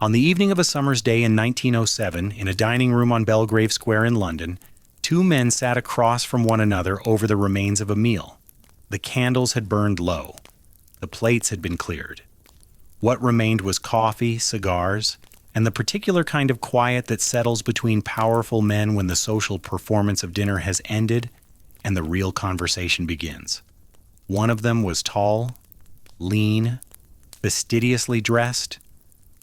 On the evening of a summer's day in 1907, in a dining room on Belgrave Square in London, two men sat across from one another over the remains of a meal. The candles had burned low. The plates had been cleared. What remained was coffee, cigars, and the particular kind of quiet that settles between powerful men when the social performance of dinner has ended and the real conversation begins. One of them was tall, lean, fastidiously dressed,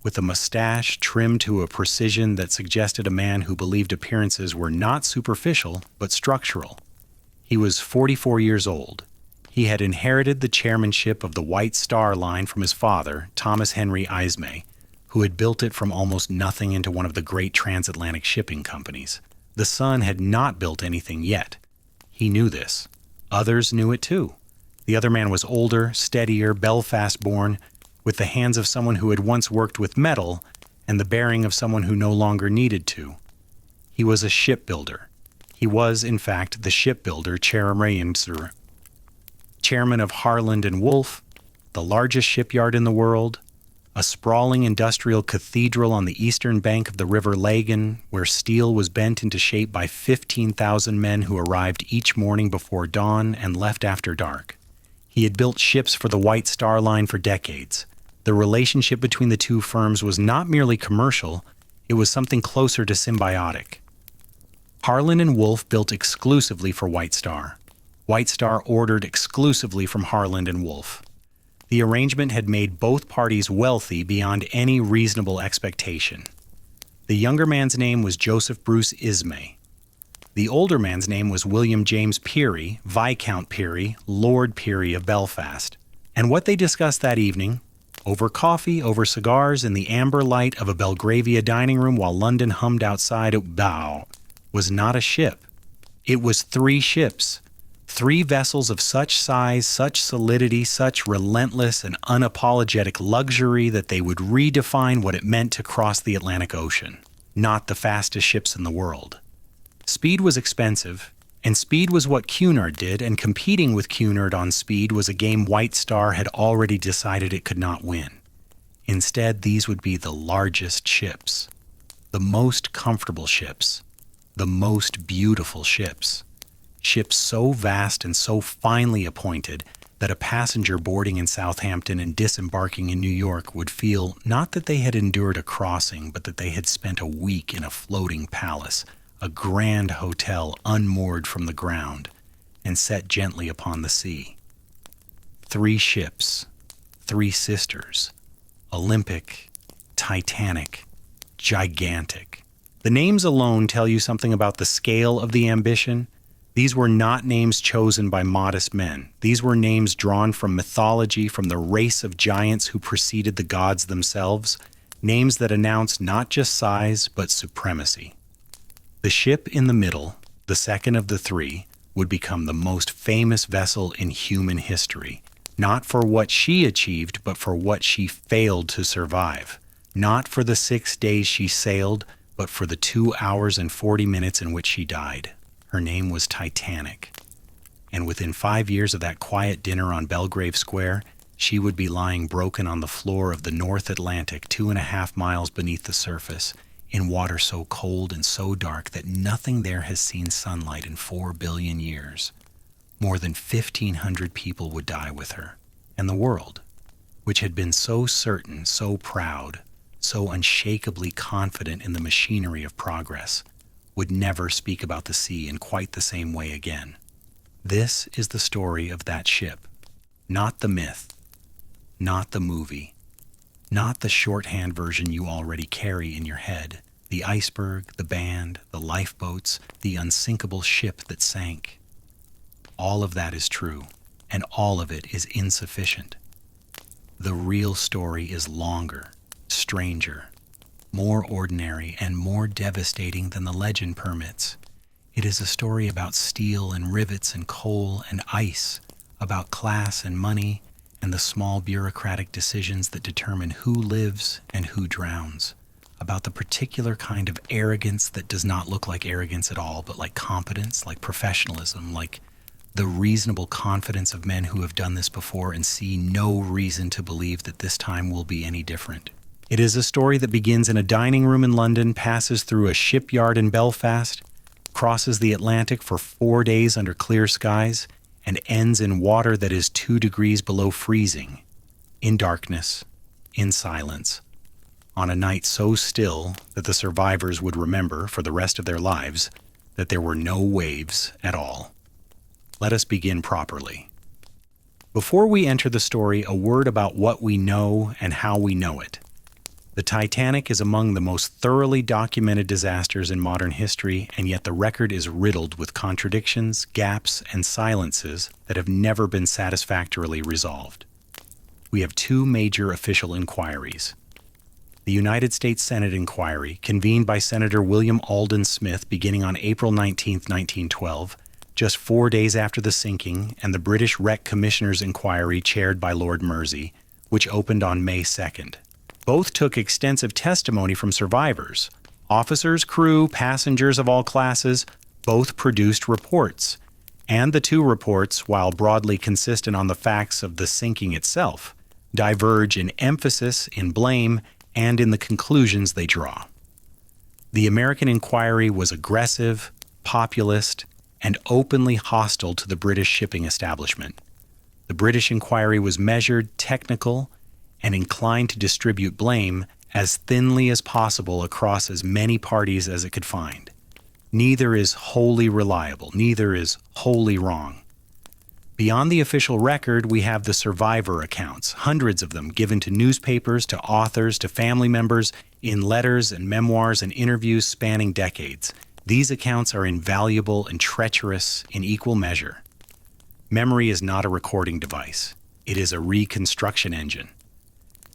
with a mustache trimmed to a precision that suggested a man who believed appearances were not superficial but structural. He was 44 years old. He had inherited the chairmanship of the White Star Line from his father, Thomas Henry Ismay, who had built it from almost nothing into one of the great transatlantic shipping companies. The son had not built anything yet. He knew this. Others knew it too. The other man was older, steadier, Belfast-born, with the hands of someone who had once worked with metal and the bearing of someone who no longer needed to. He was a shipbuilder. He was, in fact, the shipbuilder chairman of Harland and Wolff, the largest shipyard in the world, a sprawling industrial cathedral on the eastern bank of the River Lagan, where steel was bent into shape by 15,000 men who arrived each morning before dawn and left after dark. He had built ships for the White Star Line for decades. The relationship between the two firms was not merely commercial, it was something closer to symbiotic. Harland and Wolff built exclusively for White Star. White Star ordered exclusively from Harland and Wolff. The arrangement had made both parties wealthy beyond any reasonable expectation. The younger man's name was Joseph Bruce Ismay. The older man's name was William James Peary, Viscount Peary, Lord Peary of Belfast. And what they discussed that evening, over coffee, over cigars, in the amber light of a Belgravia dining room while London hummed outside, was not a ship. It was 3 ships. 3 vessels of such size, such solidity, such relentless and unapologetic luxury that they would redefine what it meant to cross the Atlantic Ocean. Not the fastest ships in the world. Speed was expensive, and speed was what Cunard did, and competing with Cunard on speed was a game White Star had already decided it could not win. Instead, these would be the largest ships, the most comfortable ships, the most beautiful ships. Ships so vast and so finely appointed that a passenger boarding in Southampton and disembarking in New York would feel not that they had endured a crossing, but that they had spent a week in a floating palace, a grand hotel unmoored from the ground and set gently upon the sea. 3 ships, 3 sisters, Olympic, Titanic, gigantic. The names alone tell you something about the scale of the ambition. These were not names chosen by modest men. These were names drawn from mythology, from the race of giants who preceded the gods themselves, names that announced not just size, but supremacy. The ship in the middle, the second of the 3, would become the most famous vessel in human history, not for what she achieved, but for what she failed to survive. Not for the 6 days she sailed, but for the 2 hours and 40 minutes in which she died. Her name was Titanic. And within 5 years of that quiet dinner on Belgrave Square, she would be lying broken on the floor of the North Atlantic 2.5 miles beneath the surface, in water so cold and so dark that nothing there has seen sunlight in 4 billion years. More than 1,500 people would die with her. And the world, which had been so certain, so proud, so unshakably confident in the machinery of progress, would never speak about the sea in quite the same way again. This is the story of that ship, not the myth, not the movie, not the shorthand version you already carry in your head, the iceberg, the band, the lifeboats, the unsinkable ship that sank. All of that is true, and all of it is insufficient. The real story is longer, stranger, more ordinary, and more devastating than the legend permits. It is a story about steel and rivets and coal and ice, about class and money, and the small bureaucratic decisions that determine who lives and who drowns, about the particular kind of arrogance that does not look like arrogance at all, but like competence, like professionalism, like the reasonable confidence of men who have done this before and see no reason to believe that this time will be any different. It is a story that begins in a dining room in London, passes through a shipyard in Belfast, crosses the Atlantic for 4 days under clear skies, and ends in water that is 2 degrees below freezing, in darkness, in silence, on a night so still that the survivors would remember for the rest of their lives that there were no waves at all. Let us begin properly. Before we enter the story, a word about what we know and how we know it. The Titanic is among the most thoroughly documented disasters in modern history, and yet the record is riddled with contradictions, gaps, and silences that have never been satisfactorily resolved. We have 2 major official inquiries. The United States Senate inquiry, convened by Senator William Alden Smith beginning on April 19, 1912, just 4 days after the sinking, and the British Wreck Commissioners inquiry chaired by Lord Mersey, which opened on May 2nd. Both took extensive testimony from survivors. Officers, crew, passengers of all classes, both produced reports. And the 2 reports, while broadly consistent on the facts of the sinking itself, diverge in emphasis, in blame, and in the conclusions they draw. The American inquiry was aggressive, populist, and openly hostile to the British shipping establishment. The British inquiry was measured, technical, and inclined to distribute blame as thinly as possible across as many parties as it could find. Neither is wholly reliable, neither is wholly wrong. Beyond the official record, we have the survivor accounts, hundreds of them given to newspapers, to authors, to family members, in letters and memoirs and interviews spanning decades. These accounts are invaluable and treacherous in equal measure. Memory is not a recording device. It is a reconstruction engine.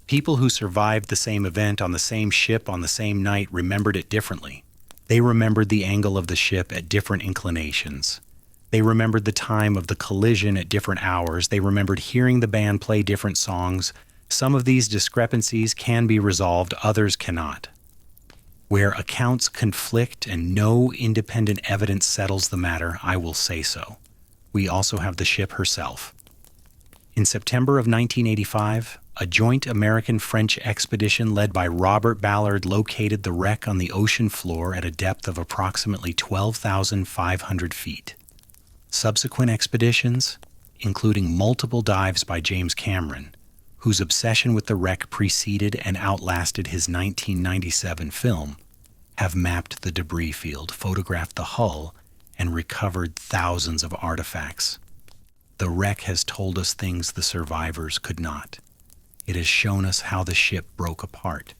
People who survived the same event on the same ship on the same night remembered it differently. They remembered the angle of the ship at different inclinations. They remembered the time of the collision at different hours. They remembered hearing the band play different songs. Some of these discrepancies can be resolved, others cannot. Where accounts conflict and no independent evidence settles the matter, I will say so. We also have the ship herself. In September of 1985, a joint American-French expedition led by Robert Ballard located the wreck on the ocean floor at a depth of approximately 12,500 feet. Subsequent expeditions, including multiple dives by James Cameron, whose obsession with the wreck preceded and outlasted his 1997 film, have mapped the debris field, photographed the hull, and recovered thousands of artifacts. The wreck has told us things the survivors could not. It has shown us how the ship broke apart.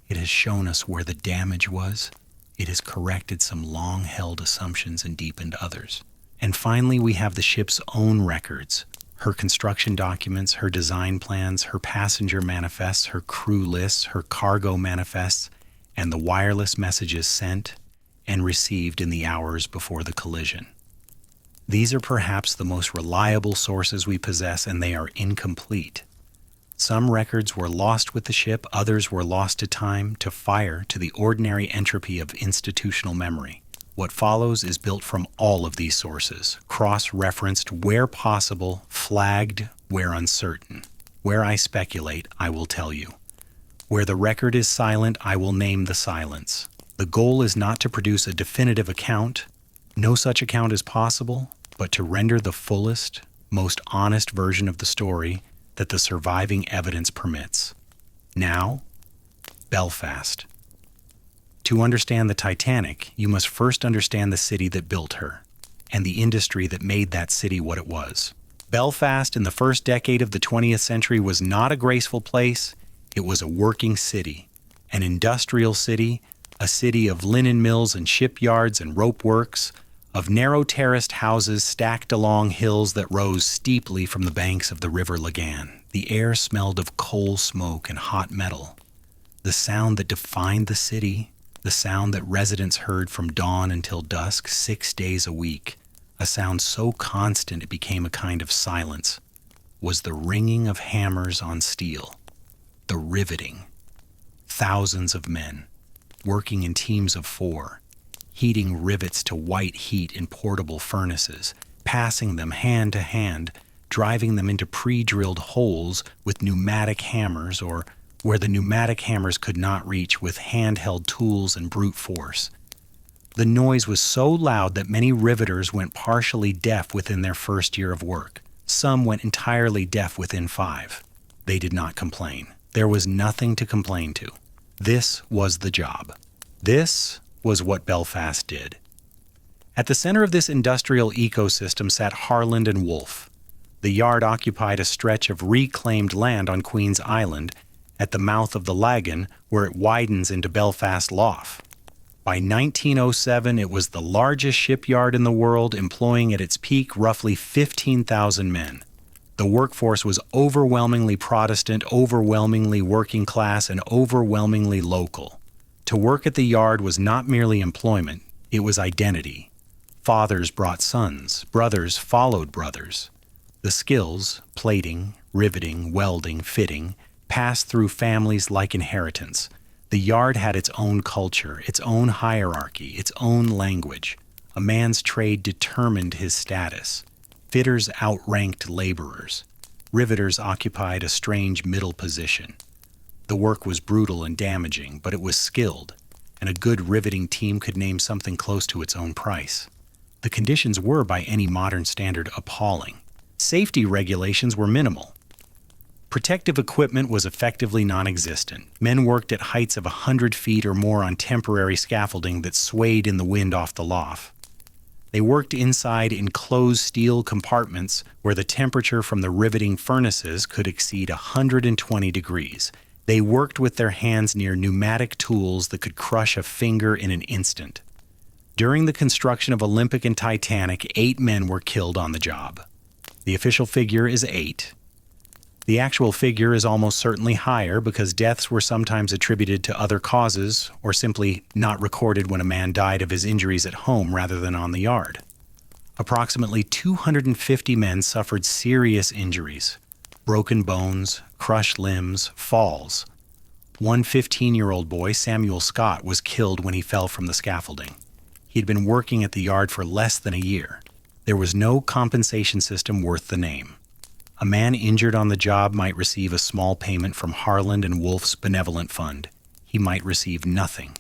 It has shown us where the damage was. It has corrected some long-held assumptions and deepened others. And finally, we have the ship's own records, her construction documents, her design plans, her passenger manifests, her crew lists, her cargo manifests, and the wireless messages sent and received in the hours before the collision. These are perhaps the most reliable sources we possess, and they are incomplete. Some records were lost with the ship, others were lost to time, to fire, to the ordinary entropy of institutional memory. What follows is built from all of these sources, cross-referenced where possible, flagged where uncertain. Where I speculate, I will tell you. Where the record is silent, I will name the silence. The goal is not to produce a definitive account. No such account is possible, but to render the fullest, most honest version of the story that the surviving evidence permits. Now, Belfast. To understand the Titanic, you must first understand the city that built her, and the industry that made that city what it was. Belfast in the first decade of the 20th century was not a graceful place. It was a working city, an industrial city, a city of linen mills and shipyards and rope works, of narrow terraced houses stacked along hills that rose steeply from the banks of the River Lagan. The air smelled of coal smoke and hot metal. The sound that defined the city, the sound that residents heard from dawn until dusk 6 days a week, a sound so constant it became a kind of silence, was the ringing of hammers on steel, the riveting. Thousands of men, working in teams of 4, heating rivets to white heat in portable furnaces, passing them hand to hand, driving them into pre-drilled holes with pneumatic hammers or where the pneumatic hammers could not reach with handheld tools and brute force. The noise was so loud that many riveters went partially deaf within their first year of work. Some went entirely deaf within 5. They did not complain. There was nothing to complain to. This was the job. This was what Belfast did. At the center of this industrial ecosystem sat Harland and Wolff. The yard occupied a stretch of reclaimed land on Queen's Island at the mouth of the Lagan, where it widens into Belfast Lough. By 1907, it was the largest shipyard in the world, employing at its peak roughly 15,000 men. The workforce was overwhelmingly Protestant, overwhelmingly working class, and overwhelmingly local. To work at the yard was not merely employment, it was identity. Fathers brought sons, brothers followed brothers. The skills, plating, riveting, welding, fitting, passed through families like inheritance. The yard had its own culture, its own hierarchy, its own language. A man's trade determined his status. Fitters outranked laborers. Riveters occupied a strange middle position. The work was brutal and damaging, but it was skilled, and a good riveting team could name something close to its own price. The conditions were, by any modern standard, appalling. Safety regulations were minimal. Protective equipment was effectively non-existent. Men worked at heights of 100 feet or more on temporary scaffolding that swayed in the wind off the lough. They worked inside enclosed steel compartments where the temperature from the riveting furnaces could exceed 120 degrees. They worked with their hands near pneumatic tools that could crush a finger in an instant. During the construction of Olympic and Titanic, 8 men were killed on the job. The official figure is 8. The actual figure is almost certainly higher because deaths were sometimes attributed to other causes or simply not recorded when a man died of his injuries at home rather than on the yard. Approximately 250 men suffered serious injuries: broken bones, crushed limbs, falls. One 15-year-old boy, Samuel Scott, was killed when he fell from the scaffolding. He'd been working at the yard for less than a year. There was no compensation system worth the name. A man injured on the job might receive a small payment from Harland and Wolff's benevolent fund. He might receive nothing.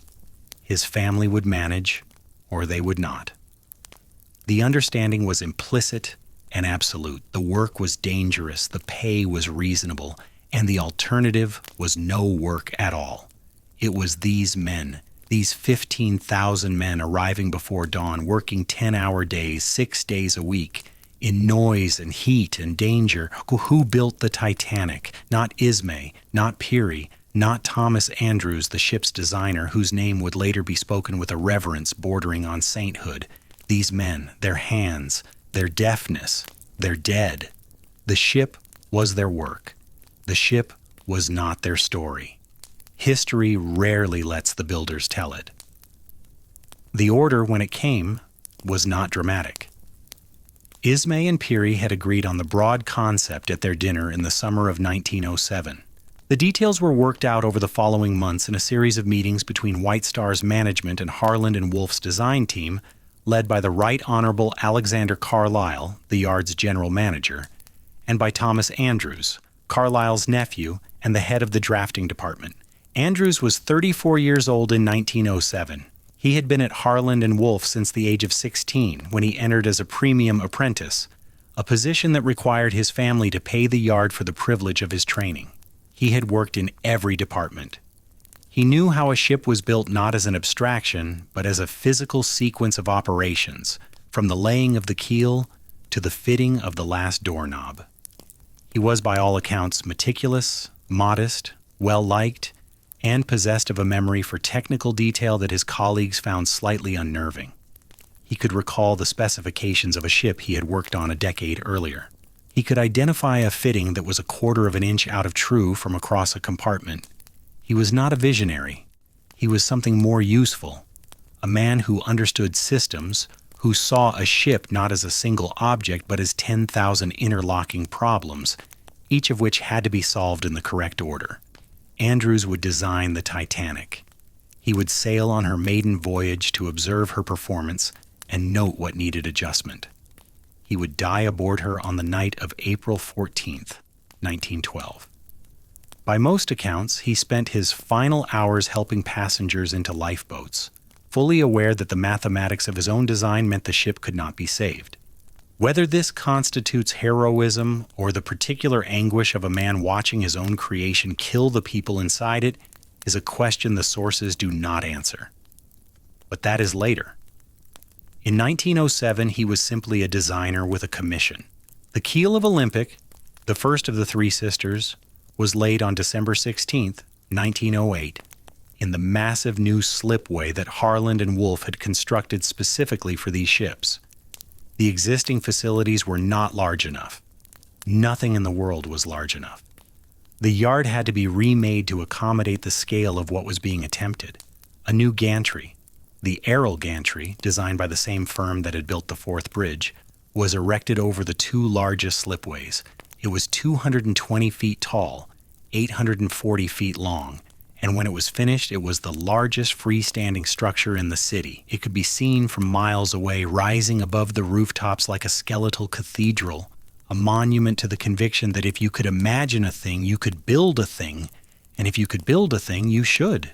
His family would manage, or they would not. The understanding was implicit and absolute. The work was dangerous, the pay was reasonable, and the alternative was no work at all. It was these men, these 15,000 men arriving before dawn, working 10-hour days, 6 days a week, in noise and heat and danger, who built the Titanic. Not Ismay, not Peary, not Thomas Andrews, the ship's designer, whose name would later be spoken with a reverence bordering on sainthood. These men, their hands, their deafness, they're dead. The ship was their work. The ship was not their story. History rarely lets the builders tell it. The order, when it came, was not dramatic. Ismay and Peary had agreed on the broad concept at their dinner in the summer of 1907. The details were worked out over the following months in a series of meetings between White Star's management and Harland and Wolff's design team, led by the Right Honorable Alexander Carlyle, the yard's general manager, and by Thomas Andrews, Carlyle's nephew and the head of the drafting department. Andrews was 34 years old in 1907. He had been at Harland and Wolff since the age of 16 when he entered as a premium apprentice, a position that required his family to pay the yard for the privilege of his training. He had worked in every department. He knew how a ship was built not as an abstraction, but as a physical sequence of operations, from the laying of the keel to the fitting of the last doorknob. He was by all accounts meticulous, modest, well-liked, and possessed of a memory for technical detail that his colleagues found slightly unnerving. He could recall the specifications of a ship he had worked on a decade earlier. He could identify a fitting that was 1/4 of an inch out of true from across a compartment. He was not a visionary. He was something more useful, a man who understood systems, who saw a ship not as a single object but as 10,000 interlocking problems, each of which had to be solved in the correct order. Andrews would design the Titanic. He would sail on her maiden voyage to observe her performance and note what needed adjustment. He would die aboard her on the night of April 14th, 1912. By most accounts, he spent his final hours helping passengers into lifeboats, fully aware that the mathematics of his own design meant the ship could not be saved. Whether this constitutes heroism or the particular anguish of a man watching his own creation kill the people inside it is a question the sources do not answer. But that is later. In 1907, he was simply a designer with a commission. The keel of Olympic, the first of the Three Sisters, was laid on December 16, 1908, in the massive new slipway that Harland and Wolff had constructed specifically for these ships. The existing facilities were not large enough. Nothing in the world was large enough. The yard had to be remade to accommodate the scale of what was being attempted. A new gantry, the Errol gantry, designed by the same firm that had built the Forth Bridge, was erected over the two largest slipways. It was 220 feet tall, 840 feet long, and when it was finished, it was the largest freestanding structure in the city. It could be seen from miles away, rising above the rooftops like a skeletal cathedral, a monument to the conviction that if you could imagine a thing, you could build a thing, and if you could build a thing, you should.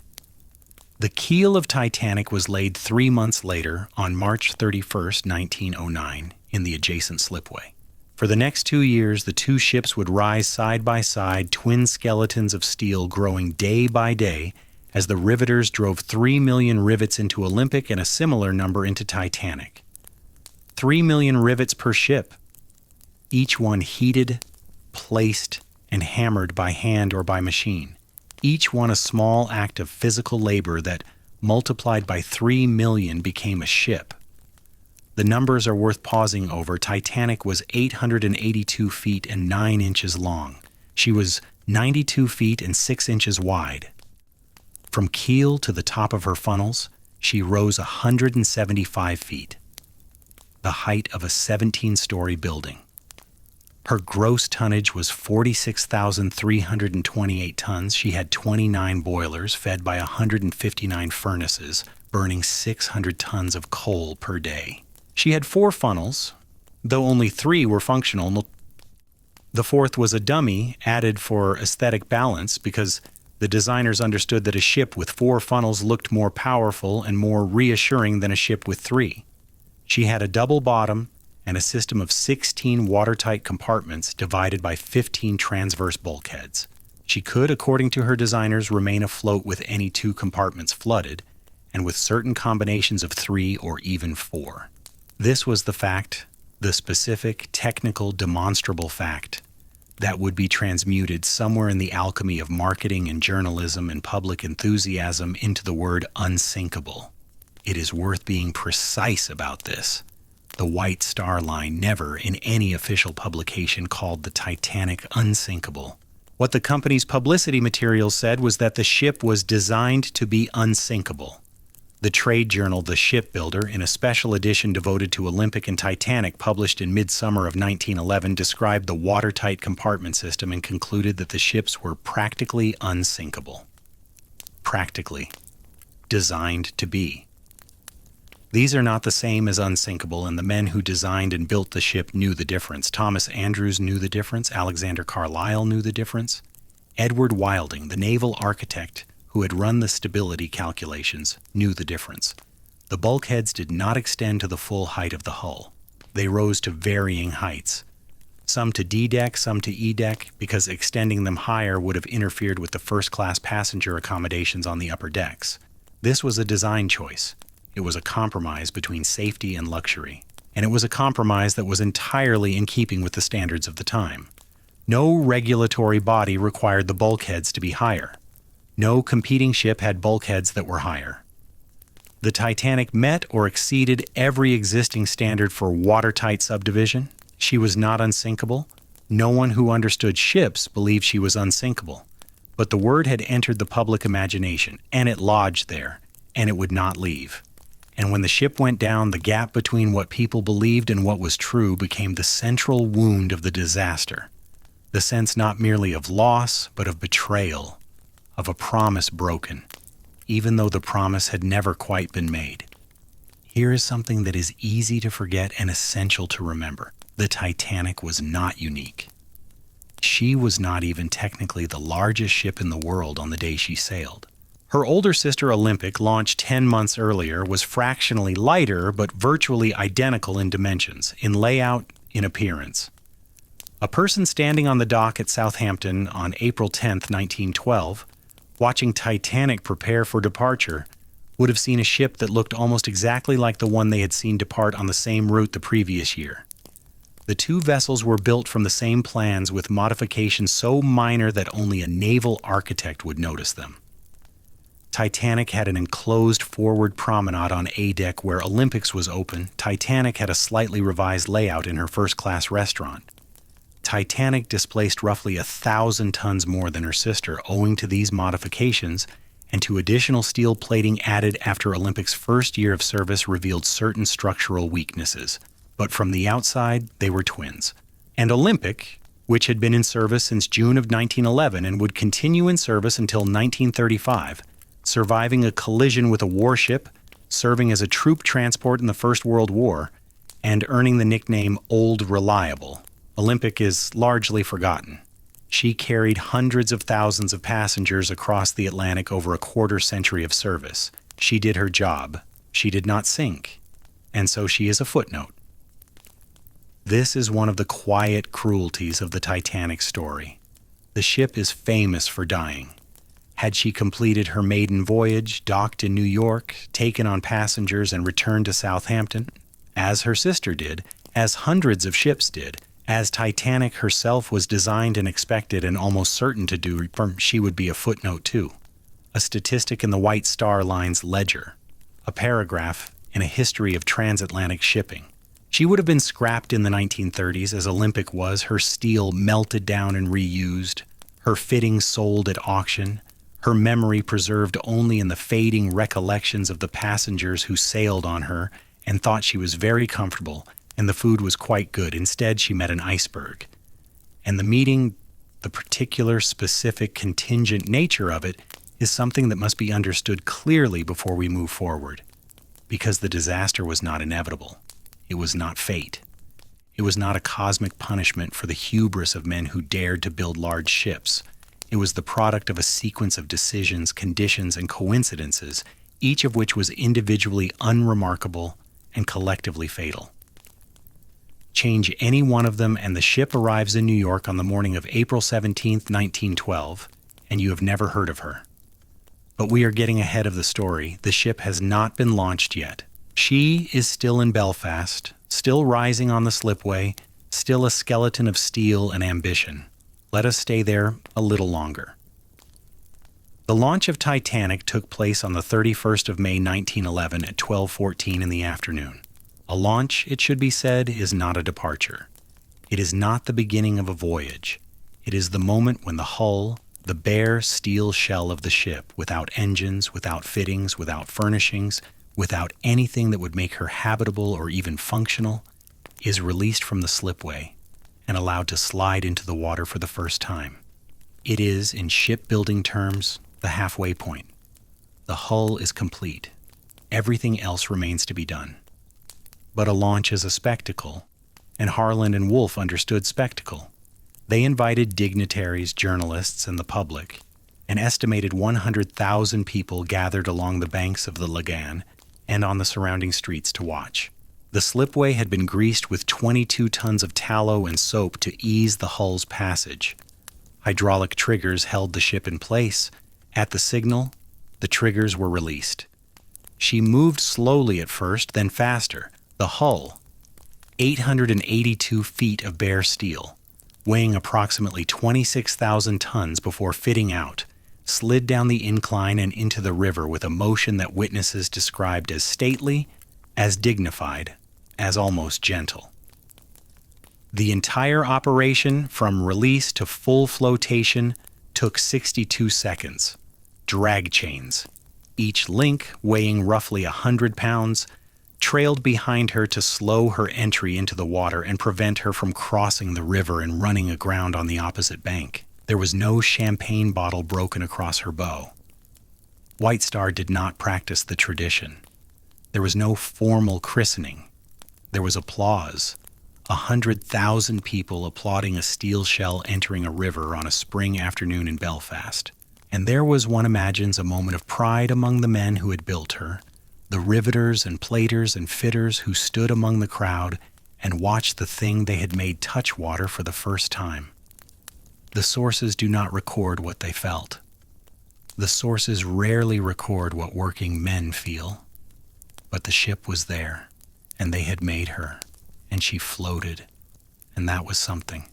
The keel of Titanic was laid 3 months later on March 31, 1909, in the adjacent slipway. For the next 2 years, the two ships would rise side by side, twin skeletons of steel growing day by day as the riveters drove 3 million rivets into Olympic and a similar number into Titanic. 3 million rivets per ship, each one heated, placed, and hammered by hand or by machine. Each one a small act of physical labor that, multiplied by 3 million, became a ship. The numbers are worth pausing over. Titanic was 882 feet and 9 inches long. She was 92 feet and 6 inches wide. From keel to the top of her funnels, she rose 175 feet, the height of a 17-story building. Her gross tonnage was 46,328 tons. She had 29 boilers fed by 159 furnaces, burning 600 tons of coal per day. She had 4 funnels, though only 3 were functional. The fourth was a dummy added for aesthetic balance because the designers understood that a ship with 4 funnels looked more powerful and more reassuring than a ship with 3. She had a double bottom and a system of 16 watertight compartments divided by 15 transverse bulkheads. She could, according to her designers, remain afloat with any 2 compartments flooded, and with certain combinations of 3 or even 4. This was the fact, the specific, technical, demonstrable fact, that would be transmuted somewhere in the alchemy of marketing and journalism and public enthusiasm into the word unsinkable. It is worth being precise about this. The White Star Line never, in any official publication, called the Titanic unsinkable. What the company's publicity materials said was that the ship was designed to be unsinkable. The trade journal The Shipbuilder, in a special edition devoted to Olympic and Titanic published in midsummer of 1911, described the watertight compartment system and concluded that the ships were practically unsinkable. Practically. Designed to be. These are not the same as unsinkable, and the men who designed and built the ship knew the difference. Thomas Andrews knew the difference. Alexander Carlisle knew the difference. Edward Wilding, the naval architect who had run the stability calculations, knew the difference. The bulkheads did not extend to the full height of the hull. They rose to varying heights, some to D-deck, some to E-deck, because extending them higher would have interfered with the first-class passenger accommodations on the upper decks. This was a design choice. It was a compromise between safety and luxury, and it was a compromise that was entirely in keeping with the standards of the time. No regulatory body required the bulkheads to be higher. No competing ship had bulkheads that were higher. The Titanic met or exceeded every existing standard for watertight subdivision. She was not unsinkable. No one who understood ships believed she was unsinkable. But the word had entered the public imagination, and it lodged there, and it would not leave. And when the ship went down, the gap between what people believed and what was true became the central wound of the disaster. The sense not merely of loss, but of betrayal, of a promise broken, even though the promise had never quite been made. Here is something that is easy to forget and essential to remember. The Titanic was not unique. she was not even technically the largest ship in the world on the day she sailed. Her older sister Olympic, launched 10 months earlier, was fractionally lighter but virtually identical in dimensions, in layout, in appearance. A person standing on the dock at Southampton on April 10, 1912, watching Titanic prepare for departure, would have seen a ship that looked almost exactly like the one they had seen depart on the same route the previous year. The two vessels were built from the same plans with modifications so minor that only a naval architect would notice them. Titanic had an enclosed forward promenade on A deck where Olympic's was open. Titanic had a slightly revised layout in her first-class restaurant. Titanic displaced roughly 1,000 tons more than her sister owing to these modifications and to additional steel plating added after Olympic's first year of service revealed certain structural weaknesses. But from the outside, they were twins. And Olympic, which had been in service since June of 1911 and would continue in service until 1935, surviving a collision with a warship, serving as a troop transport in the First World War, and earning the nickname Old Reliable. Olympic is largely forgotten. She carried hundreds of thousands of passengers across the Atlantic over a quarter-century of service. She did her job. She did not sink. And so she is a footnote. This is one of the quiet cruelties of the Titanic story. The ship is famous for dying. Had she completed her maiden voyage, docked in New York, taken on passengers, and returned to Southampton, as her sister did, as hundreds of ships did, as Titanic herself was designed and expected and almost certain to do, she would be a footnote too. A statistic in the White Star Line's ledger. A paragraph in a history of transatlantic shipping. She would have been scrapped in the 1930s as Olympic was, her steel melted down and reused, her fittings sold at auction, her memory preserved only in the fading recollections of the passengers who sailed on her and thought she was very comfortable and the food was quite good. Instead, she met an iceberg. And the meeting, the particular, specific, contingent nature of it, is something that must be understood clearly before we move forward. Because the disaster was not inevitable. It was not fate. It was not a cosmic punishment for the hubris of men who dared to build large ships. It was the product of a sequence of decisions, conditions, and coincidences, each of which was individually unremarkable and collectively fatal. Change any one of them and the ship arrives in New York on the morning of April 17, 1912, and you have never heard of her. But we are getting ahead of the story. The ship has not been launched yet. She is still in Belfast, still rising on the slipway, still a skeleton of steel and ambition. Let us stay there a little longer. The launch of Titanic took place on the 31st of May 1911 at 12:14 in the afternoon. A launch, it should be said, is not a departure. It is not the beginning of a voyage. It is the moment when the hull, the bare steel shell of the ship, without engines, without fittings, without furnishings, without anything that would make her habitable or even functional, is released from the slipway and allowed to slide into the water for the first time. It is, in shipbuilding terms, the halfway point. The hull is complete. Everything else remains to be done. But a launch is a spectacle, and Harland and Wolff understood spectacle. They invited dignitaries, journalists, and the public. An estimated 100,000 people gathered along the banks of the Lagan and on the surrounding streets to watch. The slipway had been greased with 22 tons of tallow and soap to ease the hull's passage. Hydraulic triggers held the ship in place. At the signal, the triggers were released. She moved slowly at first, then faster. The hull, 882 feet of bare steel, weighing approximately 26,000 tons before fitting out, slid down the incline and into the river with a motion that witnesses described as stately, as dignified, as almost gentle. The entire operation, from release to full flotation, took 62 seconds. Drag chains, each link weighing roughly 100 pounds, trailed behind her to slow her entry into the water and prevent her from crossing the river and running aground on the opposite bank. There was no champagne bottle broken across her bow. White Star did not practice the tradition. There was no formal christening. There was applause, 100,000 people applauding a steel shell entering a river on a spring afternoon in Belfast. And there was, one imagines, a moment of pride among the men who had built her, the riveters and platers and fitters who stood among the crowd and watched the thing they had made touch water for the first time. The sources do not record what they felt. The sources rarely record what working men feel. But the ship was there, and they had made her, and she floated, and that was something.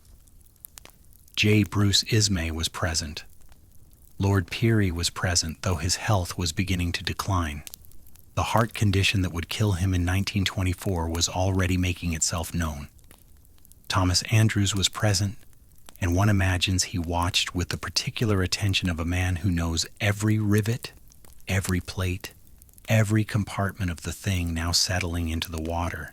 J. Bruce Ismay was present. Lord Peary was present, though his health was beginning to decline. The heart condition that would kill him in 1924 was already making itself known. Thomas Andrews was present, and one imagines he watched with the particular attention of a man who knows every rivet, every plate, every compartment of the thing now settling into the water,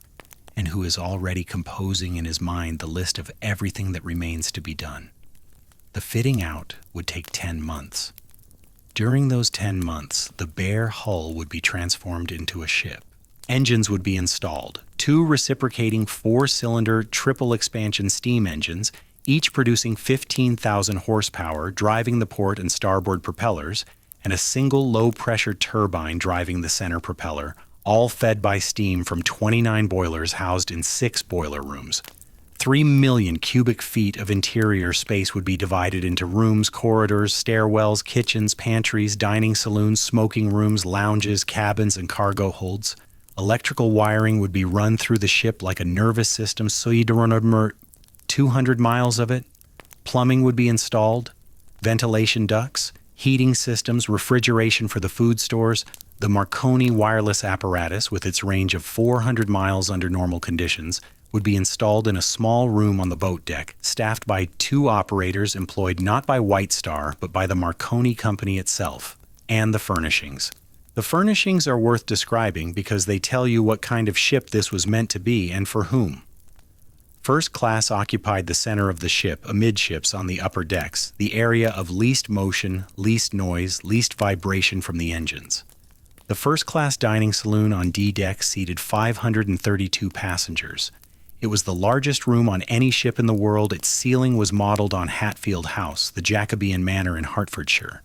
and who is already composing in his mind the list of everything that remains to be done. The fitting out would take 10 months. During those 10 months, the bare hull would be transformed into a ship. Engines would be installed, 2 reciprocating 4-cylinder triple expansion steam engines, each producing 15,000 horsepower, driving the port and starboard propellers, and a single low-pressure turbine driving the center propeller, all fed by steam from 29 boilers housed in 6 boiler rooms. 3 million cubic feet of interior space would be divided into rooms, corridors, stairwells, kitchens, pantries, dining saloons, smoking rooms, lounges, cabins, and cargo holds. Electrical wiring would be run through the ship like a nervous system, so you'd run 200 miles of it. Plumbing would be installed, ventilation ducts, heating systems, refrigeration for the food stores. The Marconi wireless apparatus, with its range of 400 miles under normal conditions, would be installed in a small room on the boat deck, staffed by 2 operators employed not by White Star, but by the Marconi company itself, and the furnishings. The furnishings are worth describing because they tell you what kind of ship this was meant to be and for whom. First class occupied the center of the ship, amidships on the upper decks, the area of least motion, least noise, least vibration from the engines. The first-class dining saloon on D deck seated 532 passengers. It was the largest room on any ship in the world. Its ceiling was modeled on Hatfield House, the Jacobean manor in Hertfordshire.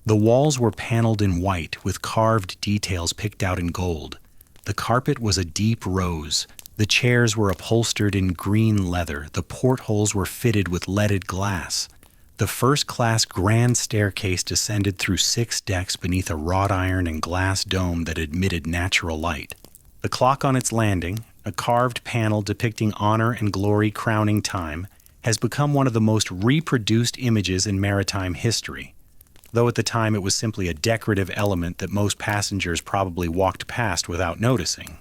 The walls were paneled in white with carved details picked out in gold. The carpet was a deep rose. The chairs were upholstered in green leather. The portholes were fitted with leaded glass. The first-class grand staircase descended through 6 decks beneath a wrought iron and glass dome that admitted natural light. The clock on its landing, a carved panel depicting honor and glory crowning time, has become one of the most reproduced images in maritime history, though at the time it was simply a decorative element that most passengers probably walked past without noticing.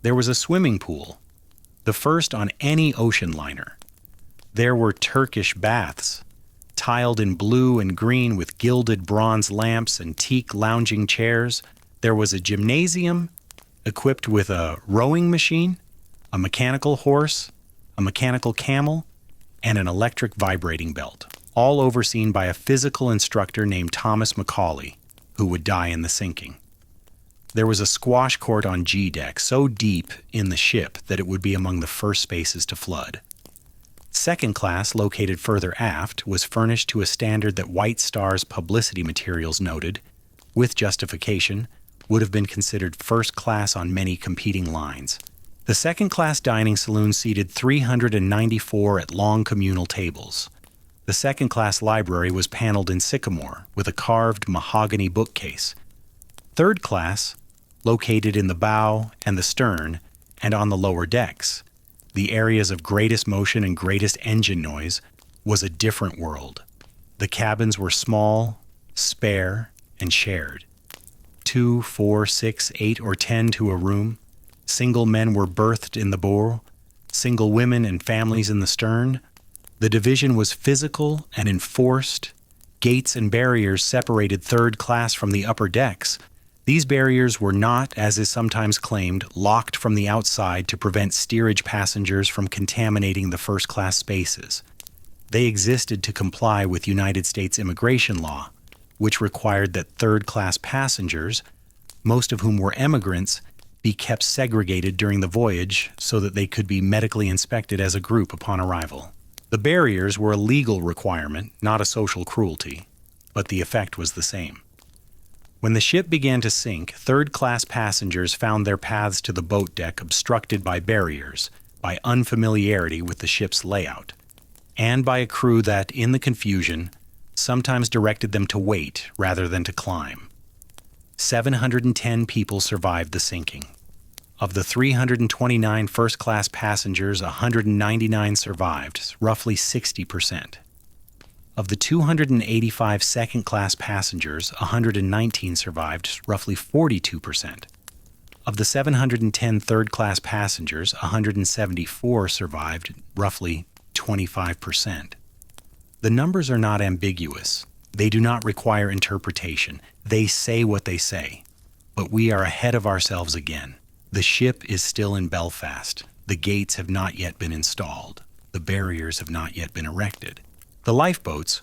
There was a swimming pool, the first on any ocean liner. There were Turkish baths, tiled in blue and green with gilded bronze lamps and teak lounging chairs. There was a gymnasium equipped with a rowing machine, a mechanical horse, a mechanical camel, and an electric vibrating belt, all overseen by a physical instructor named Thomas Macaulay, who would die in the sinking. There was a squash court on G deck, so deep in the ship that it would be among the first spaces to flood. Second class, located further aft, was furnished to a standard that White Star's publicity materials noted, with justification, would have been considered first class on many competing lines. The second-class dining saloon seated 394 at long communal tables. The second-class library was paneled in sycamore with a carved mahogany bookcase. Third class, located in the bow and the stern and on the lower decks, the areas of greatest motion and greatest engine noise, was a different world. The cabins were small, spare, and shared. 2, 4, 6, 8, or 10 to a room. Single men were berthed in the bow, single women and families in the stern. The division was physical and enforced. Gates and barriers separated third class from the upper decks. These barriers were not, as is sometimes claimed, locked from the outside to prevent steerage passengers from contaminating the first-class spaces. They existed to comply with United States immigration law, which required that third-class passengers, most of whom were emigrants, be kept segregated during the voyage so that they could be medically inspected as a group upon arrival. The barriers were a legal requirement, not a social cruelty, but the effect was the same. When the ship began to sink, third-class passengers found their paths to the boat deck obstructed by barriers, by unfamiliarity with the ship's layout, and by a crew that, in the confusion, sometimes directed them to wait rather than to climb. 710 people survived the sinking. Of the 329 first-class passengers, 199 survived, roughly 60%. Of the 285 second-class passengers, 119 survived, roughly 42%. Of the 710 third-class passengers, 174 survived, roughly 25%. The numbers are not ambiguous. They do not require interpretation. They say what they say. But we are ahead of ourselves again. The ship is still in Belfast. The gates have not yet been installed. The barriers have not yet been erected. The lifeboats,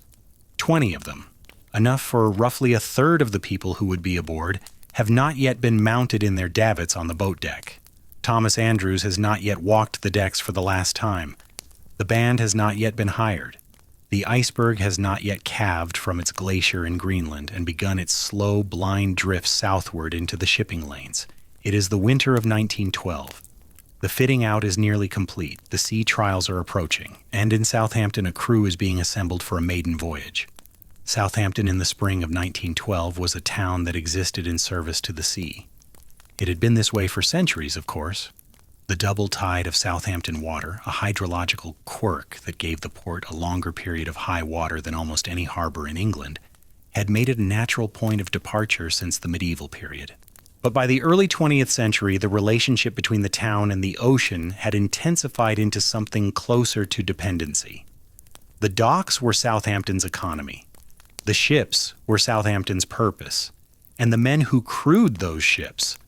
20 of them, enough for roughly a third of the people who would be aboard, have not yet been mounted in their davits on the boat deck. Thomas Andrews has not yet walked the decks for the last time. The band has not yet been hired. The iceberg has not yet calved from its glacier in Greenland and begun its slow, blind drift southward into the shipping lanes. It is the winter of 1912. The fitting out is nearly complete, the sea trials are approaching, and in Southampton a crew is being assembled for a maiden voyage. Southampton in the spring of 1912 was a town that existed in service to the sea. It had been this way for centuries, of course. The double tide of Southampton water, a hydrological quirk that gave the port a longer period of high water than almost any harbor in England, had made it a natural point of departure since the medieval period. But by the early 20th century, the relationship between the town and the ocean had intensified into something closer to dependency. The docks were Southampton's economy. The ships were Southampton's purpose. And the men who crewed those ships,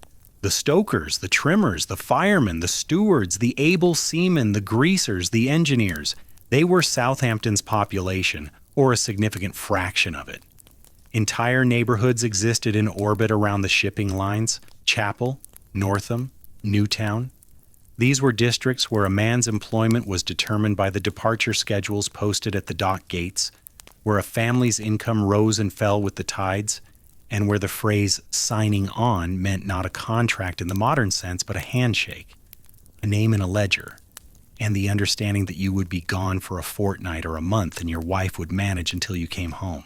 the stokers, the trimmers, the firemen, the stewards, the able seamen, the greasers, the engineers, they were Southampton's population, or a significant fraction of it. Entire neighborhoods existed in orbit around the shipping lines: Chapel, Northam, Newtown. These were districts where a man's employment was determined by the departure schedules posted at the dock gates, where a family's income rose and fell with the tides, and where the phrase signing on meant not a contract in the modern sense, but a handshake, a name in a ledger, and the understanding that you would be gone for a fortnight or a month and your wife would manage until you came home.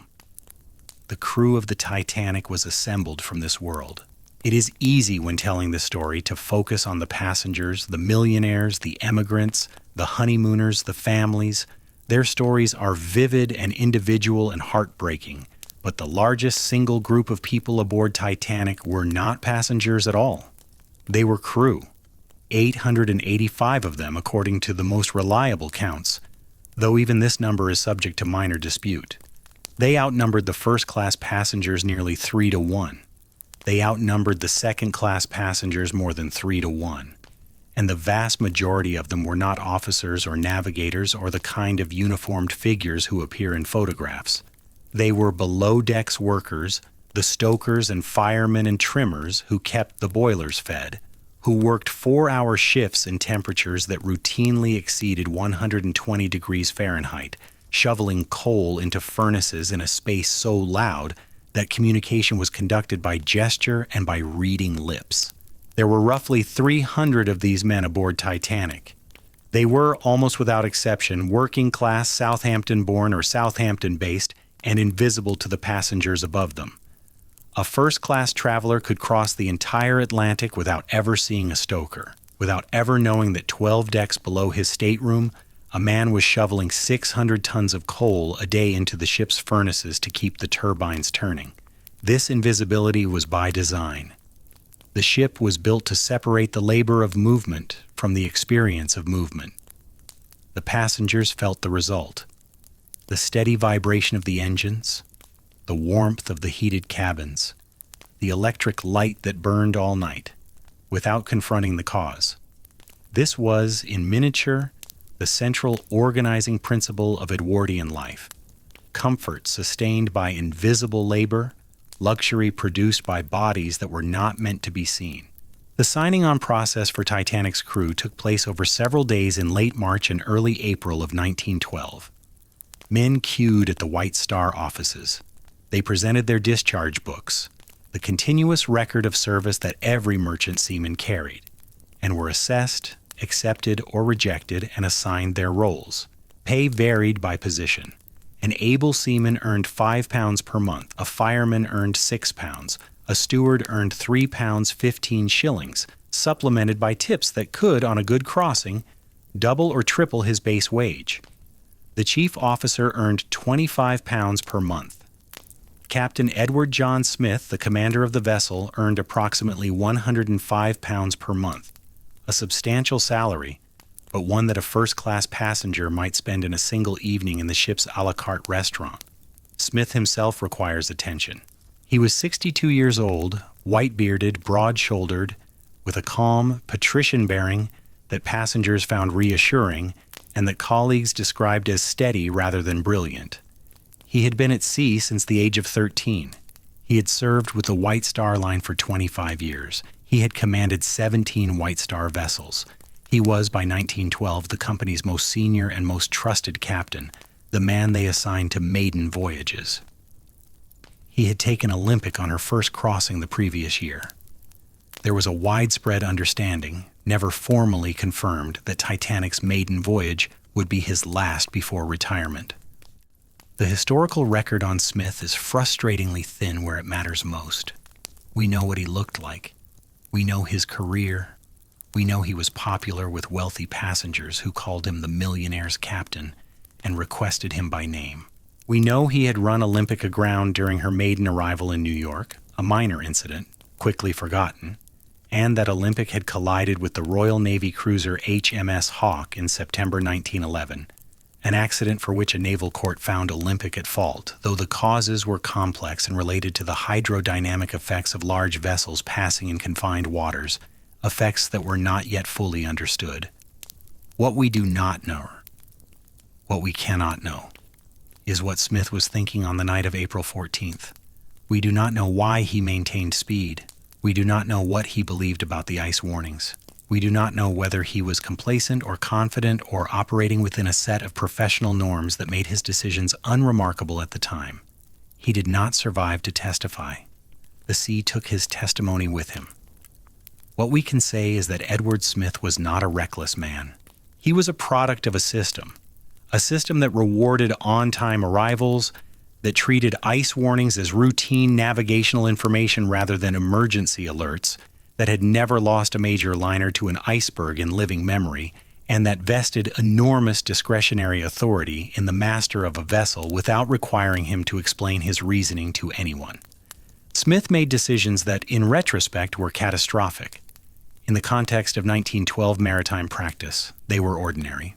The crew of the Titanic was assembled from this world. It is easy when telling this story to focus on the passengers, the millionaires, the emigrants, the honeymooners, the families. Their stories are vivid and individual and heartbreaking, but the largest single group of people aboard Titanic were not passengers at all. They were crew, 885 of them according to the most reliable counts, though even this number is subject to minor dispute. They outnumbered the first-class passengers nearly 3-1. They outnumbered the second-class passengers more than 3-1. And the vast majority of them were not officers or navigators or the kind of uniformed figures who appear in photographs. They were below-decks workers, the stokers and firemen and trimmers who kept the boilers fed, who worked 4-hour shifts in temperatures that routinely exceeded 120 degrees Fahrenheit, shoveling coal into furnaces in a space so loud that communication was conducted by gesture and by reading lips. There were roughly 300 of these men aboard Titanic. They were, almost without exception, working-class Southampton-born or Southampton-based and invisible to the passengers above them. A first-class traveler could cross the entire Atlantic without ever seeing a stoker, without ever knowing that 12 decks below his stateroom, a man was shoveling 600 tons of coal a day into the ship's furnaces to keep the turbines turning. This invisibility was by design. The ship was built to separate the labor of movement from the experience of movement. The passengers felt the result: the steady vibration of the engines, the warmth of the heated cabins, the electric light that burned all night, without confronting the cause. This was, in miniature, the central organizing principle of Edwardian life: comfort sustained by invisible labor, luxury produced by bodies that were not meant to be seen. The signing on process for Titanic's crew took place over several days in late March and early April of 1912. Men queued at the White Star offices. They presented their discharge books, the continuous record of service that every merchant seaman carried, and were assessed, accepted, or rejected and assigned their roles. Pay varied by position. An able seaman earned £5 per month, a fireman earned £6, a steward earned £3 15 shillings, supplemented by tips that could, on a good crossing, double or triple his base wage. The chief officer earned £25 per month. Captain Edward John Smith, the commander of the vessel, earned approximately £105 per month, a substantial salary, but one that a first-class passenger might spend in a single evening in the ship's a la carte restaurant. Smith himself requires attention. He was 62 years old, white-bearded, broad-shouldered, with a calm, patrician bearing that passengers found reassuring and that colleagues described as steady rather than brilliant. He had been at sea since the age of 13. He had served with the White Star Line for 25 years. He had commanded 17 White Star vessels. He was, by 1912, the company's most senior and most trusted captain, the man they assigned to maiden voyages. He had taken Olympic on her first crossing the previous year. There was a widespread understanding, never formally confirmed, that Titanic's maiden voyage would be his last before retirement. The historical record on Smith is frustratingly thin where it matters most. We know what he looked like. We know his career. We know he was popular with wealthy passengers who called him the millionaire's captain and requested him by name. We know he had run Olympic aground during her maiden arrival in New York, a minor incident, quickly forgotten, and that Olympic had collided with the Royal Navy cruiser HMS Hawke in September 1911, an accident for which a naval court found Olympic at fault, though the causes were complex and related to the hydrodynamic effects of large vessels passing in confined waters, effects that were not yet fully understood. What we do not know, what we cannot know, is what Smith was thinking on the night of April 14th. We do not know why he maintained speed. We do not know what he believed about the ice warnings. We do not know whether he was complacent or confident or operating within a set of professional norms that made his decisions unremarkable at the time. He did not survive to testify. The sea took his testimony with him. What we can say is that Edward Smith was not a reckless man. He was a product of a system that rewarded on-time arrivals, that treated ice warnings as routine navigational information rather than emergency alerts, that had never lost a major liner to an iceberg in living memory, and that vested enormous discretionary authority in the master of a vessel without requiring him to explain his reasoning to anyone. Smith made decisions that, in retrospect, were catastrophic. In the context of 1912 maritime practice, they were ordinary.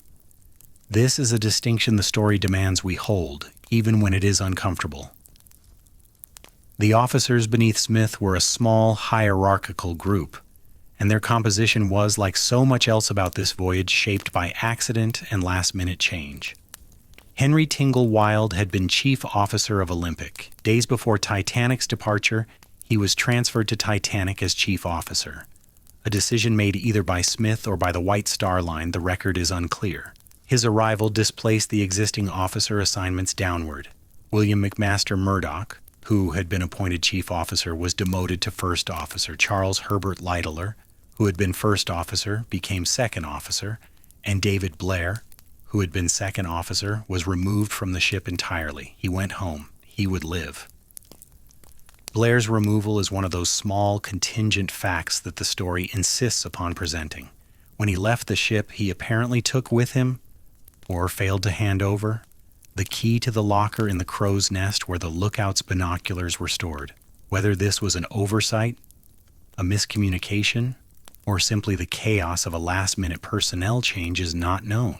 This is a distinction the story demands we hold, even when it is uncomfortable. The officers beneath Smith were a small, hierarchical group, and their composition was, like so much else about this voyage, shaped by accident and last-minute change. Henry Tingle Wilde had been chief officer of Olympic. Days before Titanic's departure, he was transferred to Titanic as chief officer. A decision made either by Smith or by the White Star Line, the record is unclear. His arrival displaced the existing officer assignments downward. William McMaster Murdoch, who had been appointed chief officer, was demoted to first officer. Charles Herbert Lytler, who had been first officer, became second officer, and David Blair, who had been second officer, was removed from the ship entirely. He went home. He would live. Blair's removal is one of those small, contingent facts that the story insists upon presenting. When he left the ship, he apparently took with him, or failed to hand over, the key to the locker in the crow's nest where the lookout's binoculars were stored. Whether this was an oversight, a miscommunication, or simply the chaos of a last-minute personnel change is not known.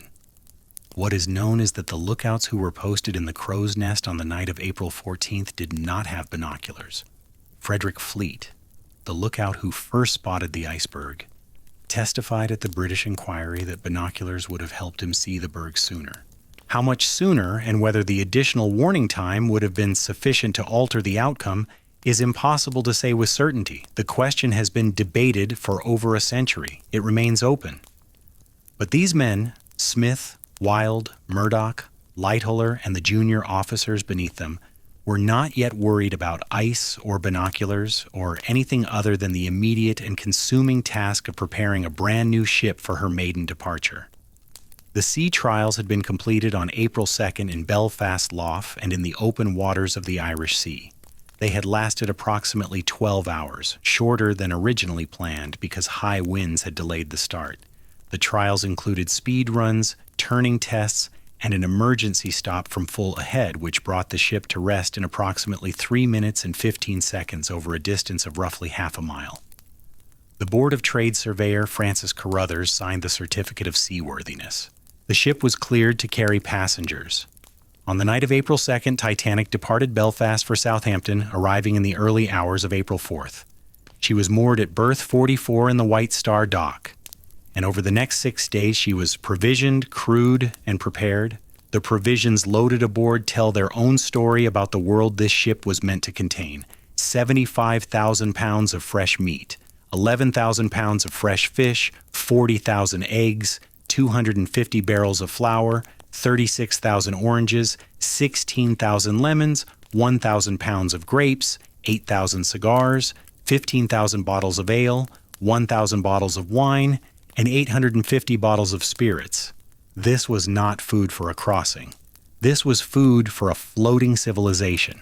What is known is that the lookouts who were posted in the crow's nest on the night of April 14th did not have binoculars. Frederick Fleet, the lookout who first spotted the iceberg, testified at the British inquiry that binoculars would have helped him see the berg sooner. How much sooner and whether the additional warning time would have been sufficient to alter the outcome is impossible to say with certainty. The question has been debated for over a century. It remains open. But these men, Smith, Wild, Murdoch, Lightoller, and the junior officers beneath them, were not yet worried about ice or binoculars or anything other than the immediate and consuming task of preparing a brand new ship for her maiden departure. The sea trials had been completed on April 2nd in Belfast Lough and in the open waters of the Irish Sea. They had lasted approximately 12 hours, shorter than originally planned because high winds had delayed the start. The trials included speed runs, turning tests, and an emergency stop from full ahead, which brought the ship to rest in approximately 3 minutes and 15 seconds over a distance of roughly half a mile. The Board of Trade surveyor Francis Carruthers signed the certificate of seaworthiness. The ship was cleared to carry passengers. On the night of April 2nd, Titanic departed Belfast for Southampton, arriving in the early hours of April 4th. She was moored at berth 44 in the White Star dock, and over the next 6 days she was provisioned, crewed, and prepared. The provisions loaded aboard tell their own story about the world this ship was meant to contain. 75,000 pounds of fresh meat, 11,000 pounds of fresh fish, 40,000 eggs, 250 barrels of flour, 36,000 oranges, 16,000 lemons, 1,000 pounds of grapes, 8,000 cigars, 15,000 bottles of ale, 1,000 bottles of wine, and 850 bottles of spirits. This was not food for a crossing. This was food for a floating civilization,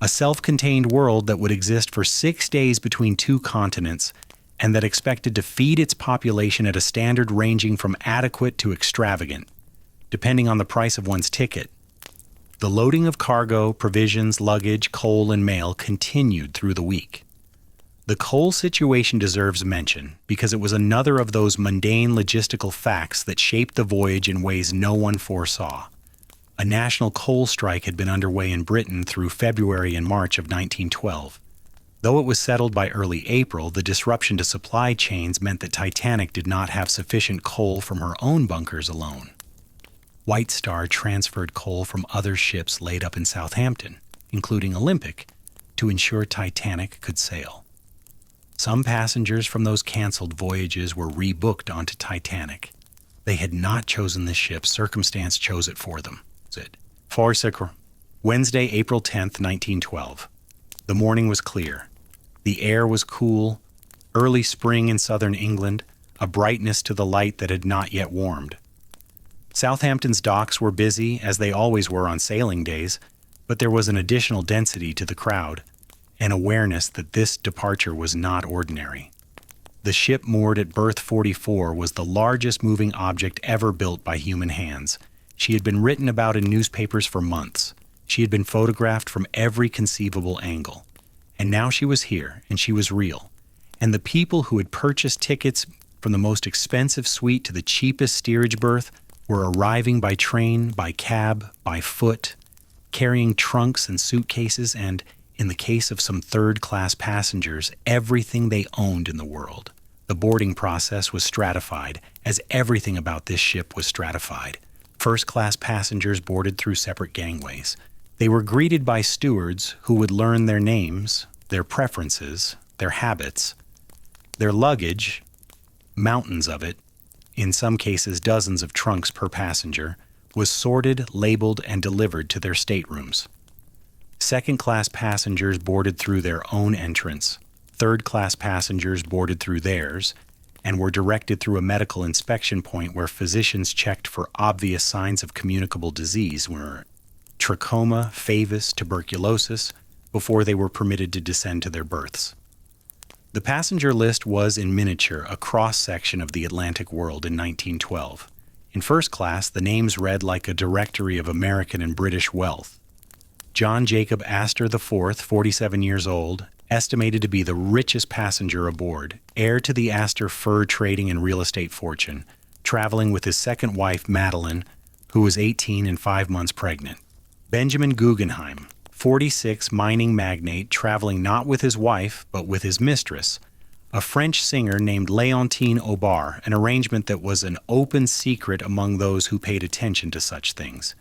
a self-contained world that would exist for 6 days between 2 continents and that expected to feed its population at a standard ranging from adequate to extravagant, depending on the price of one's ticket. The loading of cargo, provisions, luggage, coal, and mail continued through the week. The coal situation deserves mention because it was another of those mundane logistical facts that shaped the voyage in ways no one foresaw. A national coal strike had been underway in Britain through February and March of 1912. Though it was settled by early April, the disruption to supply chains meant that Titanic did not have sufficient coal from her own bunkers alone. White Star transferred coal from other ships laid up in Southampton, including Olympic, to ensure Titanic could sail. Some passengers from those canceled voyages were rebooked onto Titanic. They had not chosen this ship. Circumstance chose it for them. Wednesday, April 10th, 1912. The morning was clear. The air was cool. Early spring in southern England, a brightness to the light that had not yet warmed. Southampton's docks were busy, as they always were on sailing days, but there was an additional density to the crowd, an awareness that this departure was not ordinary. The ship moored at berth 44 was the largest moving object ever built by human hands. She had been written about in newspapers for months. She had been photographed from every conceivable angle. And now she was here, and she was real. And the people who had purchased tickets from the most expensive suite to the cheapest steerage berth were arriving by train, by cab, by foot, carrying trunks and suitcases, and, in the case of some third-class passengers, everything they owned in the world. The boarding process was stratified, as everything about this ship was stratified. First-class passengers boarded through separate gangways. They were greeted by stewards who would learn their names, their preferences, their habits, their luggage, mountains of it, in some cases dozens of trunks per passenger, was sorted, labeled, and delivered to their staterooms. Second-class passengers boarded through their own entrance. Third-class passengers boarded through theirs and were directed through a medical inspection point where physicians checked for obvious signs of communicable disease, were trachoma, favus, tuberculosis, before they were permitted to descend to their berths. The passenger list was, in miniature, a cross-section of the Atlantic world in 1912. In first class, the names read like a directory of American and British wealth. John Jacob Astor IV, 47 years old, estimated to be the richest passenger aboard, heir to the Astor fur trading and real estate fortune, traveling with his second wife, Madeline, who was 18 and 5 months pregnant. Benjamin Guggenheim, 46, mining magnate, traveling not with his wife, but with his mistress, a French singer named Léontine Aubard, an arrangement that was an open secret among those who paid attention to such things.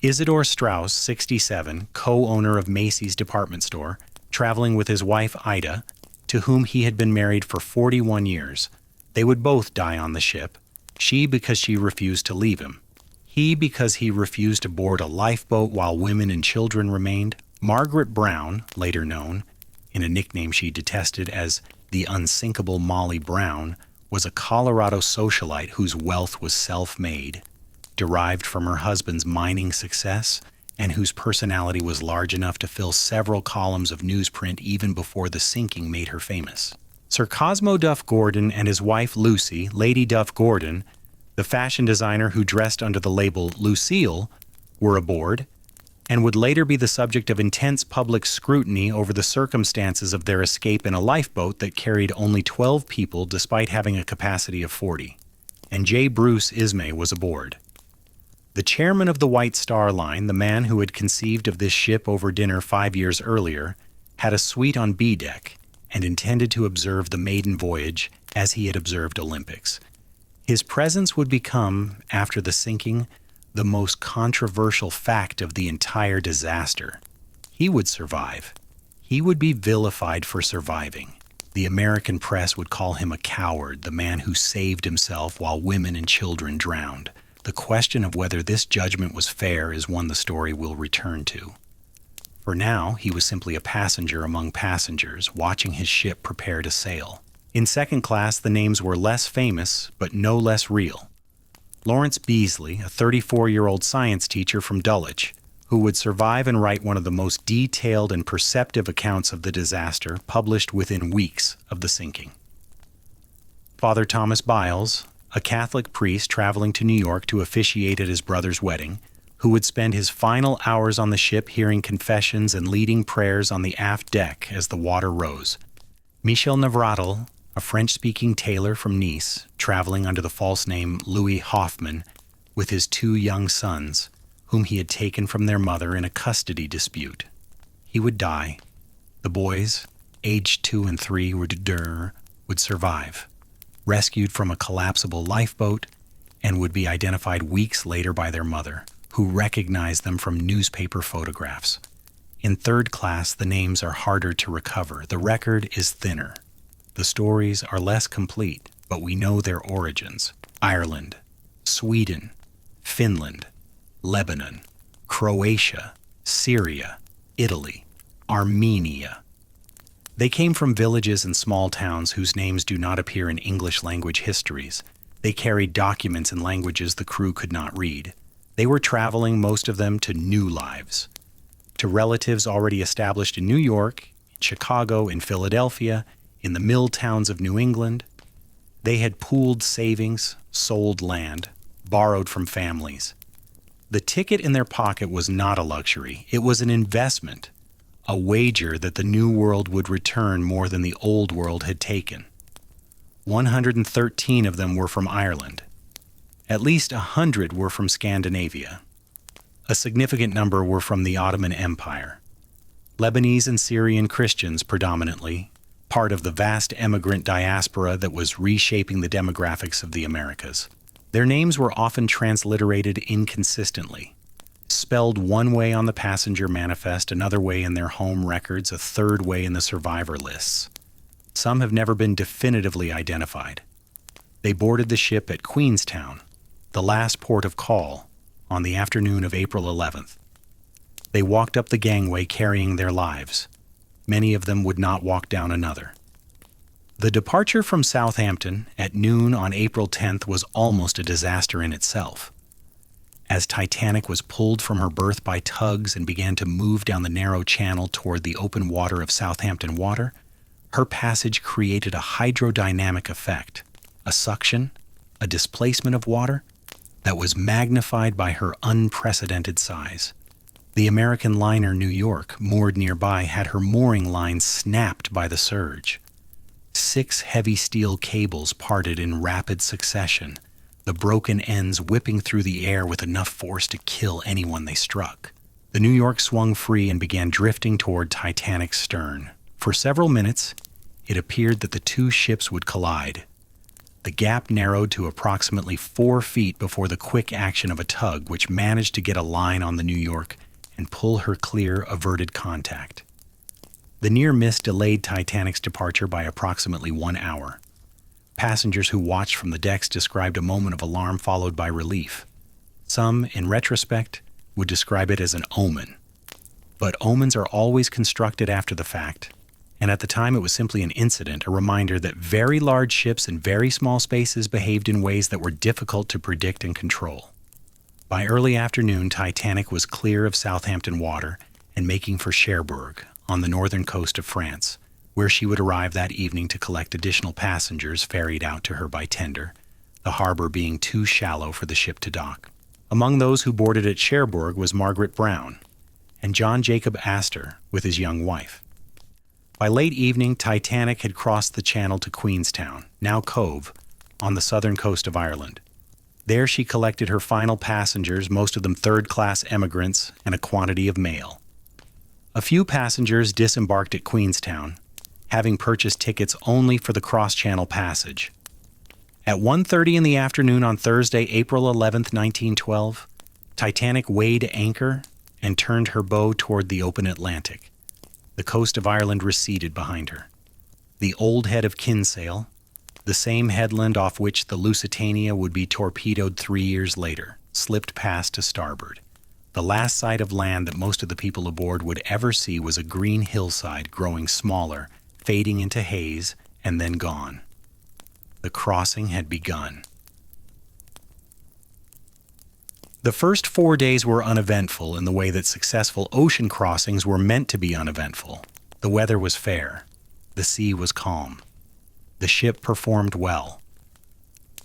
Isidore Strauss, 67, co-owner of Macy's department store, traveling with his wife Ida, to whom he had been married for 41 years. They would both die on the ship, she because she refused to leave him, he because he refused to board a lifeboat while women and children remained. Margaret Brown, later known, in a nickname she detested as the unsinkable Molly Brown, was a Colorado socialite whose wealth was self-made, derived from her husband's mining success, and whose personality was large enough to fill several columns of newsprint even before the sinking made her famous. Sir Cosmo Duff Gordon and his wife Lucy, Lady Duff Gordon, the fashion designer who dressed under the label Lucille, were aboard, and would later be the subject of intense public scrutiny over the circumstances of their escape in a lifeboat that carried only 12 people despite having a capacity of 40. And J. Bruce Ismay was aboard. The chairman of the White Star Line, the man who had conceived of this ship over dinner 5 years earlier, had a suite on B deck and intended to observe the maiden voyage as he had observed Olympics. His presence would become, after the sinking, the most controversial fact of the entire disaster. He would survive. He would be vilified for surviving. The American press would call him a coward, the man who saved himself while women and children drowned. The question of whether this judgment was fair is one the story will return to. For now, he was simply a passenger among passengers, watching his ship prepare to sail. In second class, the names were less famous, but no less real. Lawrence Beasley, a 34-year-old science teacher from Dulwich, who would survive and write one of the most detailed and perceptive accounts of the disaster, published within weeks of the sinking. Father Thomas Biles, a Catholic priest traveling to New York to officiate at his brother's wedding, who would spend his final hours on the ship hearing confessions and leading prayers on the aft deck as the water rose. Michel Navratil, a French-speaking tailor from Nice, traveling under the false name Louis Hoffman, with his 2 young sons, whom he had taken from their mother in a custody dispute. He would die. The boys, aged 2 and 3, would survive, rescued from a collapsible lifeboat, and would be identified weeks later by their mother, who recognized them from newspaper photographs. In third class, the names are harder to recover. The record is thinner. The stories are less complete, but we know their origins. Ireland, Sweden, Finland, Lebanon, Croatia, Syria, Italy, Armenia. They came from villages and small towns whose names do not appear in English-language histories. They carried documents in languages the crew could not read. They were traveling, most of them, to new lives. To relatives already established in New York, in Chicago, in Philadelphia, in the mill towns of New England. They had pooled savings, sold land, borrowed from families. The ticket in their pocket was not a luxury. It was an investment, a wager that the new world would return more than the old world had taken. 113 of them were from Ireland. At least 100 were from Scandinavia. A significant number were from the Ottoman Empire. Lebanese and Syrian Christians predominantly, part of the vast emigrant diaspora that was reshaping the demographics of the Americas. Their names were often transliterated inconsistently, spelled one way on the passenger manifest, another way in their home records, a third way in the survivor lists. Some have never been definitively identified. They boarded the ship at Queenstown, the last port of call, on the afternoon of April 11th. They walked up the gangway carrying their lives. Many of them would not walk down another. The departure from Southampton at noon on April 10th was almost a disaster in itself. As Titanic was pulled from her berth by tugs and began to move down the narrow channel toward the open water of Southampton Water, her passage created a hydrodynamic effect, a suction, a displacement of water that was magnified by her unprecedented size. The American liner New York, moored nearby, had her mooring line snapped by the surge. 6 heavy steel cables parted in rapid succession, the broken ends whipping through the air with enough force to kill anyone they struck. The New York swung free and began drifting toward Titanic's stern. For several minutes, it appeared that the 2 ships would collide. The gap narrowed to approximately 4 feet before the quick action of a tug, which managed to get a line on the New York and pull her clear averted contact. The near miss delayed Titanic's departure by approximately 1 hour. Passengers who watched from the decks described a moment of alarm followed by relief. Some, in retrospect, would describe it as an omen. But omens are always constructed after the fact, and at the time it was simply an incident, a reminder that very large ships in very small spaces behaved in ways that were difficult to predict and control. By early afternoon, Titanic was clear of Southampton water and making for Cherbourg, on the northern coast of France, where she would arrive that evening to collect additional passengers ferried out to her by tender, the harbor being too shallow for the ship to dock. Among those who boarded at Cherbourg was Margaret Brown and John Jacob Astor with his young wife. By late evening, Titanic had crossed the channel to Queenstown, now Cove, on the southern coast of Ireland. There she collected her final passengers, most of them third-class emigrants, and a quantity of mail. A few passengers disembarked at Queenstown, having purchased tickets only for the cross-channel passage. At 1:30 in the afternoon on Thursday, April 11, 1912, Titanic weighed anchor and turned her bow toward the open Atlantic. The coast of Ireland receded behind her. The old head of Kinsale, the same headland off which the Lusitania would be torpedoed 3 years later, slipped past to starboard. The last sight of land that most of the people aboard would ever see was a green hillside growing smaller, fading into haze, and then gone. The crossing had begun. The first 4 days were uneventful in the way that successful ocean crossings were meant to be uneventful. The weather was fair. The sea was calm. The ship performed well.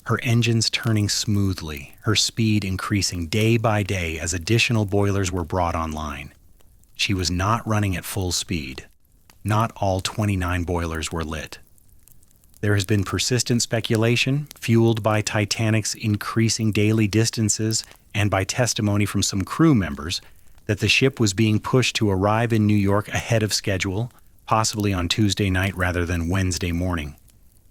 Her engines turning smoothly, her speed increasing day by day as additional boilers were brought online. She was not running at full speed. Not all 29 boilers were lit. There has been persistent speculation, fueled by Titanic's increasing daily distances and by testimony from some crew members, that the ship was being pushed to arrive in New York ahead of schedule, possibly on Tuesday night rather than Wednesday morning,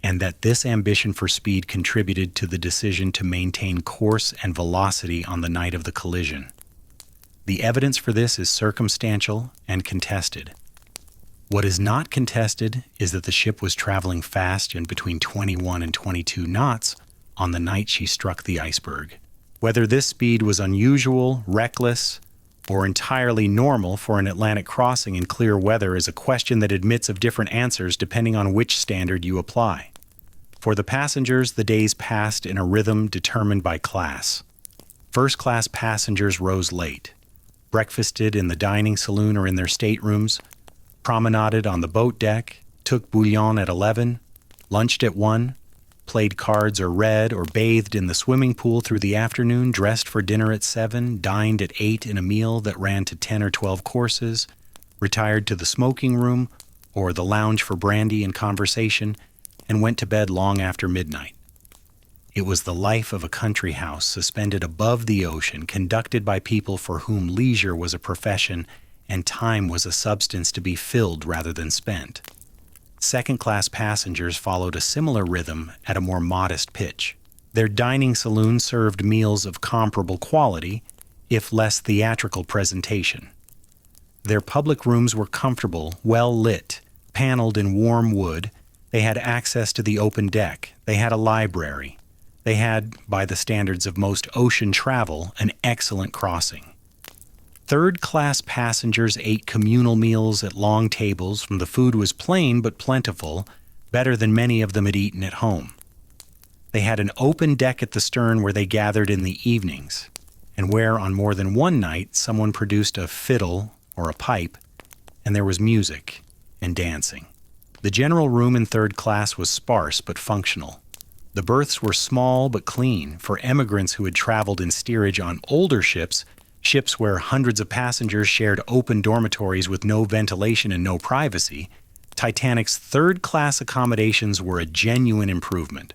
and that this ambition for speed contributed to the decision to maintain course and velocity on the night of the collision. The evidence for this is circumstantial and contested. What is not contested is that the ship was traveling fast and between 21 and 22 knots on the night she struck the iceberg. Whether this speed was unusual, reckless, or entirely normal for an Atlantic crossing in clear weather is a question that admits of different answers depending on which standard you apply. For the passengers, the days passed in a rhythm determined by class. First-class passengers rose late, breakfasted in the dining saloon or in their staterooms, promenaded on the boat deck, took bouillon at 11, lunched at 1, played cards or read or bathed in the swimming pool through the afternoon, dressed for dinner at 7, dined at 8 in a meal that ran to 10 or 12 courses, retired to the smoking room or the lounge for brandy and conversation, and went to bed long after midnight. It was the life of a country house suspended above the ocean, conducted by people for whom leisure was a profession and time was a substance to be filled rather than spent. Second-class passengers followed a similar rhythm at a more modest pitch. Their dining saloon served meals of comparable quality, if less theatrical presentation. Their public rooms were comfortable, well lit, paneled in warm wood. They had access to the open deck. They had a library. They had, by the standards of most ocean travel, an excellent crossing. Third-class passengers ate communal meals at long tables. The food was plain but plentiful, better than many of them had eaten at home. They had an open deck at the stern where they gathered in the evenings, and where on more than one night someone produced a fiddle or a pipe, and there was music and dancing. The general room in third class was sparse but functional. The berths were small but clean for emigrants who had traveled in steerage on older ships where hundreds of passengers shared open dormitories with no ventilation and no privacy. Titanic's third-class accommodations were a genuine improvement.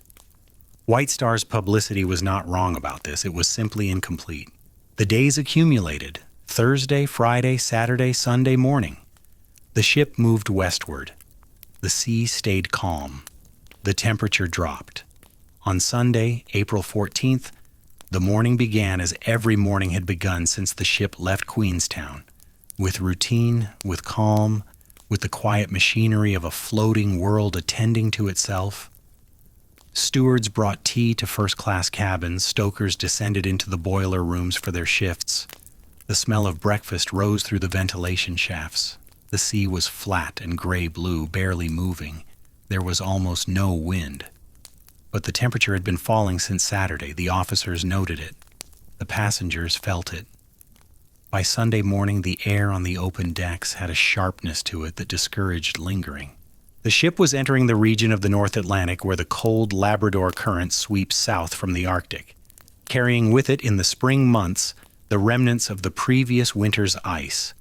White Star's publicity was not wrong about this. It was simply incomplete. The days accumulated, Thursday, Friday, Saturday, Sunday morning. The ship moved westward. The sea stayed calm. The temperature dropped. On Sunday, April 14th, the morning began as every morning had begun since the ship left Queenstown, with routine, with calm, with the quiet machinery of a floating world attending to itself. Stewards brought tea to first-class cabins, stokers descended into the boiler rooms for their shifts. The smell of breakfast rose through the ventilation shafts. The sea was flat and gray-blue, barely moving. There was almost no wind. But the temperature had been falling since Saturday. The officers noted it. The passengers felt it. By Sunday morning, the air on the open decks had a sharpness to it that discouraged lingering. The ship was entering the region of the North Atlantic where the cold Labrador Current sweeps south from the Arctic, carrying with it in the spring months the remnants of the previous winter's ice,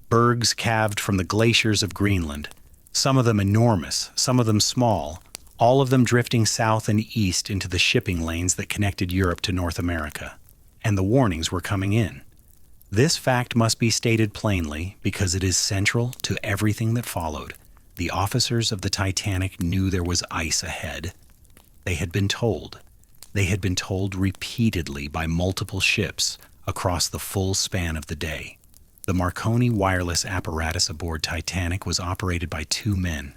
bergs calved from the glaciers of Greenland, some of them enormous, some of them small, all of them drifting south and east into the shipping lanes that connected Europe to North America. And the warnings were coming in. This fact must be stated plainly because it is central to everything that followed. The officers of the Titanic knew there was ice ahead. They had been told. They had been told repeatedly by multiple ships across the full span of the day. The Marconi wireless apparatus aboard Titanic was operated by two men,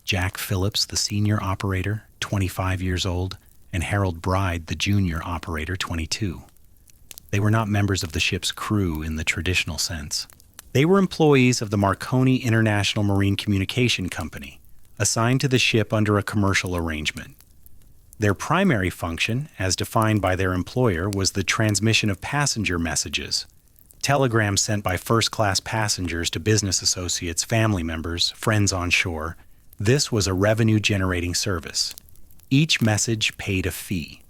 Jack Phillips, the senior operator, 25 years old, and Harold Bride, the junior operator, 22. They were not members of the ship's crew in the traditional sense. They were employees of the Marconi International Marine Communication Company, assigned to the ship under a commercial arrangement. Their primary function, as defined by their employer, was the transmission of passenger messages, telegrams sent by first-class passengers to business associates, family members, friends on shore. This was a revenue-generating service. Each message paid a fee.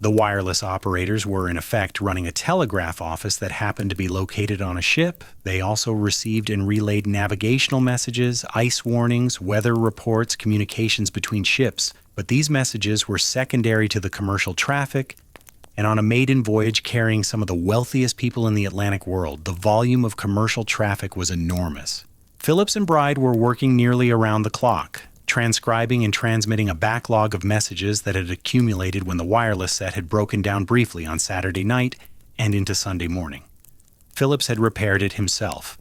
The wireless operators were in effect running a telegraph office that happened to be located on a ship. They also received and relayed navigational messages, ice warnings, weather reports, communications between ships. But these messages were secondary to the commercial traffic, and on a maiden voyage carrying some of the wealthiest people in the Atlantic world, the volume of commercial traffic was enormous. Phillips and Bride were working nearly around the clock, transcribing and transmitting a backlog of messages that had accumulated when the wireless set had broken down briefly on Saturday night and into Sunday morning. Phillips had repaired it himself.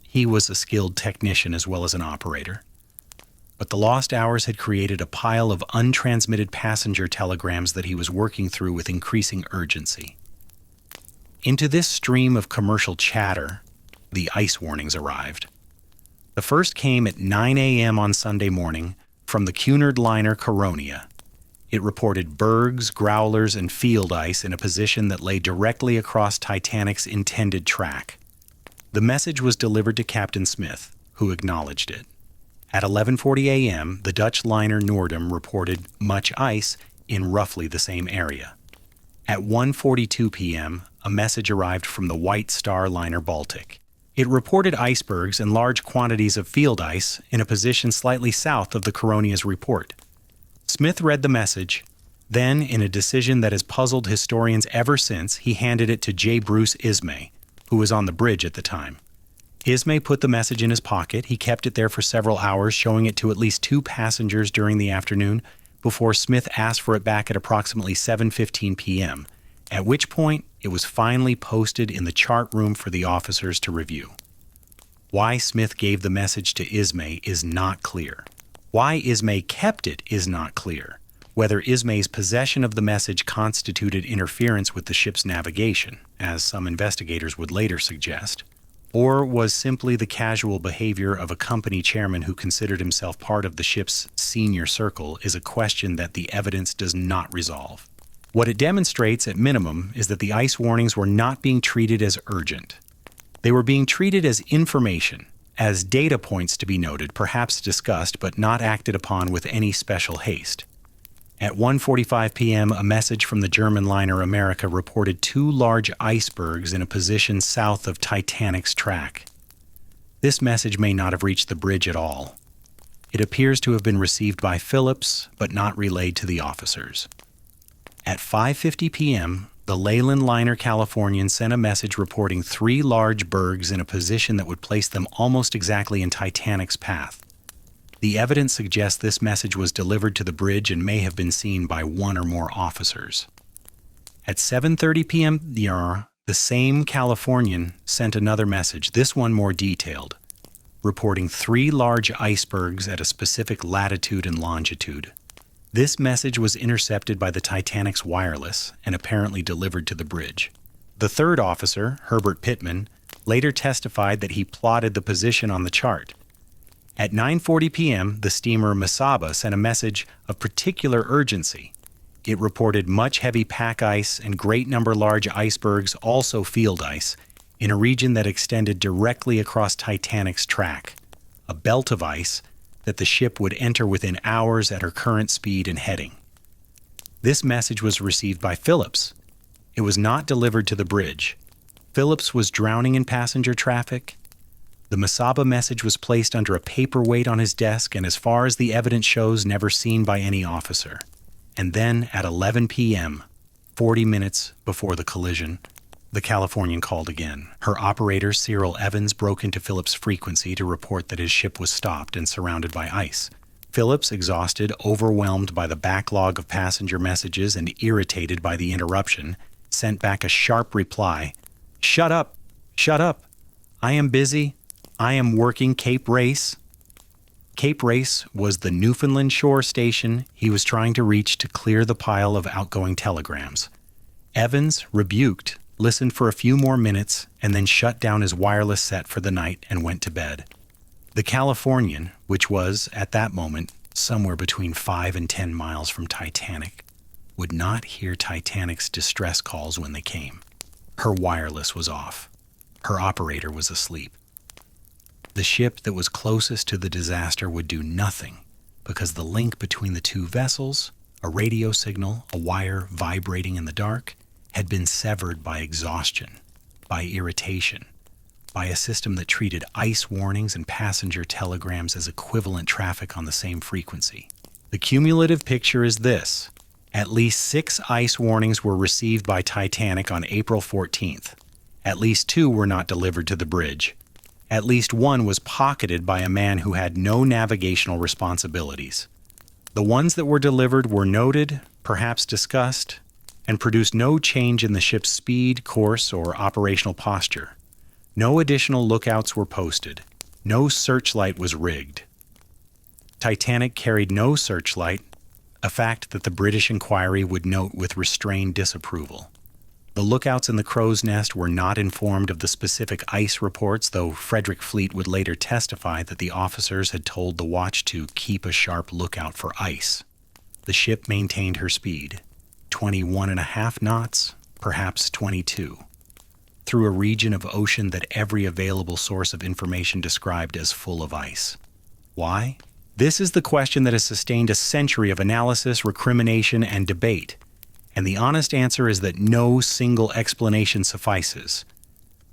He was a skilled technician as well as an operator. But the lost hours had created a pile of untransmitted passenger telegrams that he was working through with increasing urgency. Into this stream of commercial chatter, the ice warnings arrived. The first came at 9 a.m. on Sunday morning from the Cunard liner Coronia. It reported bergs, growlers, and field ice in a position that lay directly across Titanic's intended track. The message was delivered to Captain Smith, who acknowledged it. At 11:40 a.m., the Dutch liner Noordam reported much ice in roughly the same area. At 1:42 p.m., a message arrived from the White Star liner Baltic. It reported icebergs and large quantities of field ice in a position slightly south of the Coronia's report. Smith read the message. Then, in a decision that has puzzled historians ever since, he handed it to J. Bruce Ismay, who was on the bridge at the time. Ismay put the message in his pocket. He kept it there for several hours, showing it to at least two passengers during the afternoon, before Smith asked for it back at approximately 7:15 p.m., at which point it was finally posted in the chart room for the officers to review. Why Smith gave the message to Ismay is not clear. Why Ismay kept it is not clear. Whether Ismay's possession of the message constituted interference with the ship's navigation, as some investigators would later suggest, or was simply the casual behavior of a company chairman who considered himself part of the ship's senior circle is a question that the evidence does not resolve. What it demonstrates, at minimum, is that the ice warnings were not being treated as urgent. They were being treated as information, as data points to be noted, perhaps discussed, but not acted upon with any special haste. At 1:45 p.m., a message from the German liner America reported two large icebergs in a position south of Titanic's track. This message may not have reached the bridge at all. It appears to have been received by Phillips, but not relayed to the officers. At 5:50 p.m., the Leyland liner Californian sent a message reporting three large bergs in a position that would place them almost exactly in Titanic's path. The evidence suggests this message was delivered to the bridge and may have been seen by one or more officers. At 7:30 p.m., the same Californian sent another message, this one more detailed. reporting 3 large icebergs at a specific latitude and longitude. This message was intercepted by the Titanic's wireless and apparently delivered to the bridge. The third officer, Herbert Pittman, later testified that he plotted the position on the chart. At 9:40 p.m., the steamer Mesaba sent a message of particular urgency. It reported much heavy pack ice and great number large icebergs, also field ice, in a region that extended directly across Titanic's track, a belt of ice that the ship would enter within hours at her current speed and heading. This message was received by Phillips. It was not delivered to the bridge. Phillips was drowning in passenger traffic. The Mesaba message was placed under a paperweight on his desk and, as far as the evidence shows, never seen by any officer. And then at 11 p.m., 40 minutes before the collision, the Californian called again. Her operator, Cyril Evans, broke into Phillips' frequency to report that his ship was stopped and surrounded by ice. Phillips, exhausted, overwhelmed by the backlog of passenger messages and irritated by the interruption, sent back a sharp reply. "Shut up! Shut up! I am busy. I am working Cape Race." Cape Race was the Newfoundland shore station he was trying to reach to clear the pile of outgoing telegrams. Evans, rebuked, listened for a few more minutes and then shut down his wireless set for the night and went to bed. The Californian, which was, at that moment, somewhere between 5 and 10 miles from Titanic, would not hear Titanic's distress calls when they came. Her wireless was off. Her operator was asleep. The ship that was closest to the disaster would do nothing because the link between the two vessels, a radio signal, a wire vibrating in the dark, had been severed by exhaustion, by irritation, by a system that treated ice warnings and passenger telegrams as equivalent traffic on the same frequency. The cumulative picture is this. At least 6 ice warnings were received by Titanic on April 14th. At least 2 were not delivered to the bridge. At least 1 was pocketed by a man who had no navigational responsibilities. The ones that were delivered were noted, perhaps discussed, and produced no change in the ship's speed, course, or operational posture. No additional lookouts were posted. No searchlight was rigged. Titanic carried no searchlight, a fact that the British inquiry would note with restrained disapproval. The lookouts in the crow's nest were not informed of the specific ice reports, though Frederick Fleet would later testify that the officers had told the watch to keep a sharp lookout for ice. The ship maintained her speed, 21.5 knots, perhaps 22, through a region of ocean that every available source of information described as full of ice. Why? This is the question that has sustained a century of analysis, recrimination, and debate. And the honest answer is that no single explanation suffices.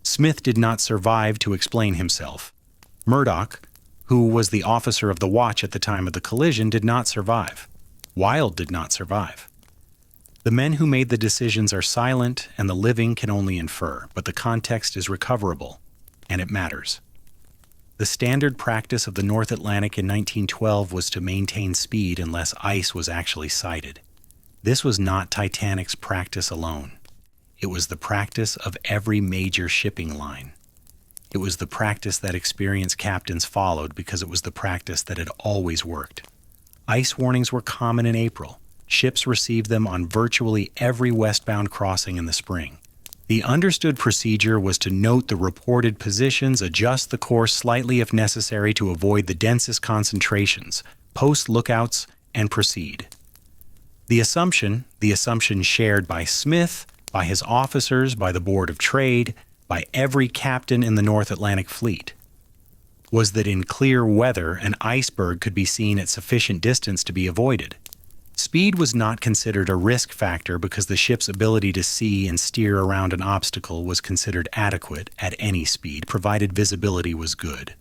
Smith did not survive to explain himself. Murdoch, who was the officer of the watch at the time of the collision, did not survive. Wilde did not survive. The men who made the decisions are silent, and the living can only infer, but the context is recoverable, and it matters. The standard practice of the North Atlantic in 1912 was to maintain speed unless ice was actually sighted. This was not Titanic's practice alone. It was the practice of every major shipping line. It was the practice that experienced captains followed because it was the practice that had always worked. Ice warnings were common in April. Ships received them on virtually every westbound crossing in the spring. The understood procedure was to note the reported positions, adjust the course slightly if necessary to avoid the densest concentrations, post lookouts, and proceed. The assumption shared by Smith, by his officers, by the Board of Trade, by every captain in the North Atlantic Fleet, was that in clear weather an iceberg could be seen at sufficient distance to be avoided. Speed was not considered a risk factor because the ship's ability to see and steer around an obstacle was considered adequate at any speed, provided visibility was good.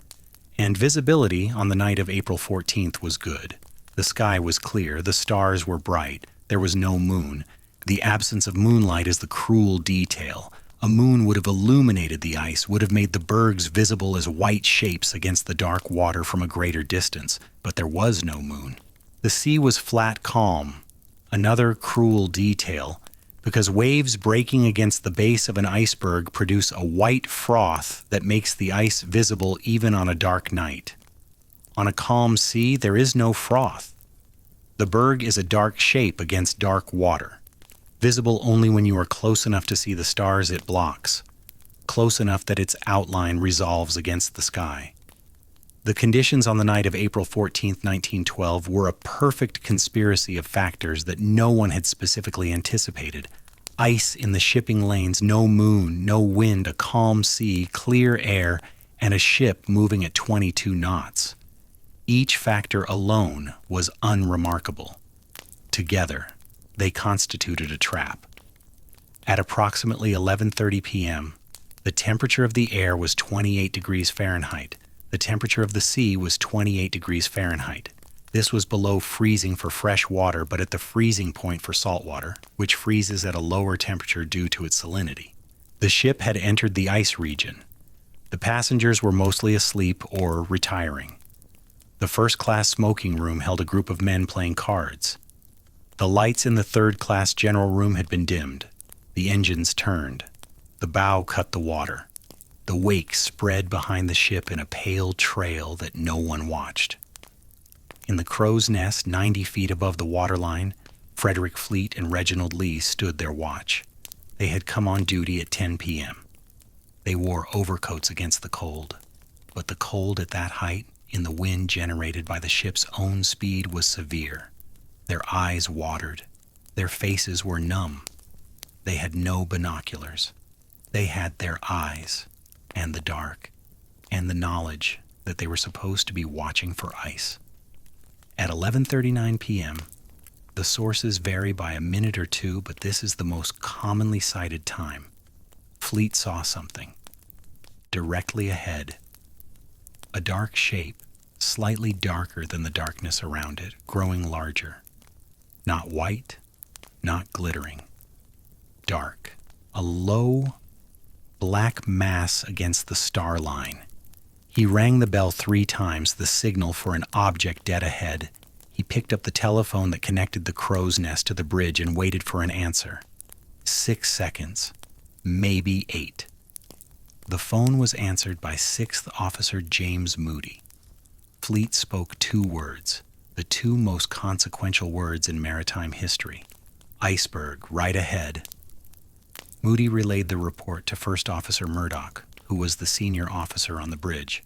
And visibility on the night of April 14th was good. The sky was clear, the stars were bright, there was no moon. The absence of moonlight is the cruel detail. A moon would have illuminated the ice, would have made the bergs visible as white shapes against the dark water from a greater distance, but there was no moon. The sea was flat calm. Another cruel detail. because waves breaking against the base of an iceberg produce a white froth that makes the ice visible even on a dark night. On a calm sea, there is no froth. The berg is a dark shape against dark water, visible only when you are close enough to see the stars it blocks, close enough that its outline resolves against the sky. The conditions on the night of April 14, 1912 were a perfect conspiracy of factors that no one had specifically anticipated. Ice in the shipping lanes, no moon, no wind, a calm sea, clear air, and a ship moving at 22 knots. Each factor alone was unremarkable. Together, they constituted a trap. At approximately 11:30 p.m., the temperature of the air was 28 degrees Fahrenheit. The temperature of the sea was 28 degrees Fahrenheit. This was below freezing for fresh water, but at the freezing point for salt water, which freezes at a lower temperature due to its salinity. The ship had entered the ice region. The passengers were mostly asleep or retiring. The first-class smoking room held a group of men playing cards. The lights in the third-class general room had been dimmed. The engines turned. The bow cut the water. The wake spread behind the ship in a pale trail that no one watched. In the crow's nest, 90 feet above the waterline, Frederick Fleet and Reginald Lee stood their watch. They had come on duty at 10 p.m. They wore overcoats against the cold, but the cold at that height, in the wind generated by the ship's own speed, was severe. Their eyes watered. Their faces were numb. They had no binoculars. They had their eyes, and the dark, and the knowledge that they were supposed to be watching for ice. At 11:39 p.m., the sources vary by a minute or two, but this is the most commonly cited time. Fleet saw something. Directly ahead, a dark shape, slightly darker than the darkness around it, growing larger. Not white, not glittering. Dark. A low, black mass against the star line. He rang the bell 3 times, the signal for an object dead ahead. He picked up the telephone that connected the crow's nest to the bridge and waited for an answer. 6 seconds, maybe 8. The phone was answered by 6th Officer James Moody. Fleet spoke 2 words, the 2 most consequential words in maritime history. Iceberg, right ahead. Moody relayed the report to First Officer Murdoch, who was the senior officer on the bridge.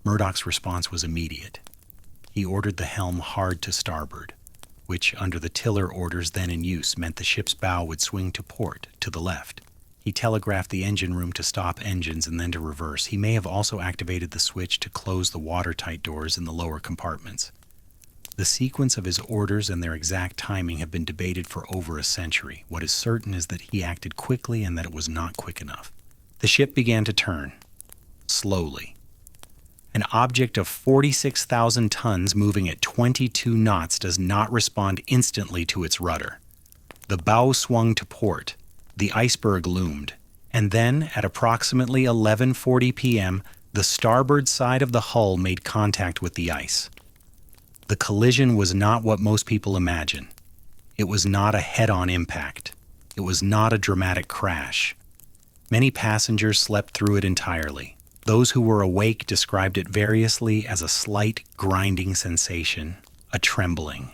Murdoch's response was immediate. He ordered the helm hard to starboard, which, under the tiller orders then in use, meant the ship's bow would swing to port, to the left. He telegraphed the engine room to stop engines and then to reverse. He may have also activated the switch to close the watertight doors in the lower compartments. The sequence of his orders and their exact timing have been debated for over a century. What is certain is that he acted quickly and that it was not quick enough. The ship began to turn, slowly. An object of 46,000 tons moving at 22 knots does not respond instantly to its rudder. The bow swung to port. The iceberg loomed. And then, at approximately 11:40 p.m., the starboard side of the hull made contact with the ice. The collision was not what most people imagine. It was not a head-on impact. It was not a dramatic crash. Many passengers slept through it entirely. Those who were awake described it variously as a slight grinding sensation, a trembling,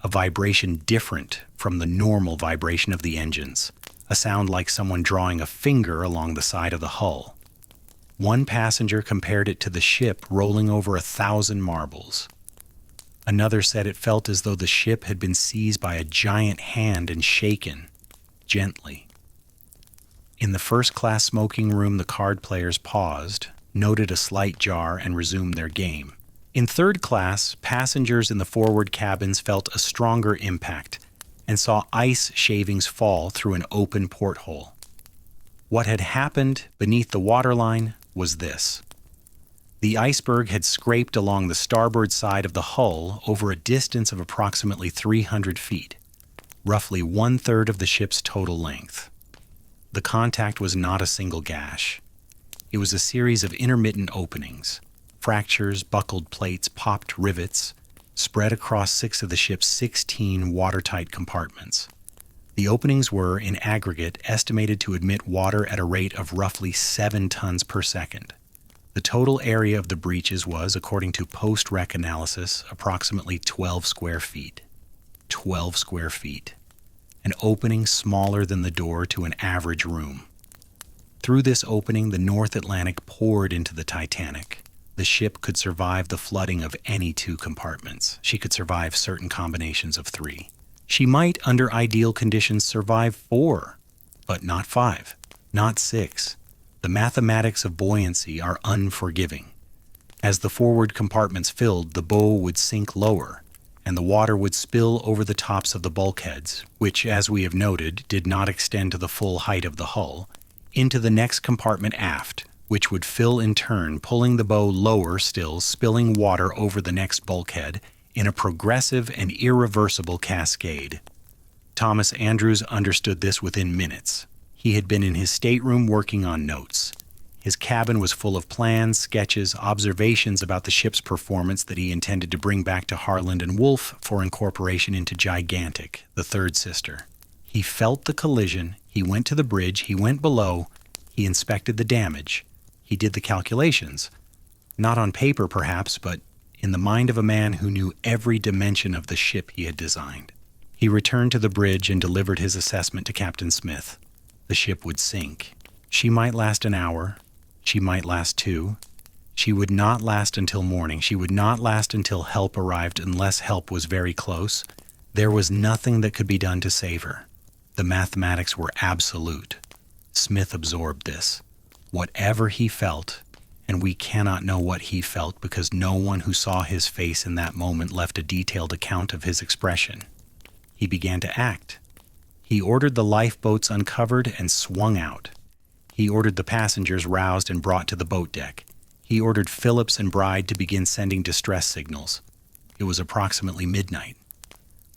a vibration different from the normal vibration of the engines, a sound like someone drawing a finger along the side of the hull. One passenger compared it to the ship rolling over 1,000 marbles. Another said it felt as though the ship had been seized by a giant hand and shaken, gently. In the first-class smoking room, the card players paused, noted a slight jar, and resumed their game. In third class, passengers in the forward cabins felt a stronger impact and saw ice shavings fall through an open porthole. What had happened beneath the waterline was this. The iceberg had scraped along the starboard side of the hull over a distance of approximately 300 feet, roughly 1/3 of the ship's total length. The contact was not a single gash. It was a series of intermittent openings, fractures, buckled plates, popped rivets, spread across 6 of the ship's 16 watertight compartments. The openings were, in aggregate, estimated to admit water at a rate of roughly 7 tons per second. The total area of the breaches was, according to post-wreck analysis, approximately 12 square feet. 12 square feet. An opening smaller than the door to an average room. Through this opening, the North Atlantic poured into the Titanic. The ship could survive the flooding of any 2 compartments. She could survive certain combinations of 3. She might, under ideal conditions, survive 4, but not 5, not 6. The mathematics of buoyancy are unforgiving. As the forward compartments filled, the bow would sink lower, and the water would spill over the tops of the bulkheads, which, as we have noted, did not extend to the full height of the hull, into the next compartment aft, which would fill in turn, pulling the bow lower still, spilling water over the next bulkhead in a progressive and irreversible cascade. Thomas Andrews understood this within minutes. He had been in his stateroom working on notes. His cabin was full of plans, sketches, observations about the ship's performance that he intended to bring back to Harland and Wolff for incorporation into Gigantic, the third sister. He felt the collision, he went to the bridge, he went below, he inspected the damage, he did the calculations. Not on paper, perhaps, but in the mind of a man who knew every dimension of the ship he had designed. He returned to the bridge and delivered his assessment to Captain Smith. The ship would sink. She might last an hour. She might last 2. She would not last until morning. She would not last until help arrived, unless help was very close. There was nothing that could be done to save her. The mathematics were absolute. Smith absorbed this. Whatever he felt, and we cannot know what he felt because no one who saw his face in that moment left a detailed account of his expression. He began to act. He ordered the lifeboats uncovered and swung out. He ordered the passengers roused and brought to the boat deck. He ordered Phillips and Bride to begin sending distress signals. It was approximately midnight.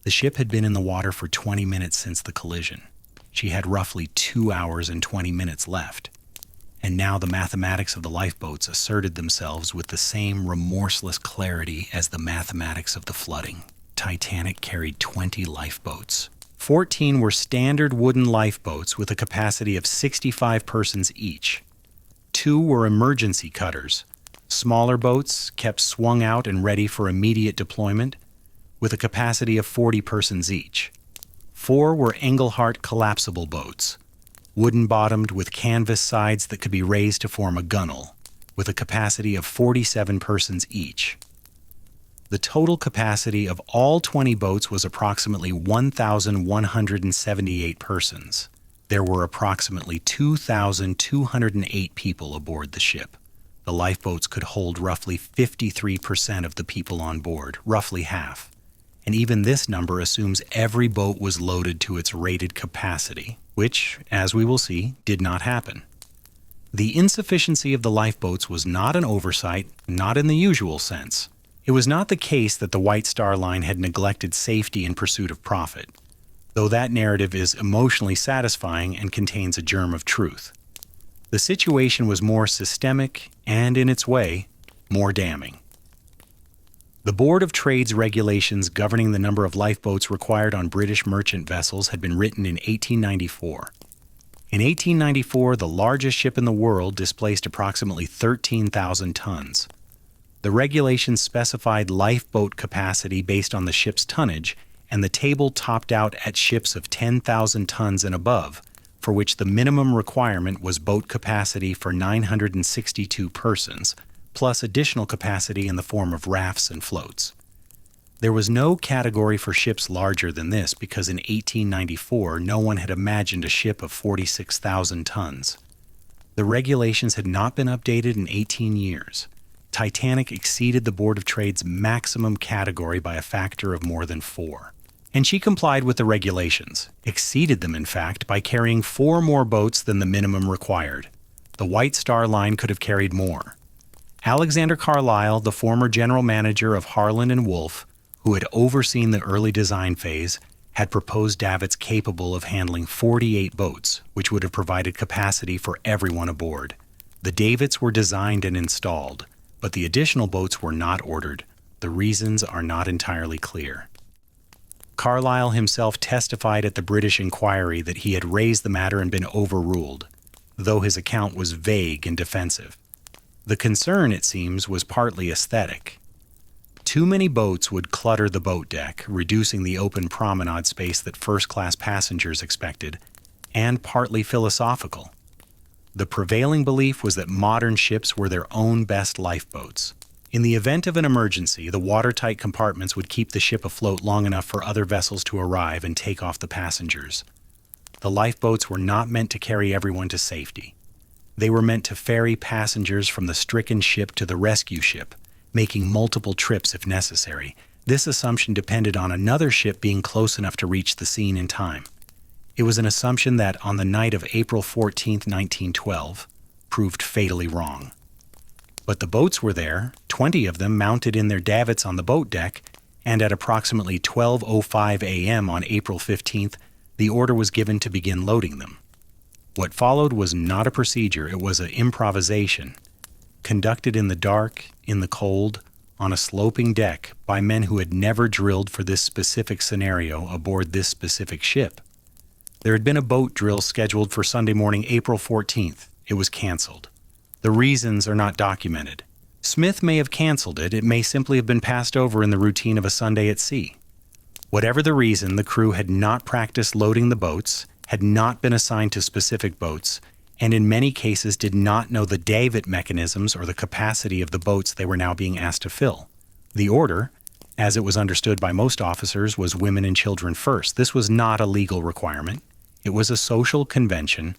The ship had been in the water for 20 minutes since the collision. She had roughly 2 hours and 20 minutes left. And now the mathematics of the lifeboats asserted themselves with the same remorseless clarity as the mathematics of the flooding. Titanic carried 20 lifeboats. 14 were standard wooden lifeboats with a capacity of 65 persons each. 2 were emergency cutters, smaller boats kept swung out and ready for immediate deployment, with a capacity of 40 persons each. 4 were Engelhart collapsible boats, wooden-bottomed with canvas sides that could be raised to form a gunwale, with a capacity of 47 persons each. The total capacity of all 20 boats was approximately 1,178 persons. There were approximately 2,208 people aboard the ship. The lifeboats could hold roughly 53% of the people on board, roughly half. And even this number assumes every boat was loaded to its rated capacity, which, as we will see, did not happen. The insufficiency of the lifeboats was not an oversight, not in the usual sense. It was not the case that the White Star Line had neglected safety in pursuit of profit, though that narrative is emotionally satisfying and contains a germ of truth. The situation was more systemic and, in its way, more damning. The Board of Trade's regulations governing the number of lifeboats required on British merchant vessels had been written in 1894. In 1894, the largest ship in the world displaced approximately 13,000 tons. The regulations specified lifeboat capacity based on the ship's tonnage, and the table topped out at ships of 10,000 tons and above, for which the minimum requirement was boat capacity for 962 persons, plus additional capacity in the form of rafts and floats. There was no category for ships larger than this because in 1894 no one had imagined a ship of 46,000 tons. The regulations had not been updated in 18 years. Titanic exceeded the Board of Trade's maximum category by a factor of more than 4. And she complied with the regulations, exceeded them in fact, by carrying 4 more boats than the minimum required. The White Star Line could have carried more. Alexander Carlisle, the former general manager of Harland and Wolff, who had overseen the early design phase, had proposed davits capable of handling 48 boats, which would have provided capacity for everyone aboard. The davits were designed and installed, but the additional boats were not ordered. The reasons are not entirely clear. Carlyle himself testified at the British inquiry that he had raised the matter and been overruled, though his account was vague and defensive. The concern, it seems, was partly aesthetic. Too many boats would clutter the boat deck, reducing the open promenade space that first-class passengers expected, and partly philosophical. The prevailing belief was that modern ships were their own best lifeboats. In the event of an emergency, the watertight compartments would keep the ship afloat long enough for other vessels to arrive and take off the passengers. The lifeboats were not meant to carry everyone to safety. They were meant to ferry passengers from the stricken ship to the rescue ship, making multiple trips if necessary. This assumption depended on another ship being close enough to reach the scene in time. It was an assumption that, on the night of April 14, 1912, proved fatally wrong. But the boats were there, 20 of them mounted in their davits on the boat deck, and at approximately 12:05 a.m. on April 15th, the order was given to begin loading them. What followed was not a procedure, it was an improvisation, conducted in the dark, in the cold, on a sloping deck by men who had never drilled for this specific scenario aboard this specific ship. There had been a boat drill scheduled for Sunday morning, April 14th. It was canceled. The reasons are not documented. Smith may have canceled it. It may simply have been passed over in the routine of a Sunday at sea. Whatever the reason, the crew had not practiced loading the boats, had not been assigned to specific boats, and in many cases did not know the davit mechanisms or the capacity of the boats they were now being asked to fill. The order, as it was understood by most officers, was women and children first. This was not a legal requirement. It was a social convention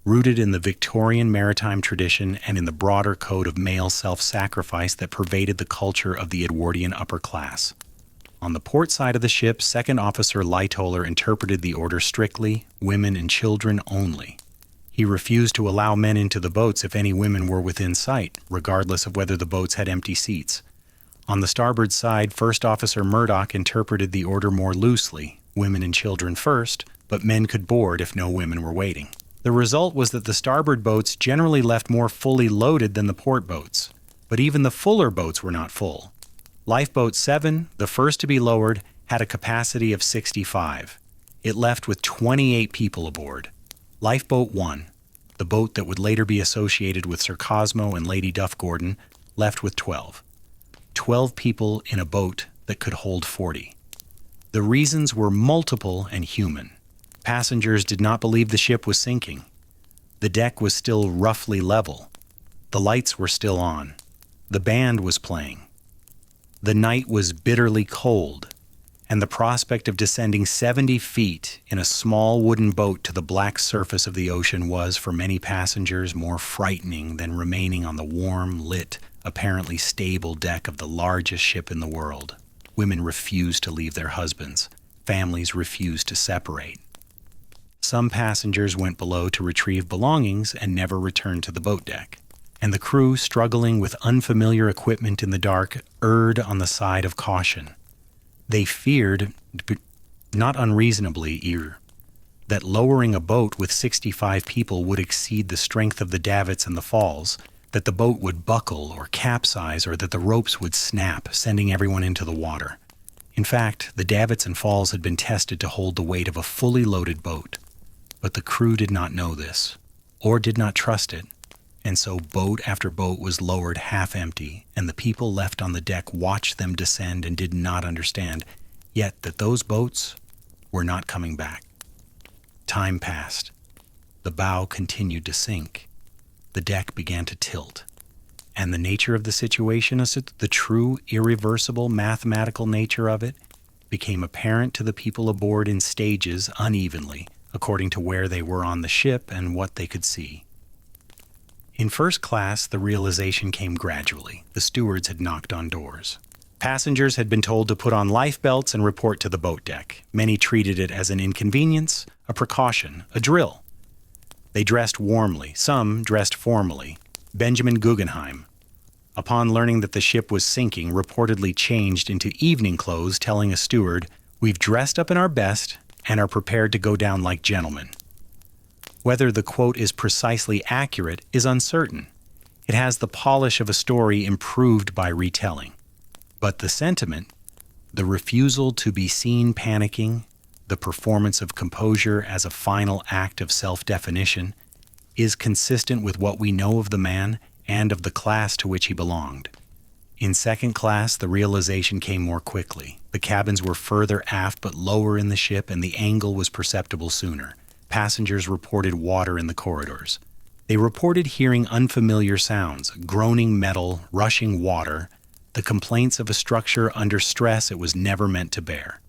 rooted in the Victorian maritime tradition and in the broader code of male self-sacrifice that pervaded the culture of the Edwardian upper class. On the port side of the ship, Second Officer Lightoller interpreted the order strictly, women and children only. He refused to allow men into the boats if any women were within sight, regardless of whether the boats had empty seats. On the starboard side, First Officer Murdoch interpreted the order more loosely, women and children first, but men could board if no women were waiting. The result was that the starboard boats generally left more fully loaded than the port boats, but even the fuller boats were not full. Lifeboat 7, the first to be lowered, had a capacity of 65. It left with 28 people aboard. Lifeboat 1, the boat that would later be associated with Sir Cosmo and Lady Duff Gordon, left with 12. 12 people in a boat that could hold 40. The reasons were multiple and human. Passengers did not believe the ship was sinking. The deck was still roughly level. The lights were still on. The band was playing. The night was bitterly cold, and the prospect of descending 70 feet in a small wooden boat to the black surface of the ocean was, for many passengers, more frightening than remaining on the warm, lit, apparently stable deck of the largest ship in the world. Women refused to leave their husbands. Families refused to separate. Some passengers went below to retrieve belongings and never returned to the boat deck. And the crew, struggling with unfamiliar equipment in the dark, erred on the side of caution. They feared, not unreasonably, that lowering a boat with 65 people would exceed the strength of the davits and the falls, that the boat would buckle or capsize, or that the ropes would snap, sending everyone into the water. In fact, the davits and falls had been tested to hold the weight of a fully loaded boat. But the crew did not know this, or did not trust it, and so boat after boat was lowered half empty, and the people left on the deck watched them descend and did not understand, yet that those boats were not coming back. Time passed. The bow continued to sink. The deck began to tilt. And the nature of the situation, the true, irreversible, mathematical nature of it, became apparent to the people aboard in stages unevenly, according to where they were on the ship and what they could see. In first class, the realization came gradually. The stewards had knocked on doors. Passengers had been told to put on life belts and report to the boat deck. Many treated it as an inconvenience, a precaution, a drill. They dressed warmly, some dressed formally. Benjamin Guggenheim, upon learning that the ship was sinking, reportedly changed into evening clothes, telling a steward, "We've dressed up in our best and are prepared to go down like gentlemen." Whether the quote is precisely accurate is uncertain. It has the polish of a story improved by retelling. But the sentiment, The refusal to be seen panicking, the performance of composure as a final act of self-definition, is consistent with what we know of the man and of the class to which he belonged. In second class, the realization came more quickly. The cabins were further aft but lower in the ship, and the angle was perceptible sooner. Passengers reported water in the corridors. They reported hearing unfamiliar sounds, groaning metal, rushing water, the complaints of a structure under stress it was never meant to bear.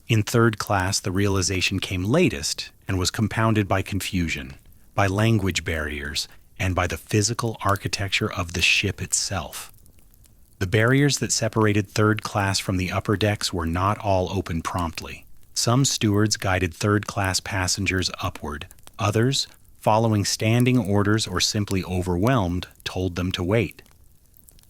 In third class, the realization came latest and was compounded by confusion, by language barriers, and by the physical architecture of the ship itself. The barriers that separated third class from the upper decks were not all open promptly. Some stewards guided third-class passengers upward. Others, following standing orders or simply overwhelmed, told them to wait.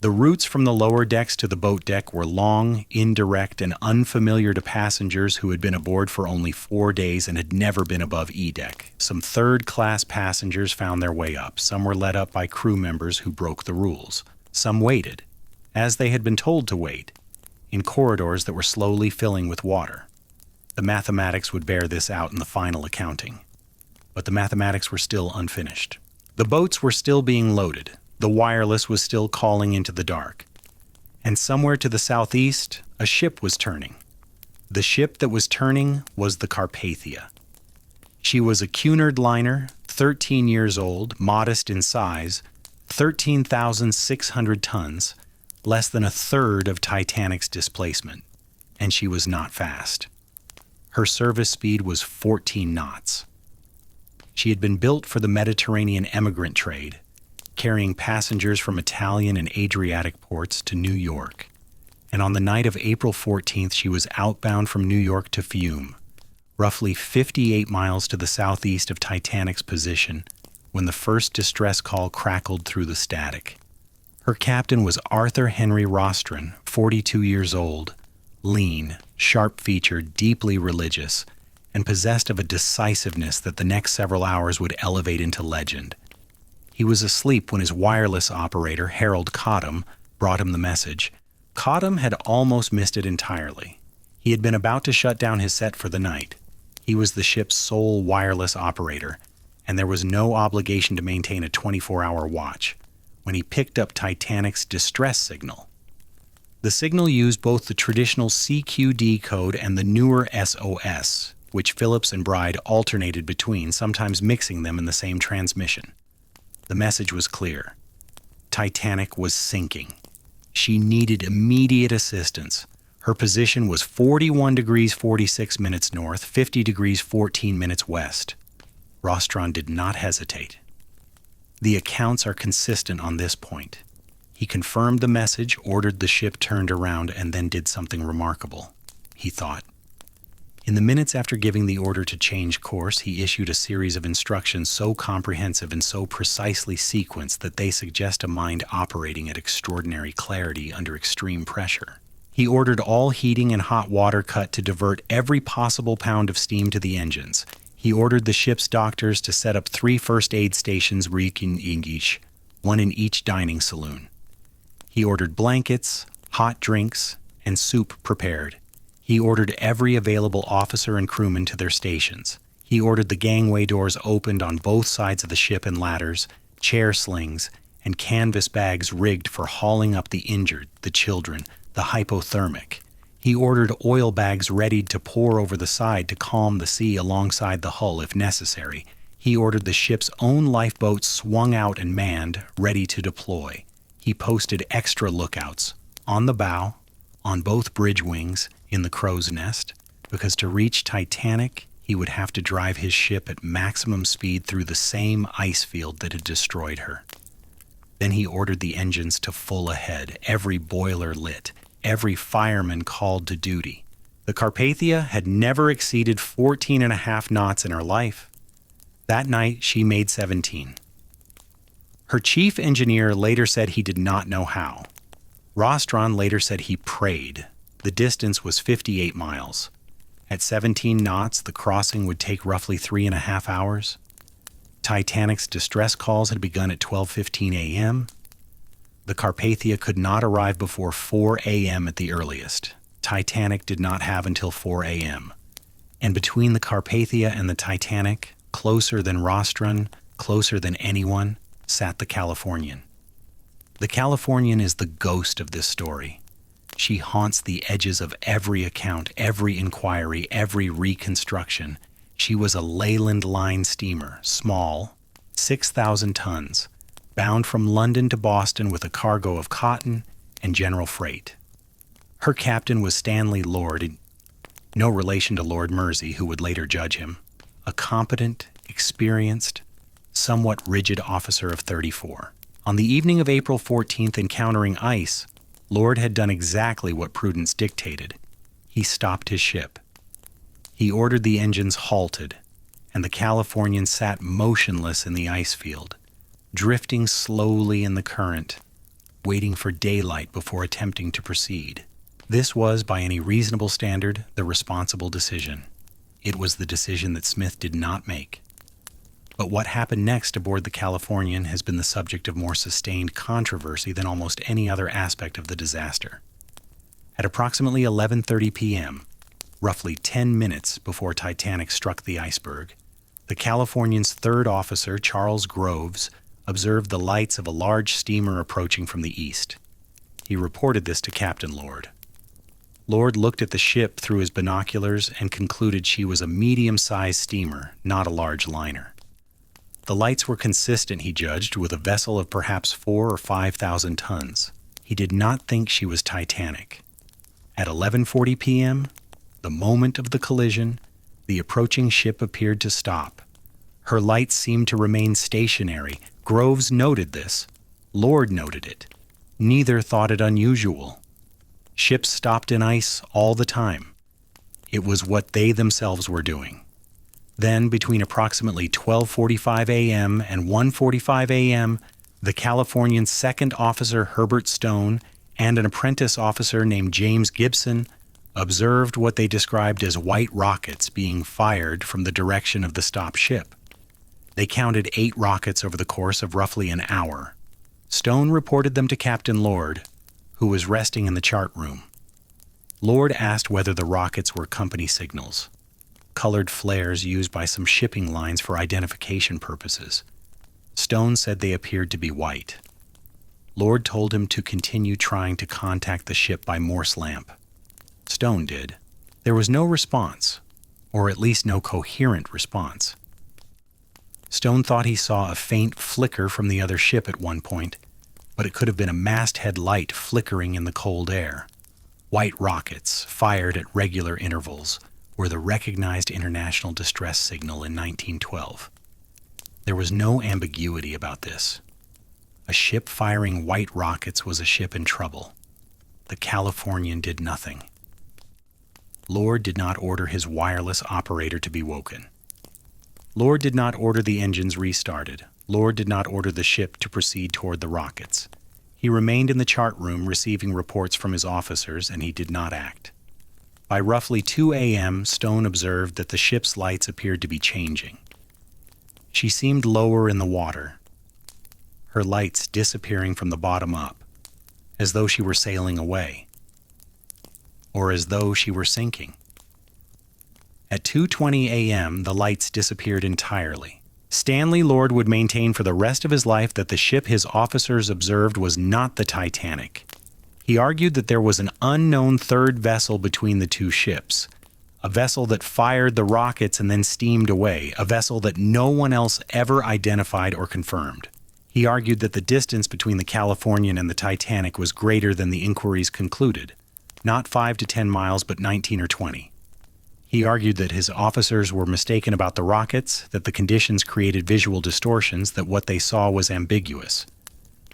The routes from the lower decks to the boat deck were long, indirect, and unfamiliar to passengers who had been aboard for only 4 days and had never been above E-deck. Some third-class passengers found their way up. Some were led up by crew members who broke the rules. Some waited, as they had been told to wait, in corridors that were slowly filling with water. The mathematics would bear this out in the final accounting. But the mathematics were still unfinished. The boats were still being loaded. The wireless was still calling into the dark. And somewhere to the southeast, a ship was turning. The ship that was turning was the Carpathia. She was a Cunard liner, 13 years old, modest in size, 13,600 tons, less than a third of Titanic's displacement. And she was not fast. Her service speed was 14 knots. She had been built for the Mediterranean emigrant trade, carrying passengers from Italian and Adriatic ports to New York. And on the night of April 14th, she was outbound from New York to Fiume, roughly 58 miles to the southeast of Titanic's position, when the first distress call crackled through the static. Her captain was Arthur Henry Rostron, 42 years old, lean, sharp-featured, deeply religious, and possessed of a decisiveness that the next several hours would elevate into legend. He was asleep when his wireless operator, Harold Cottam, brought him the message. Cottam had almost missed it entirely. He had been about to shut down his set for the night. He was the ship's sole wireless operator, and there was no obligation to maintain a 24-hour watch, when he picked up Titanic's distress signal. The signal used both the traditional CQD code and the newer SOS, which Phillips and Bride alternated between, sometimes mixing them in the same transmission. The message was clear. Titanic was sinking. She needed immediate assistance. Her position was 41 degrees 46 minutes north, 50 degrees 14 minutes west. Rostron did not hesitate. The accounts are consistent on this point. He confirmed the message, ordered the ship turned around, and then did something remarkable, he thought. In the minutes after giving the order to change course, he issued a series of instructions so comprehensive and so precisely sequenced that they suggest a mind operating at extraordinary clarity under extreme pressure. He ordered all heating and hot water cut to divert every possible pound of steam to the engines. He ordered the ship's doctors to set up 3 first aid stations, one in each dining saloon. He ordered blankets, hot drinks, and soup prepared. He ordered every available officer and crewman to their stations. He ordered the gangway doors opened on both sides of the ship and ladders, chair slings, and canvas bags rigged for hauling up the injured, the children, the hypothermic. He ordered oil bags readied to pour over the side to calm the sea alongside the hull if necessary. He ordered the ship's own lifeboats swung out and manned, ready to deploy. He posted extra lookouts on the bow, on both bridge wings, in the crow's nest, because to reach Titanic, he would have to drive his ship at maximum speed through the same ice field that had destroyed her. Then he ordered the engines to full ahead, every boiler lit, every fireman called to duty. The Carpathia had never exceeded 14.5 knots in her life. That night, she made 17. Her chief engineer later said he did not know how. Rostron later said he prayed. The distance was 58 miles. At 17 knots, the crossing would take roughly 3.5 hours. Titanic's distress calls had begun at 12:15 a.m. The Carpathia could not arrive before 4 a.m. at the earliest. Titanic did not have until 4 a.m. And between the Carpathia and the Titanic, closer than Rostron, closer than anyone, sat the Californian. The Californian is the ghost of this story. She haunts the edges of every account, every inquiry, every reconstruction. She was a Leyland Line steamer, small, 6,000 tons, bound from London to Boston with a cargo of cotton and general freight. Her captain was Stanley Lord, no relation to Lord Mersey, who would later judge him, a competent, experienced, somewhat rigid officer of 34. On the evening of April 14th, encountering ice, Lord had done exactly what prudence dictated. He stopped his ship. He ordered the engines halted, and the Californian sat motionless in the ice field, drifting slowly in the current, waiting for daylight before attempting to proceed. This was, by any reasonable standard, the responsible decision. It was the decision that Smith did not make. But what happened next aboard the Californian has been the subject of more sustained controversy than almost any other aspect of the disaster. At approximately 11:30 p.m., roughly 10 minutes before Titanic struck the iceberg, the Californian's third officer, Charles Groves, observed the lights of a large steamer approaching from the east. He reported this to Captain Lord. Lord looked at the ship through his binoculars and concluded she was a medium-sized steamer, not a large liner. The lights were consistent, he judged, with a vessel of perhaps 4,000 or 5,000 tons. He did not think she was Titanic. At 11:40 p.m., the moment of the collision, the approaching ship appeared to stop. Her lights seemed to remain stationary. Groves noted this. Lord noted it. Neither thought it unusual. Ships stopped in ice all the time. It was what they themselves were doing. Then, between approximately 12:45 a.m. and 1:45 a.m., the Californian's second officer, Herbert Stone, and an apprentice officer named James Gibson observed what they described as white rockets being fired from the direction of the stopped ship. They counted 8 rockets over the course of roughly an hour. Stone reported them to Captain Lord, who was resting in the chart room. Lord asked whether the rockets were company signals, colored flares used by some shipping lines for identification purposes. Stone said they appeared to be white. Lord told him to continue trying to contact the ship by Morse lamp. Stone did. There was no response, or at least no coherent response. Stone thought he saw a faint flicker from the other ship at one point, but it could have been a masthead light flickering in the cold air. White rockets, fired at regular intervals, were the recognized international distress signal in 1912. There was no ambiguity about this. A ship firing white rockets was a ship in trouble. The Californian did nothing. Lord did not order his wireless operator to be woken. Lord did not order the engines restarted. Lord did not order the ship to proceed toward the rockets. He remained in the chart room receiving reports from his officers, and he did not act. By roughly 2 a.m., Stone observed that the ship's lights appeared to be changing. She seemed lower in the water, her lights disappearing from the bottom up, as though she were sailing away, or as though she were sinking. At 2:20 a.m., the lights disappeared entirely. Stanley Lord would maintain for the rest of his life that the ship his officers observed was not the Titanic. He argued that there was an unknown third vessel between the two ships, a vessel that fired the rockets and then steamed away, a vessel that no one else ever identified or confirmed. He argued that the distance between the Californian and the Titanic was greater than the inquiries concluded, not 5 to 10 miles, but 19 or 20. He argued that his officers were mistaken about the rockets, that the conditions created visual distortions, that what they saw was ambiguous.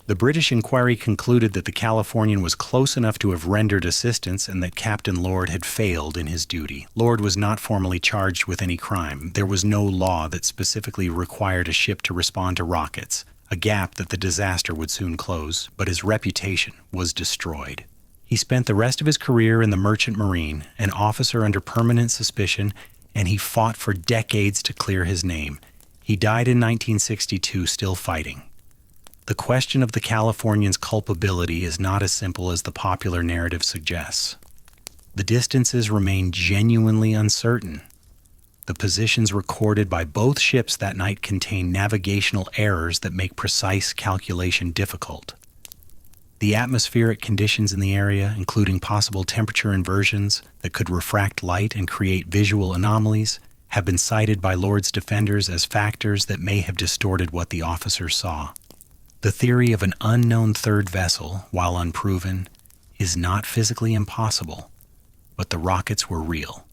The British inquiry concluded that the Californian was close enough to have rendered assistance and that Captain Lord had failed in his duty. Lord was not formally charged with any crime. There was no law that specifically required a ship to respond to rockets, a gap that the disaster would soon close, but his reputation was destroyed. He spent the rest of his career in the Merchant Marine, an officer under permanent suspicion, and he fought for decades to clear his name. He died in 1962 still fighting. The question of the Californian's culpability is not as simple as the popular narrative suggests. The distances remain genuinely uncertain. The positions recorded by both ships that night contain navigational errors that make precise calculation difficult. The atmospheric conditions in the area, including possible temperature inversions that could refract light and create visual anomalies, have been cited by Lord's defenders as factors that may have distorted what the officers saw. The theory of an unknown third vessel, while unproven, is not physically impossible, but the rockets were real.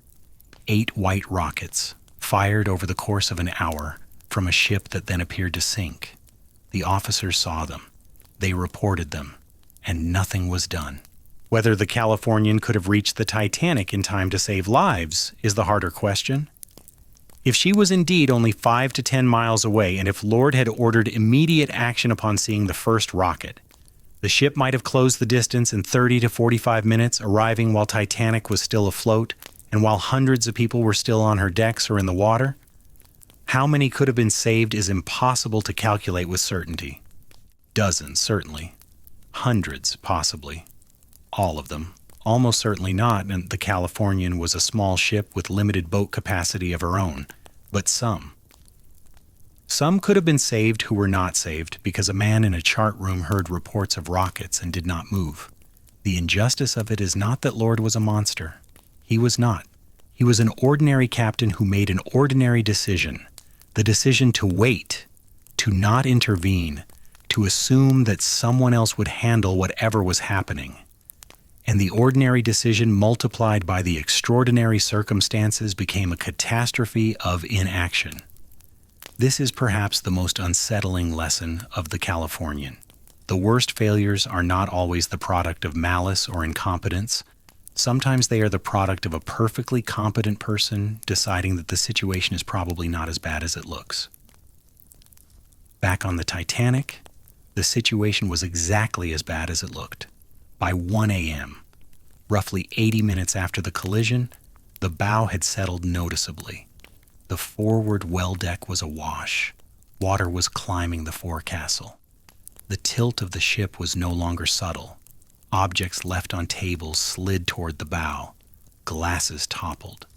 8 white rockets, fired over the course of an hour from a ship that then appeared to sink. The officers saw them. They reported them, and nothing was done. Whether the Californian could have reached the Titanic in time to save lives is the harder question. If she was indeed only 5 to 10 miles away, and if Lord had ordered immediate action upon seeing the first rocket, the ship might have closed the distance in 30 to 45 minutes, arriving while Titanic was still afloat and while hundreds of people were still on her decks or in the water. How many could have been saved is impossible to calculate with certainty. Dozens, certainly. Hundreds, possibly. All of them. Almost certainly not, and the Californian was a small ship with limited boat capacity of her own. But some. Some could have been saved who were not saved because a man in a chart room heard reports of rockets and did not move. The injustice of it is not that Lord was a monster. He was not. He was an ordinary captain who made an ordinary decision. The decision to wait, to not intervene, to assume that someone else would handle whatever was happening. And the ordinary decision multiplied by the extraordinary circumstances became a catastrophe of inaction. This is perhaps the most unsettling lesson of the Californian. The worst failures are not always the product of malice or incompetence. Sometimes they are the product of a perfectly competent person deciding that the situation is probably not as bad as it looks. Back on the Titanic, the situation was exactly as bad as it looked. By 1 a.m., roughly 80 minutes after the collision, the bow had settled noticeably. The forward well deck was awash. Water was climbing the forecastle. The tilt of the ship was no longer subtle. Objects left on tables slid toward the bow. Glasses toppled.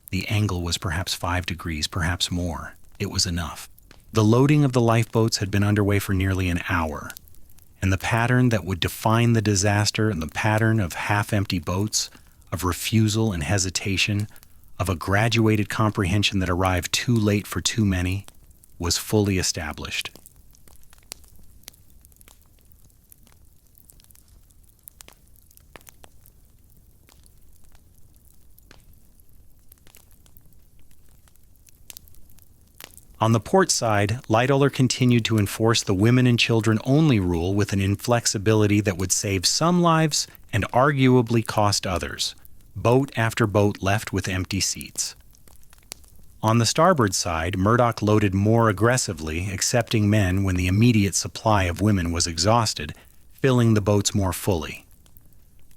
The angle was perhaps 5 degrees, perhaps more. It was enough. The loading of the lifeboats had been underway for nearly an hour, and the pattern that would define the disaster and the pattern of half-empty boats, of refusal and hesitation, of a graduated comprehension that arrived too late for too many, was fully established. On the port side, Lightoller continued to enforce the women and children only rule with an inflexibility that would save some lives and arguably cost others. Boat after boat left with empty seats. On the starboard side, Murdoch loaded more aggressively, accepting men when the immediate supply of women was exhausted, filling the boats more fully.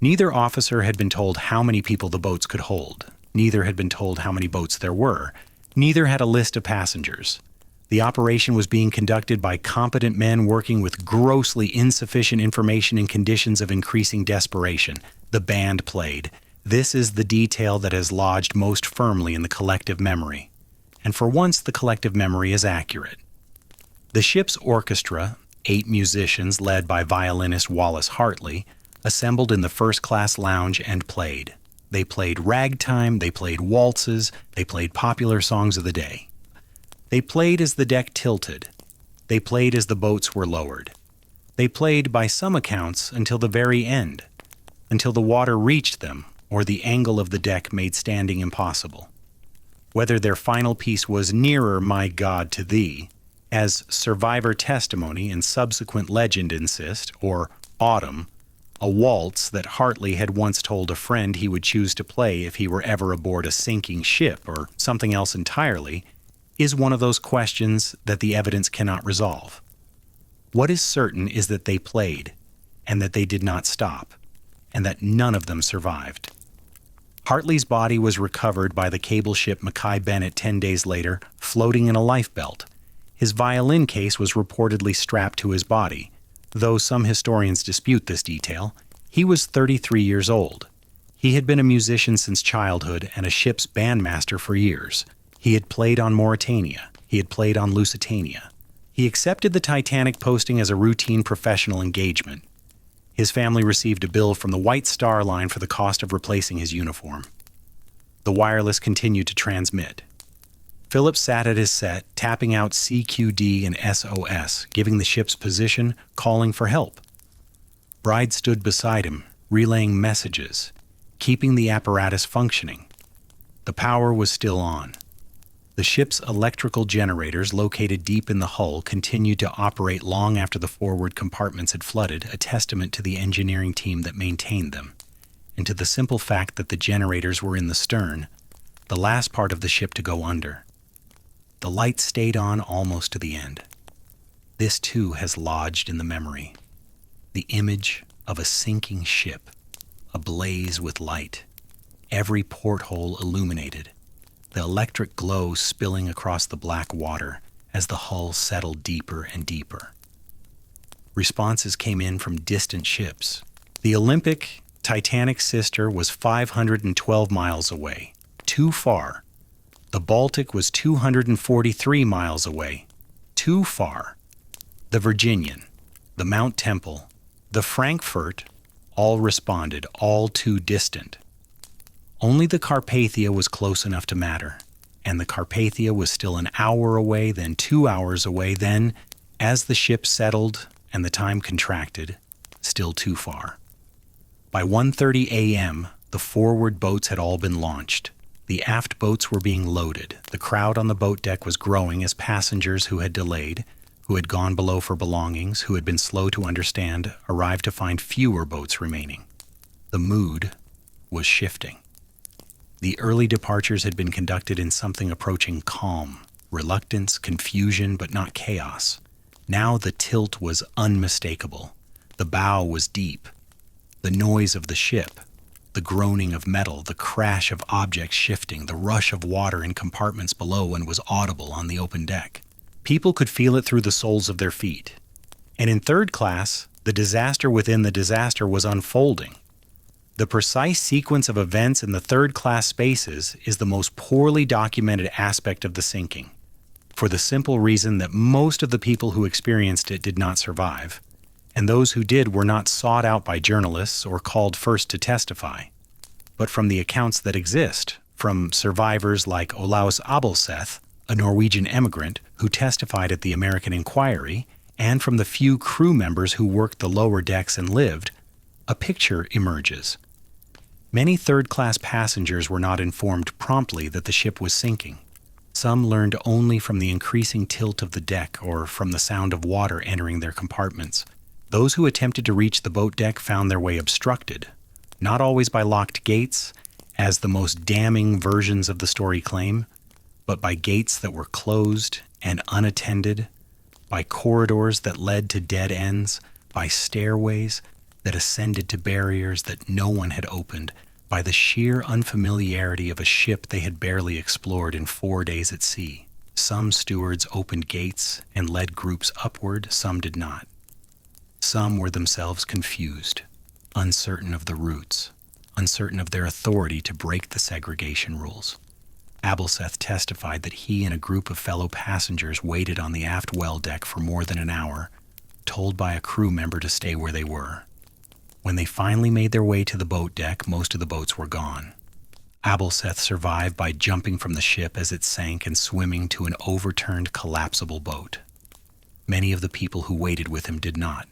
Neither officer had been told how many people the boats could hold. Neither had been told how many boats there were. Neither had a list of passengers. The operation was being conducted by competent men working with grossly insufficient information in conditions of increasing desperation. The band played. This is the detail that has lodged most firmly in the collective memory. And for once, the collective memory is accurate. The ship's orchestra, 8 musicians led by violinist Wallace Hartley, assembled in the first-class lounge and played. They played ragtime, they played waltzes, they played popular songs of the day. They played as the deck tilted. They played as the boats were lowered. They played, by some accounts, until the very end, until the water reached them or the angle of the deck made standing impossible. Whether their final piece was Nearer, My God, to Thee, as survivor testimony and subsequent legend insist, or Autumn, a waltz that Hartley had once told a friend he would choose to play if he were ever aboard a sinking ship, or something else entirely, is one of those questions that the evidence cannot resolve. What is certain is that they played, and that they did not stop, and that none of them survived. Hartley's body was recovered by the cable ship Mackay Bennett 10 days later, floating in a lifebelt. His violin case was reportedly strapped to his body. Though some historians dispute this detail, he was 33 years old. He had been a musician since childhood and a ship's bandmaster for years. He had played on Mauritania. He had played on Lusitania. He accepted the Titanic posting as a routine professional engagement. His family received a bill from the White Star Line for the cost of replacing his uniform. The wireless continued to transmit. Philip sat at his set, tapping out CQD and SOS, giving the ship's position, calling for help. Bride stood beside him, relaying messages, keeping the apparatus functioning. The power was still on. The ship's electrical generators, located deep in the hull, continued to operate long after the forward compartments had flooded, a testament to the engineering team that maintained them, and to the simple fact that the generators were in the stern, the last part of the ship to go under. The light stayed on almost to the end. This too has lodged in the memory. The image of a sinking ship, ablaze with light, every porthole illuminated, the electric glow spilling across the black water as the hull settled deeper and deeper. Responses came in from distant ships. The Olympic, Titanic's sister, was 512 miles away, too far. The Baltic was 243 miles away, too far. The Virginian, the Mount Temple, the Frankfurt, all responded, all too distant. Only the Carpathia was close enough to matter, and the Carpathia was still an hour away, then 2 hours away, then, as the ship settled and the time contracted, still too far. By 1:30 a.m., the forward boats had all been launched. The aft boats were being loaded. The crowd on the boat deck was growing as passengers who had delayed, who had gone below for belongings, who had been slow to understand, arrived to find fewer boats remaining. The mood was shifting. The early departures had been conducted in something approaching calm, reluctance, confusion, but not chaos. Now the tilt was unmistakable. The bow was deep. The noise of the ship, the groaning of metal, the crash of objects shifting, the rush of water in compartments below and was audible on the open deck. People could feel it through the soles of their feet. And in third class, the disaster within the disaster was unfolding. The precise sequence of events in the third-class spaces is the most poorly documented aspect of the sinking, for the simple reason that most of the people who experienced it did not survive, and those who did were not sought out by journalists or called first to testify, but from the accounts that exist, from survivors like Olaus Abelseth, a Norwegian emigrant who testified at the American Inquiry, and from the few crew members who worked the lower decks and lived, a picture emerges. Many third-class passengers were not informed promptly that the ship was sinking. Some learned only from the increasing tilt of the deck or from the sound of water entering their compartments. Those who attempted to reach the boat deck found their way obstructed, not always by locked gates, as the most damning versions of the story claim, but by gates that were closed and unattended, by corridors that led to dead ends, by stairways that ascended to barriers that no one had opened, by the sheer unfamiliarity of a ship they had barely explored in 4 days at sea. Some stewards opened gates and led groups upward, some did not. Some were themselves confused, uncertain of the routes, uncertain of their authority to break the segregation rules. Abelseth testified that he and a group of fellow passengers waited on the aft well deck for more than an hour, told by a crew member to stay where they were. When they finally made their way to the boat deck, most of the boats were gone. Abelseth survived by jumping from the ship as it sank and swimming to an overturned collapsible boat. Many of the people who waited with him did not.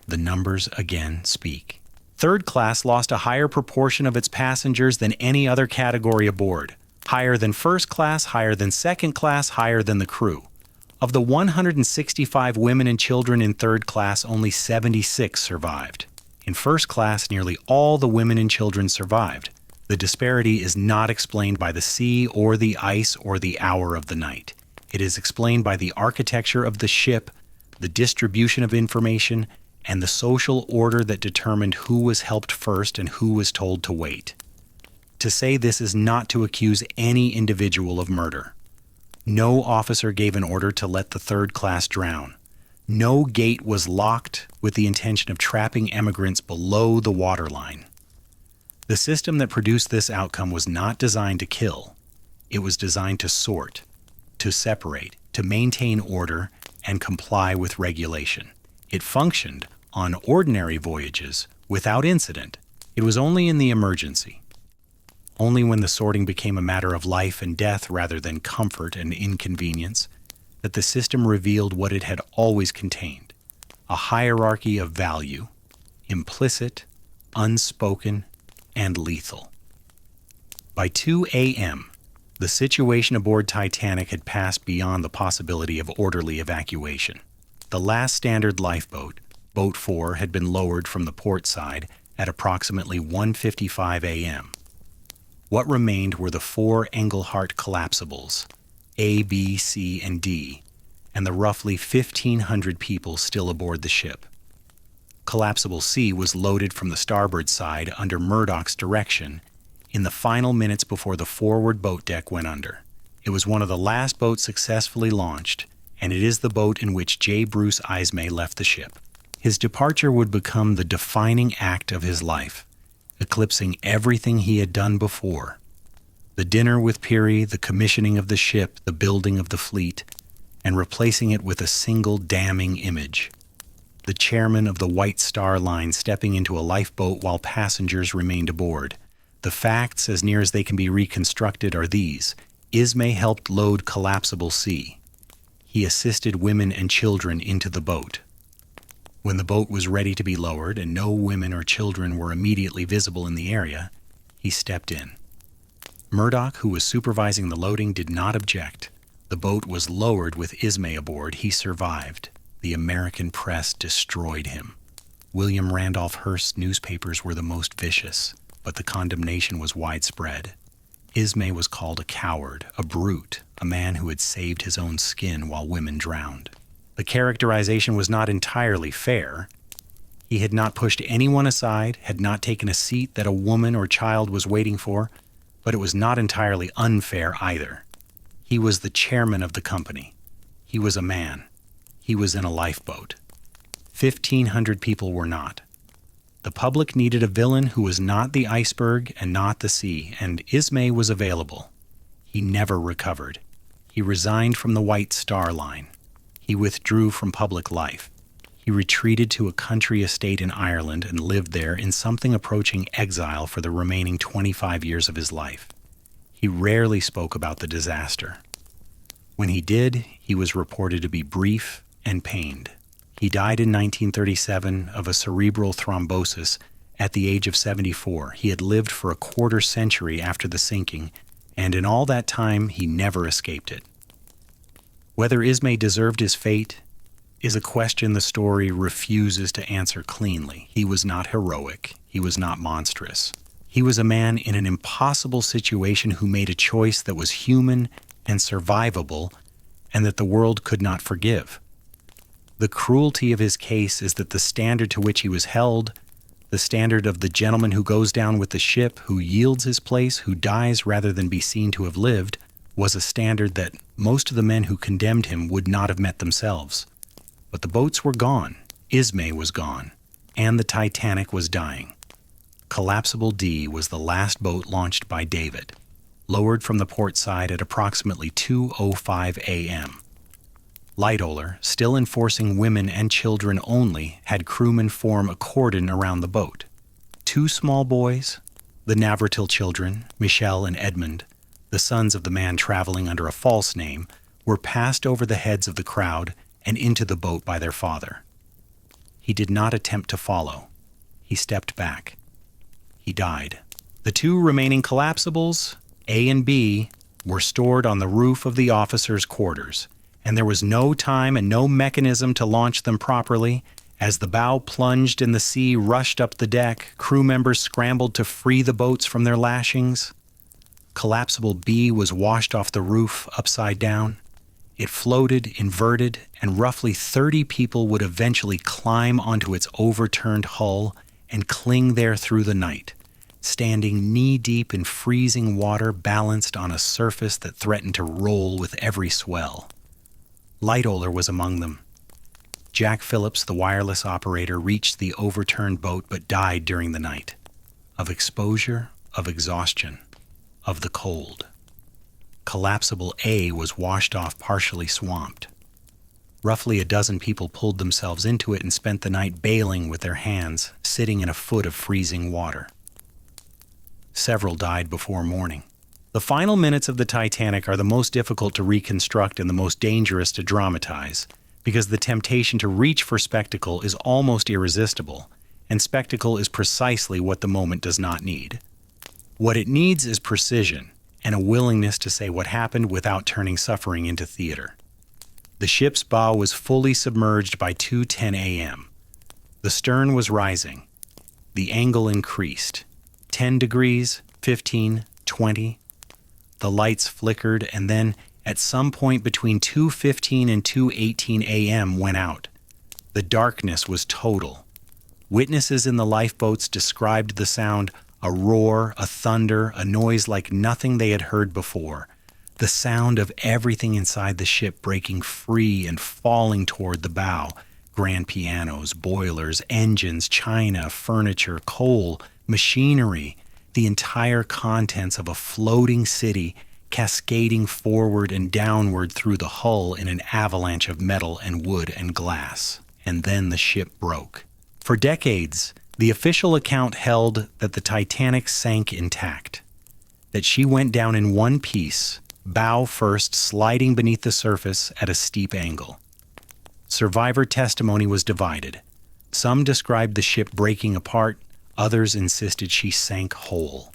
The numbers again speak. Third class lost a higher proportion of its passengers than any other category aboard. Higher than first class, higher than second class, higher than the crew. Of the 165 women and children in third class, only 76 survived. In first class, nearly all the women and children survived. The disparity is not explained by the sea or the ice or the hour of the night. It is explained by the architecture of the ship, the distribution of information, and the social order that determined who was helped first and who was told to wait. To say this is not to accuse any individual of murder. No officer gave an order to let the third class drown. No gate was locked with the intention of trapping emigrants below the waterline. The system that produced this outcome was not designed to kill. It was designed to sort, to separate, to maintain order, and comply with regulation. It functioned on ordinary voyages without incident. It was only in the emergency. Only when the sorting became a matter of life and death rather than comfort and inconvenience that the system revealed what it had always contained: a hierarchy of value, implicit, unspoken, and lethal. By 2 a.m., the situation aboard Titanic had passed beyond the possibility of orderly evacuation. The last standard lifeboat, Boat 4, had been lowered from the port side at approximately 1:55 a.m. What remained were the 4 Engelhart collapsibles, A, B, C, and D, and the roughly 1,500 people still aboard the ship. Collapsible C was loaded from the starboard side under Murdoch's direction in the final minutes before the forward boat deck went under. It was one of the last boats successfully launched, and it is the boat in which J. Bruce Ismay left the ship. His departure would become the defining act of his life, eclipsing everything he had done before. The dinner with Peary, the commissioning of the ship, the building of the fleet, and replacing it with a single damning image: the chairman of the White Star Line stepping into a lifeboat while passengers remained aboard. The facts, as near as they can be reconstructed, are these: Ismay helped load Collapsible C. He assisted women and children into the boat. When the boat was ready to be lowered and no women or children were immediately visible in the area, he stepped in. Murdoch, who was supervising the loading, did not object. The boat was lowered with Ismay aboard. He survived. The American press destroyed him. William Randolph Hearst's newspapers were the most vicious, but the condemnation was widespread. Ismay was called a coward, a brute, a man who had saved his own skin while women drowned. The characterization was not entirely fair. He had not pushed anyone aside, had not taken a seat that a woman or child was waiting for, but it was not entirely unfair either. He was the chairman of the company. He was a man. He was in a lifeboat. 1,500 people were not. The public needed a villain who was not the iceberg and not the sea, and Ismay was available. He never recovered. He resigned from the White Star Line. He withdrew from public life. He retreated to a country estate in Ireland and lived there in something approaching exile for the remaining 25 years of his life. He rarely spoke about the disaster. When he did, he was reported to be brief and pained. He died in 1937 of a cerebral thrombosis at the age of 74. He had lived for a quarter century after the sinking, and in all that time he never escaped it. Whether Ismay deserved his fate is a question the story refuses to answer cleanly. He was not heroic. He was not monstrous. He was a man in an impossible situation who made a choice that was human and survivable, and that the world could not forgive. The cruelty of his case is that the standard to which he was held, the standard of the gentleman who goes down with the ship, who yields his place, who dies rather than be seen to have lived, was a standard that most of the men who condemned him would not have met themselves. But the boats were gone, Ismay was gone, and the Titanic was dying. Collapsible D was the last boat launched by David, lowered from the port side at approximately 2:05 a.m. Lightoller, still enforcing women and children only, had crewmen form a cordon around the boat. 2 small boys, the Navratil children, Michel and Edmund, the sons of the man traveling under a false name, were passed over the heads of the crowd and into the boat by their father. He did not attempt to follow. He stepped back. He died. The 2 remaining collapsibles, A and B, were stored on the roof of the officers' quarters, and there was no time and no mechanism to launch them properly. As the bow plunged and the sea rushed up the deck, crew members scrambled to free the boats from their lashings. Collapsible B was washed off the roof upside down. It floated, inverted, and roughly 30 people would eventually climb onto its overturned hull and cling there through the night, standing knee-deep in freezing water balanced on a surface that threatened to roll with every swell. Lightoller was among them. Jack Phillips, the wireless operator, reached the overturned boat but died during the night. of exposure, of exhaustion, of the cold. Collapsible A was washed off, partially swamped. Roughly a dozen people pulled themselves into it and spent the night bailing with their hands, sitting in a foot of freezing water. Several died before morning. The final minutes of the Titanic are the most difficult to reconstruct and the most dangerous to dramatize, because the temptation to reach for spectacle is almost irresistible, and spectacle is precisely what the moment does not need. What it needs is precision and a willingness to say what happened without turning suffering into theater. The ship's bow was fully submerged by 2:10 a.m. The stern was rising. The angle increased. 10 degrees, 15, 20. The lights flickered, and then, at some point between 2:15 and 2:18 a.m., went out. The darkness was total. Witnesses in the lifeboats described the sound a roar, a thunder, a noise like nothing they had heard before. The sound of everything inside the ship breaking free and falling toward the bow. Grand pianos, boilers, engines, china, furniture, coal, machinery, the entire contents of a floating city cascading forward and downward through the hull in an avalanche of metal and wood and glass. And then the ship broke. For decades, the official account held that the Titanic sank intact, that she went down in one piece, bow first, sliding beneath the surface at a steep angle. Survivor testimony was divided. Some described the ship breaking apart, others insisted she sank whole.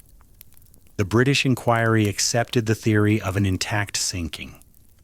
The British inquiry accepted the theory of an intact sinking.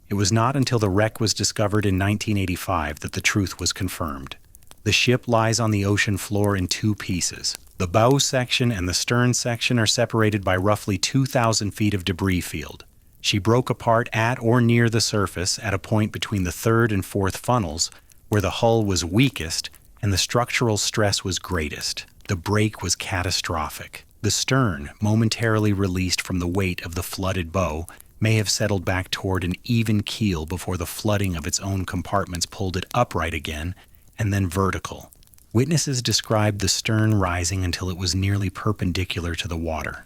It was not until the wreck was discovered in 1985 that the truth was confirmed. The ship lies on the ocean floor in two pieces. The bow section and the stern section are separated by roughly 2,000 feet of debris field. She broke apart at or near the surface at a point between the third and fourth funnels, where the hull was weakest and the structural stress was greatest. The break was catastrophic. The stern, momentarily released from the weight of the flooded bow, may have settled back toward an even keel before the flooding of its own compartments pulled it upright again, and then vertical. Witnesses described the stern rising until it was nearly perpendicular to the water.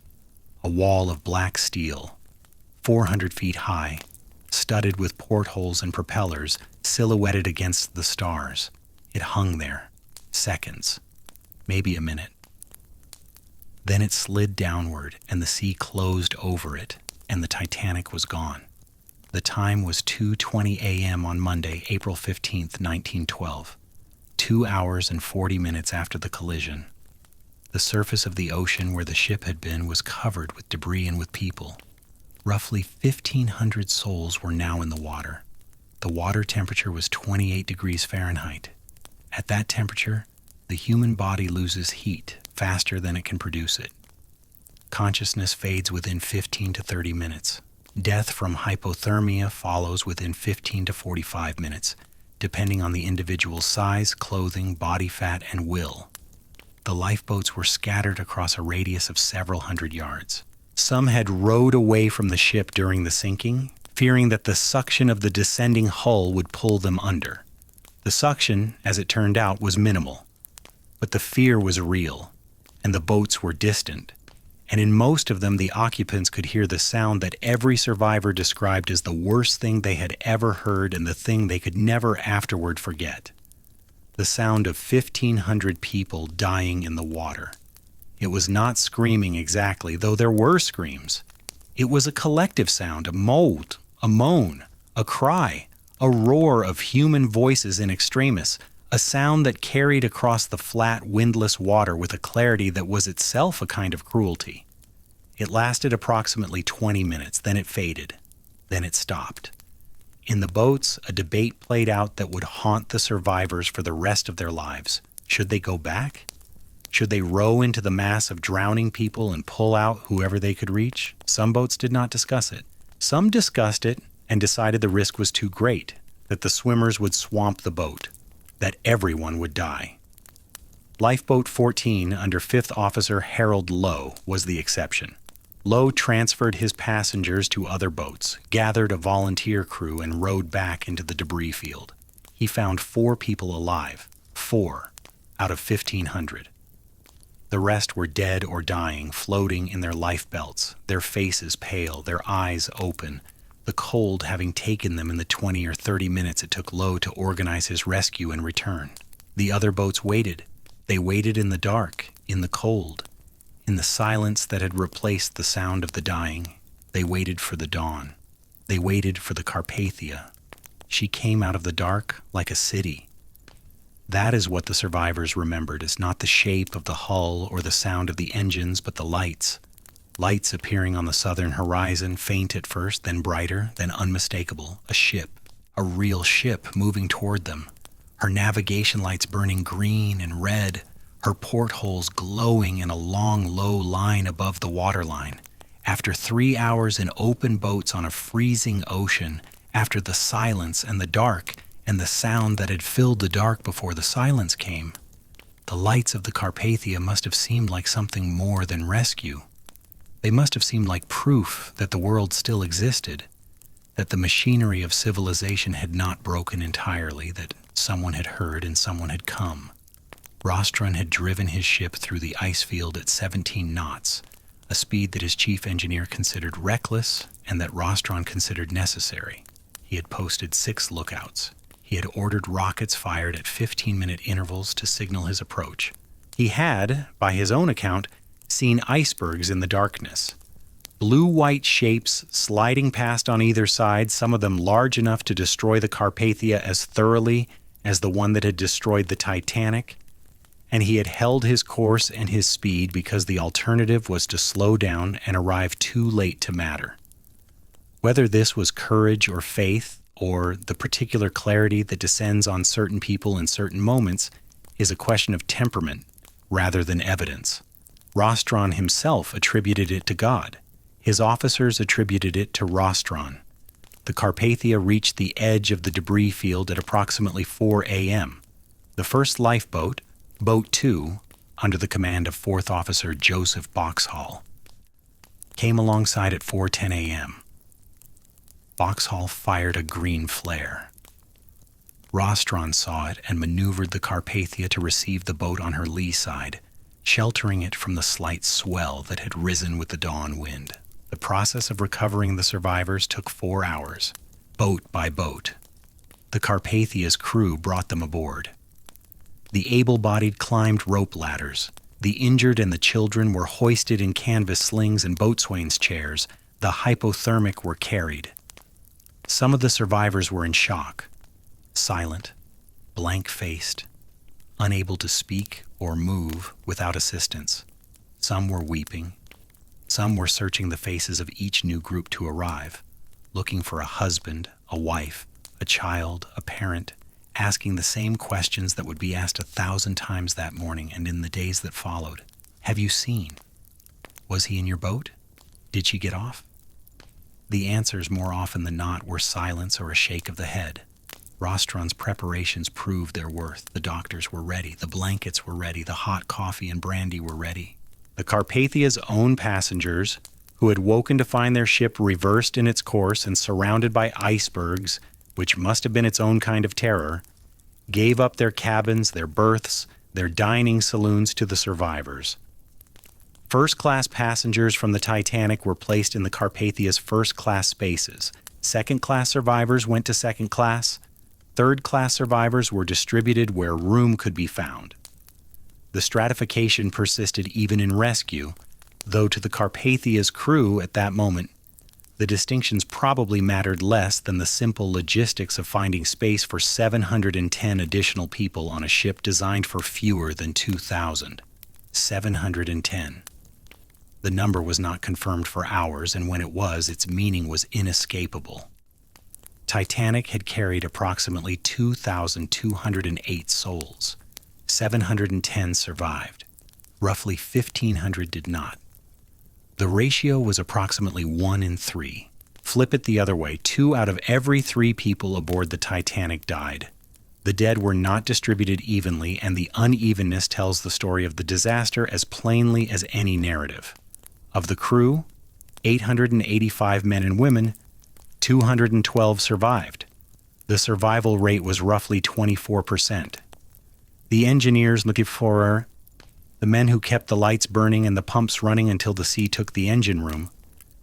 A wall of black steel, 400 feet high, studded with portholes and propellers, silhouetted against the stars. It hung there, seconds, maybe a minute. Then it slid downward, and the sea closed over it, and the Titanic was gone. The time was 2:20 a.m. on Monday, April 15th, 1912. 2 hours and 40 minutes after the collision. The surface of the ocean where the ship had been was covered with debris and with people. Roughly 1,500 souls were now in the water. The water temperature was 28 degrees Fahrenheit. At that temperature, the human body loses heat faster than it can produce it. Consciousness fades within 15 to 30 minutes. Death from hypothermia follows within 15 to 45 minutes, depending on the individual's size, clothing, body fat, and will. The lifeboats were scattered across a radius of several hundred yards. Some had rowed away from the ship during the sinking, fearing that the suction of the descending hull would pull them under. The suction, as it turned out, was minimal, but the fear was real, and the boats were distant. And in most of them, the occupants could hear the sound that every survivor described as the worst thing they had ever heard and the thing they could never afterward forget. The sound of 1,500 people dying in the water. It was not screaming exactly, though there were screams. It was a collective sound, a moan, a cry, a roar of human voices in extremis, a sound that carried across the flat, windless water with a clarity that was itself a kind of cruelty. It lasted approximately 20 minutes, then it faded, then it stopped. In the boats, a debate played out that would haunt the survivors for the rest of their lives. Should they go back? Should they row into the mass of drowning people and pull out whoever they could reach? Some boats did not discuss it. Some discussed it and decided the risk was too great, that the swimmers would swamp the boat, that everyone would die. Lifeboat 14 under 5th Officer Harold Lowe was the exception. Lowe transferred his passengers to other boats, gathered a volunteer crew, and rowed back into the debris field. He found 4 people alive, 4 out of 1,500. The rest were dead or dying, floating in their life belts, their faces pale, their eyes open, the cold having taken them in the 20 or 30 minutes it took Lowe to organize his rescue and return. The other boats waited. They waited in the dark, in the cold, in the silence that had replaced the sound of the dying. They waited for the dawn. They waited for the Carpathia. She came out of the dark like a city. That is what the survivors remembered, as not the shape of the hull or the sound of the engines, but the lights. Lights appearing on the southern horizon, faint at first, then brighter, then unmistakable. A ship, a real ship moving toward them. Her navigation lights burning green and red, her portholes glowing in a long, low line above the waterline. After 3 hours in open boats on a freezing ocean, after the silence and the dark and the sound that had filled the dark before the silence came, the lights of the Carpathia must have seemed like something more than rescue. They must have seemed like proof that the world still existed, that the machinery of civilization had not broken entirely, that someone had heard and someone had come. Rostron had driven his ship through the ice field at 17 knots, a speed that his chief engineer considered reckless and that Rostron considered necessary. He had posted 6 lookouts. He had ordered rockets fired at 15-minute intervals to signal his approach. He had, by his own account, seen icebergs in the darkness. Blue-white shapes sliding past on either side, some of them large enough to destroy the Carpathia as thoroughly as the one that had destroyed the Titanic, and he had held his course and his speed because the alternative was to slow down and arrive too late to matter. Whether this was courage or faith, or the particular clarity that descends on certain people in certain moments, is a question of temperament rather than evidence. Rostron himself attributed it to God. His officers attributed it to Rostron. The Carpathia reached the edge of the debris field at approximately 4 a.m. The first lifeboat, Boat 2, under the command of 4th Officer Joseph Boxhall, came alongside at 4:10 a.m. Boxhall fired a green flare. Rostron saw it and maneuvered the Carpathia to receive the boat on her lee side, sheltering it from the slight swell that had risen with the dawn wind. The process of recovering the survivors took 4 hours, boat by boat. The Carpathia's crew brought them aboard. The able-bodied climbed rope ladders. The injured and the children were hoisted in canvas slings and boatswain's chairs. The hypothermic were carried. Some of the survivors were in shock, silent, blank-faced, unable to speak or move without assistance. Some were weeping. Some were searching the faces of each new group to arrive, looking for a husband, a wife, a child, a parent, asking the same questions that would be asked 1,000 times that morning and in the days that followed. Have you seen? Was he in your boat? Did she get off? The answers more often than not were silence or a shake of the head. Rostron's preparations proved their worth. The doctors were ready. The blankets were ready. The hot coffee and brandy were ready. The Carpathia's own passengers, who had woken to find their ship reversed in its course and surrounded by icebergs, which must have been its own kind of terror, gave up their cabins, their berths, their dining saloons to the survivors. First-class passengers from the Titanic were placed in the Carpathia's first-class spaces. Second-class survivors went to second class. Third-class survivors were distributed where room could be found. The stratification persisted even in rescue, though to the Carpathia's crew at that moment, the distinctions probably mattered less than the simple logistics of finding space for 710 additional people on a ship designed for fewer than 2,000. 710. The number was not confirmed for hours, and when it was, its meaning was inescapable. Titanic had carried approximately 2,208 souls. 710 survived. Roughly 1,500 did not. The ratio was approximately 1 in 3. Flip it the other way, 2 out of every 3 people aboard the Titanic died. The dead were not distributed evenly, and the unevenness tells the story of the disaster as plainly as any narrative. Of the crew, 885 men and women, 212 survived. The survival rate was roughly 24%. The engineers looking for The men who kept the lights burning and the pumps running until the sea took the engine room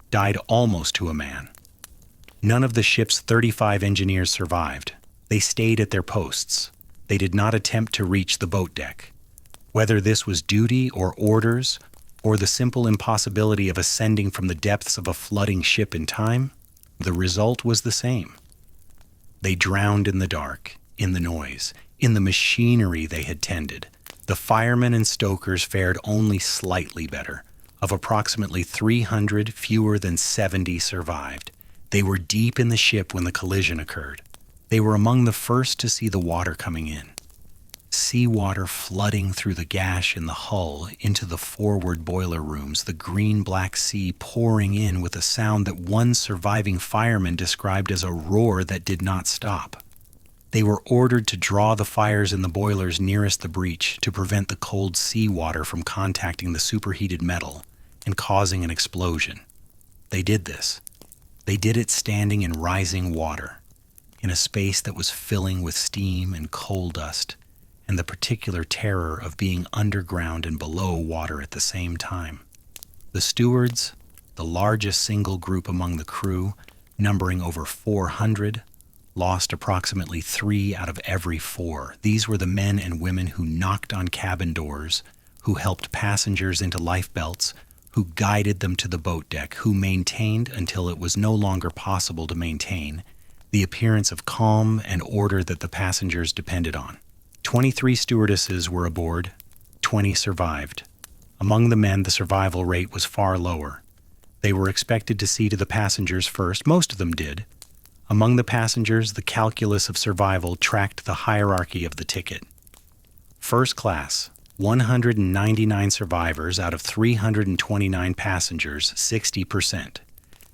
died almost to a man. None of the ship's 35 engineers survived. They stayed at their posts. They did not attempt to reach the boat deck. Whether this was duty or orders, or the simple impossibility of ascending from the depths of a flooding ship in time, the result was the same. They drowned in the dark, in the noise, in the machinery they had tended. The firemen and stokers fared only slightly better. Of approximately 300, fewer than 70 survived. They were deep in the ship when the collision occurred. They were among the first to see the water coming in. Seawater flooding through the gash in the hull into the forward boiler rooms, the green-black sea pouring in with a sound that one surviving fireman described as a roar that did not stop. They were ordered to draw the fires in the boilers nearest the breach to prevent the cold seawater from contacting the superheated metal and causing an explosion. They did this. They did it standing in rising water, in a space that was filling with steam and coal dust, and the particular terror of being underground and below water at the same time. The stewards, the largest single group among the crew, numbering over 400, lost approximately 3 out of every 4. These were the men and women who knocked on cabin doors, who helped passengers into life belts, who guided them to the boat deck, who maintained, until it was no longer possible to maintain, the appearance of calm and order that the passengers depended on. 23 stewardesses were aboard, 20 survived. Among the men, the survival rate was far lower. They were expected to see to the passengers first. Most of them did. Among the passengers, the calculus of survival tracked the hierarchy of the ticket. First class, 199 survivors out of 329 passengers, 60%.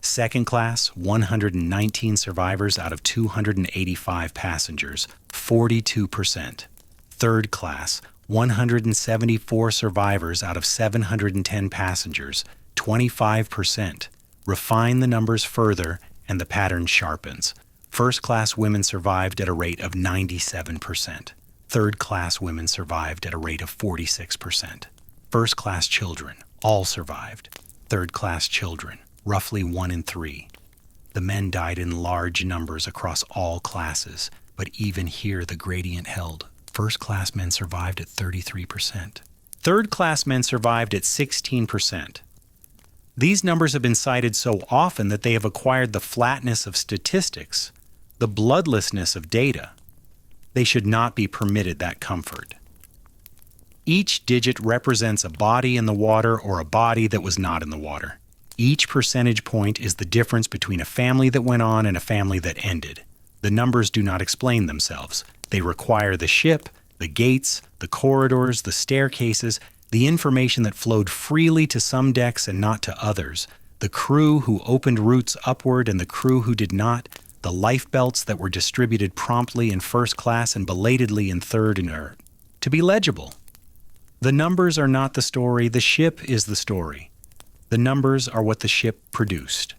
Second class, 119 survivors out of 285 passengers, 42%. Third class, 174 survivors out of 710 passengers, 25%. Refine the numbers further, and the pattern sharpens. First class women survived at a rate of 97%. Third class women survived at a rate of 46%. First class children, all survived. Third class children, roughly 1 in 3. The men died in large numbers across all classes, but even here the gradient held. First class men survived at 33%. Third class men survived at 16%. These numbers have been cited so often that they have acquired the flatness of statistics, the bloodlessness of data. They should not be permitted that comfort. Each digit represents a body in the water or a body that was not in the water. Each percentage point is the difference between a family that went on and a family that ended. The numbers do not explain themselves. They require the ship, the gates, the corridors, the staircases, the information that flowed freely to some decks and not to others, the crew who opened routes upward and the crew who did not, the life belts that were distributed promptly in first class and belatedly in third and third, to be legible. The numbers are not the story, the ship is the story. The numbers are what the ship produced.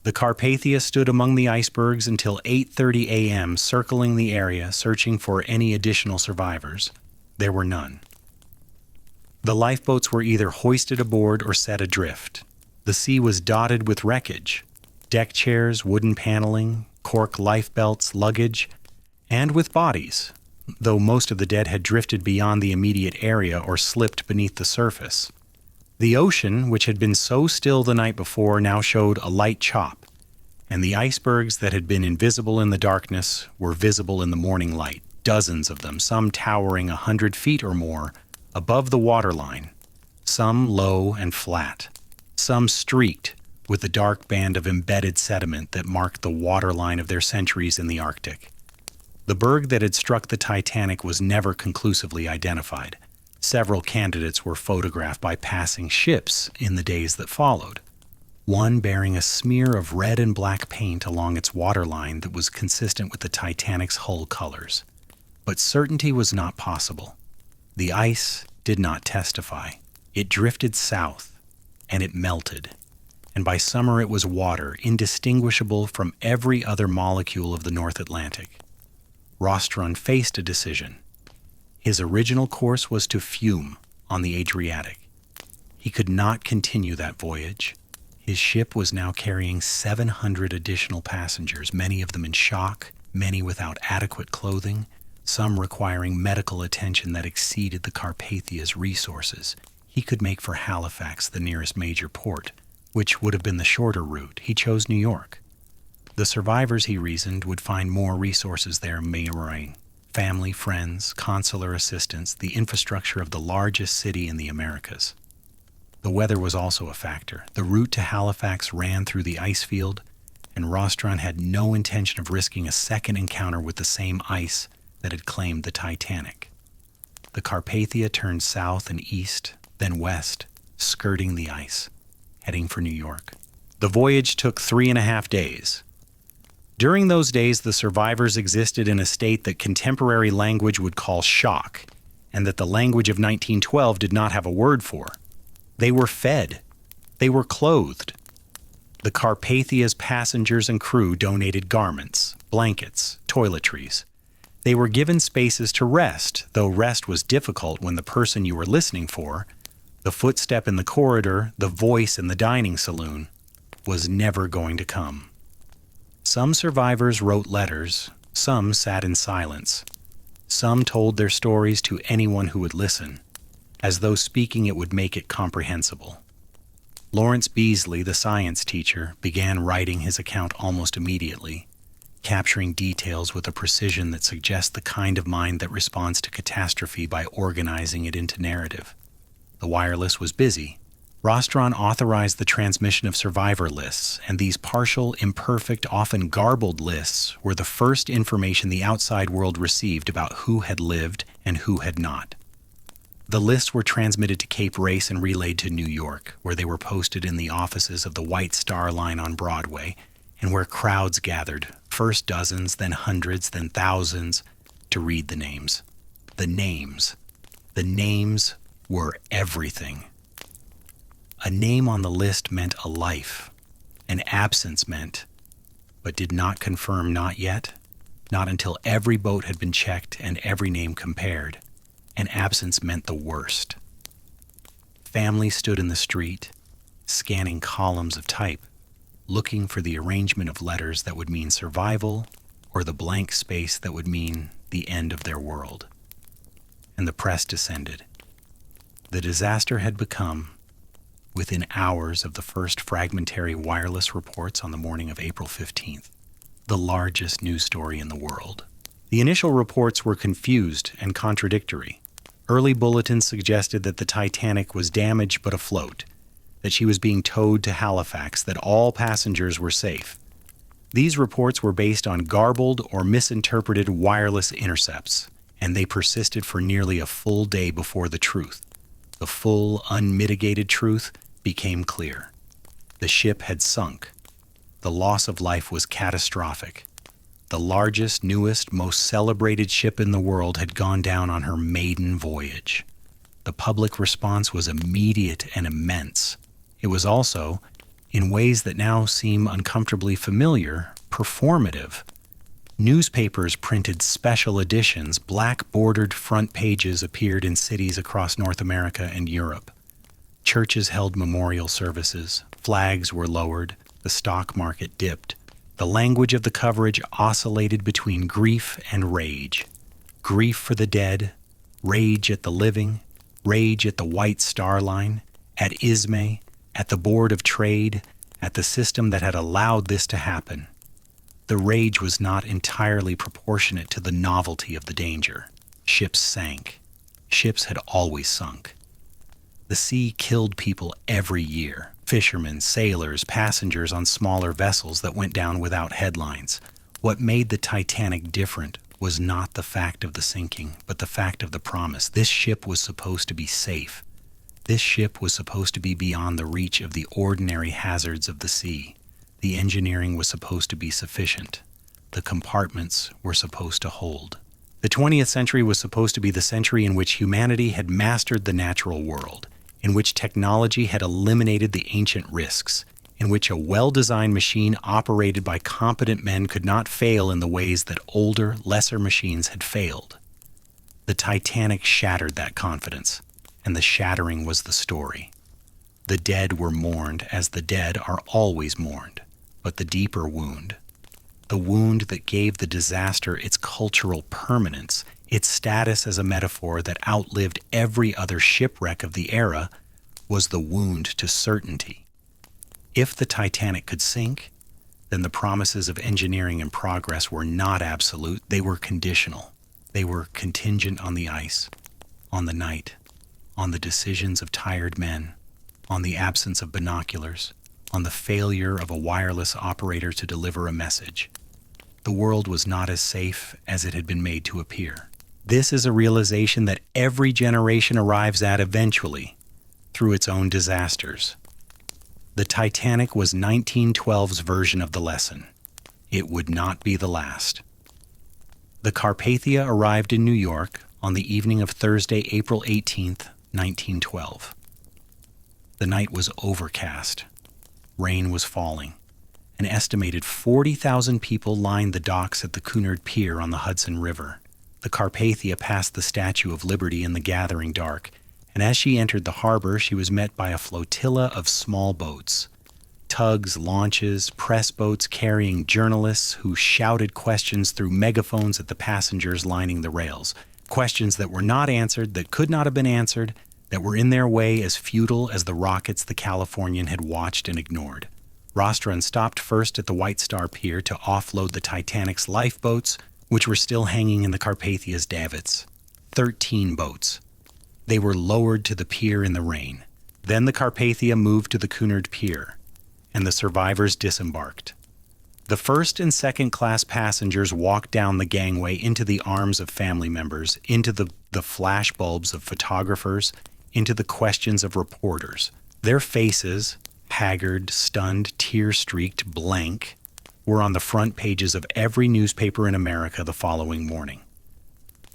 The Carpathia stood among the icebergs until 8:30 a.m., circling the area, searching for any additional survivors. There were none. The lifeboats were either hoisted aboard or set adrift. The sea was dotted with wreckage, deck chairs, wooden paneling, cork lifebelts, luggage, and with bodies, though most of the dead had drifted beyond the immediate area or slipped beneath the surface. The ocean, which had been so still the night before, now showed a light chop, and the icebergs that had been invisible in the darkness were visible in the morning light, dozens of them, some towering 100 feet or more above the waterline, some low and flat, some streaked with the dark band of embedded sediment that marked the waterline of their centuries in the Arctic. The berg that had struck the Titanic was never conclusively identified. Several candidates were photographed by passing ships in the days that followed, one bearing a smear of red and black paint along its waterline that was consistent with the Titanic's hull colors. But certainty was not possible. The ice did not testify. It drifted south, and it melted, and by summer it was water, indistinguishable from every other molecule of the North Atlantic. Rostron faced a decision. His original course was to fume on the Adriatic. He could not continue that voyage. His ship was now carrying 700 additional passengers, many of them in shock, many without adequate clothing, some requiring medical attention that exceeded the Carpathia's resources. He could make for Halifax, the nearest major port, which would have been the shorter route. He chose New York. The survivors, he reasoned, would find more resources there mirroring family, friends, consular assistance, the infrastructure of the largest city in the Americas. The weather was also a factor. The route to Halifax ran through the ice field, and Rostron had no intention of risking a second encounter with the same ice that had claimed the Titanic. The Carpathia turned south and east, then west, skirting the ice, heading for New York. The voyage took 3.5 days. During those days, the survivors existed in a state that contemporary language would call shock, and that the language of 1912 did not have a word for. They were fed. They were clothed. The Carpathia's passengers and crew donated garments, blankets, toiletries. They were given spaces to rest, though rest was difficult when the person you were listening for, the footstep in the corridor, the voice in the dining saloon, was never going to come. Some survivors wrote letters, some sat in silence. Some told their stories to anyone who would listen, as though speaking it would make it comprehensible. Lawrence Beasley, the science teacher, began writing his account almost immediately, capturing details with a precision that suggests the kind of mind that responds to catastrophe by organizing it into narrative. The wireless was busy. Rostron authorized the transmission of survivor lists, and these partial, imperfect, often garbled lists were the first information the outside world received about who had lived and who had not. The lists were transmitted to Cape Race and relayed to New York, where they were posted in the offices of the White Star Line on Broadway, and where crowds gathered, first dozens, then hundreds, then thousands, to read the names. The names. The names were everything. A name on the list meant a life. An absence meant, but did not confirm not yet, not until every boat had been checked and every name compared. An absence meant the worst. Families stood in the street, scanning columns of type, looking for the arrangement of letters that would mean survival or the blank space that would mean the end of their world. And the press descended. The disaster had become, within hours of the first fragmentary wireless reports on the morning of April 15th, the largest news story in the world. The initial reports were confused and contradictory. Early bulletins suggested that the Titanic was damaged but afloat, that she was being towed to Halifax, that all passengers were safe. These reports were based on garbled or misinterpreted wireless intercepts, and they persisted for nearly a full day before the truth. The full, unmitigated truth became clear. The ship had sunk. The loss of life was catastrophic. The largest, newest, most celebrated ship in the world had gone down on her maiden voyage. The public response was immediate and immense. It was also, in ways that now seem uncomfortably familiar, performative. Newspapers printed special editions, black-bordered front pages appeared in cities across North America and Europe. Churches held memorial services, flags were lowered, the stock market dipped. The language of the coverage oscillated between grief and rage. Grief for the dead, rage at the living, rage at the White Star Line, at ISME, at the Board of Trade, at the system that had allowed this to happen. The rage was not entirely proportionate to the novelty of the danger. Ships sank. Ships had always sunk. The sea killed people every year. Fishermen, sailors, passengers on smaller vessels that went down without headlines. What made the Titanic different was not the fact of the sinking, but the fact of the promise. This ship was supposed to be safe. This ship was supposed to be beyond the reach of the ordinary hazards of the sea. The engineering was supposed to be sufficient. The compartments were supposed to hold. The 20th century was supposed to be the century in which humanity had mastered the natural world, in which technology had eliminated the ancient risks, in which a well-designed machine operated by competent men could not fail in the ways that older, lesser machines had failed. The Titanic shattered that confidence. and the shattering was the story. The dead were mourned as the dead are always mourned, but the deeper wound, the wound that gave the disaster its cultural permanence, its status as a metaphor that outlived every other shipwreck of the era, was the wound to certainty. If the Titanic could sink, then the promises of engineering and progress were not absolute, they were conditional. They were contingent on the ice, on the night, on the decisions of tired men, on the absence of binoculars, on the failure of a wireless operator to deliver a message. The world was not as safe as it had been made to appear. This is a realization that every generation arrives at eventually, through its own disasters. The Titanic was 1912's version of the lesson. It would not be the last. The Carpathia arrived in New York on the evening of Thursday, April 18th, 1912. The night was overcast. Rain was falling. An estimated 40,000 people lined the docks at the Cunard Pier on the Hudson River. The Carpathia passed the Statue of Liberty in the gathering dark, and as she entered the harbor, she was met by a flotilla of small boats. Tugs, launches, press boats carrying journalists who shouted questions through megaphones at the passengers lining the rails. Questions that were not answered, that could not have been answered, that were in their way as futile as the rockets the Californian had watched and ignored. Rostron stopped first at the White Star Pier to offload the Titanic's lifeboats, which were still hanging in the Carpathia's davits. 13 boats. They were lowered to the pier in the rain. Then the Carpathia moved to the Cunard Pier, and the survivors disembarked. The first and second class passengers walked down the gangway into the arms of family members, into the flash bulbs of photographers, into the questions of reporters. Their faces, haggard, stunned, tear-streaked, blank, were on the front pages of every newspaper in America the following morning.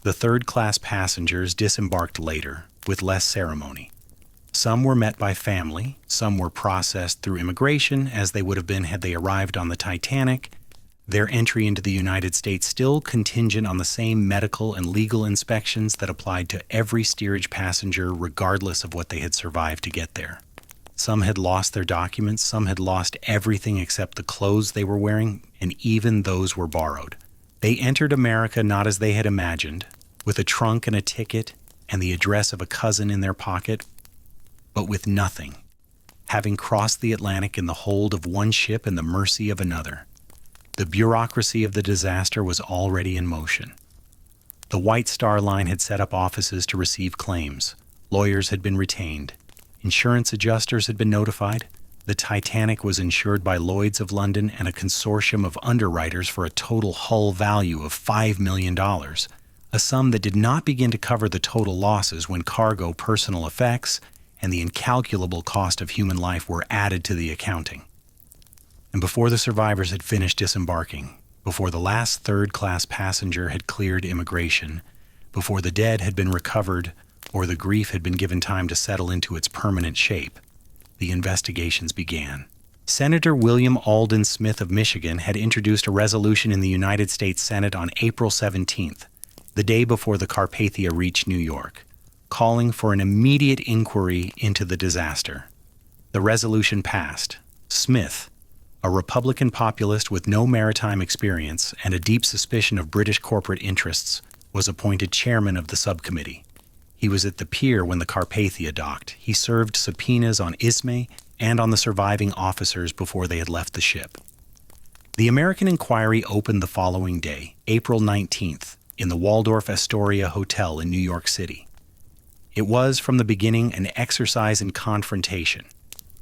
The third-class passengers disembarked later, with less ceremony. Some were met by family, some were processed through immigration, as they would have been had they arrived on the Titanic, their entry into the United States still contingent on the same medical and legal inspections that applied to every steerage passenger regardless of what they had survived to get there. Some had lost their documents, some had lost everything except the clothes they were wearing, and even those were borrowed. They entered America not as they had imagined, with a trunk and a ticket and the address of a cousin in their pocket, but with nothing, having crossed the Atlantic in the hold of one ship and the mercy of another. The bureaucracy of the disaster was already in motion. The White Star Line had set up offices to receive claims. Lawyers had been retained. Insurance adjusters had been notified. The Titanic was insured by Lloyd's of London and a consortium of underwriters for a total hull value of $5 million, a sum that did not begin to cover the total losses when cargo, personal effects, and the incalculable cost of human life were added to the accounting. And before the survivors had finished disembarking, before the last third-class passenger had cleared immigration, before the dead had been recovered or the grief had been given time to settle into its permanent shape, the investigations began. Senator William Alden Smith of Michigan had introduced a resolution in the United States Senate on April 17th, the day before the Carpathia reached New York, calling for an immediate inquiry into the disaster. The resolution passed. Smith, a Republican populist with no maritime experience and a deep suspicion of British corporate interests, was appointed chairman of the subcommittee. He was at the pier when the Carpathia docked. He served subpoenas on Ismay and on the surviving officers before they had left the ship. The American inquiry opened the following day, April 19th, in the Waldorf Astoria Hotel in New York City. It was, from the beginning, an exercise in confrontation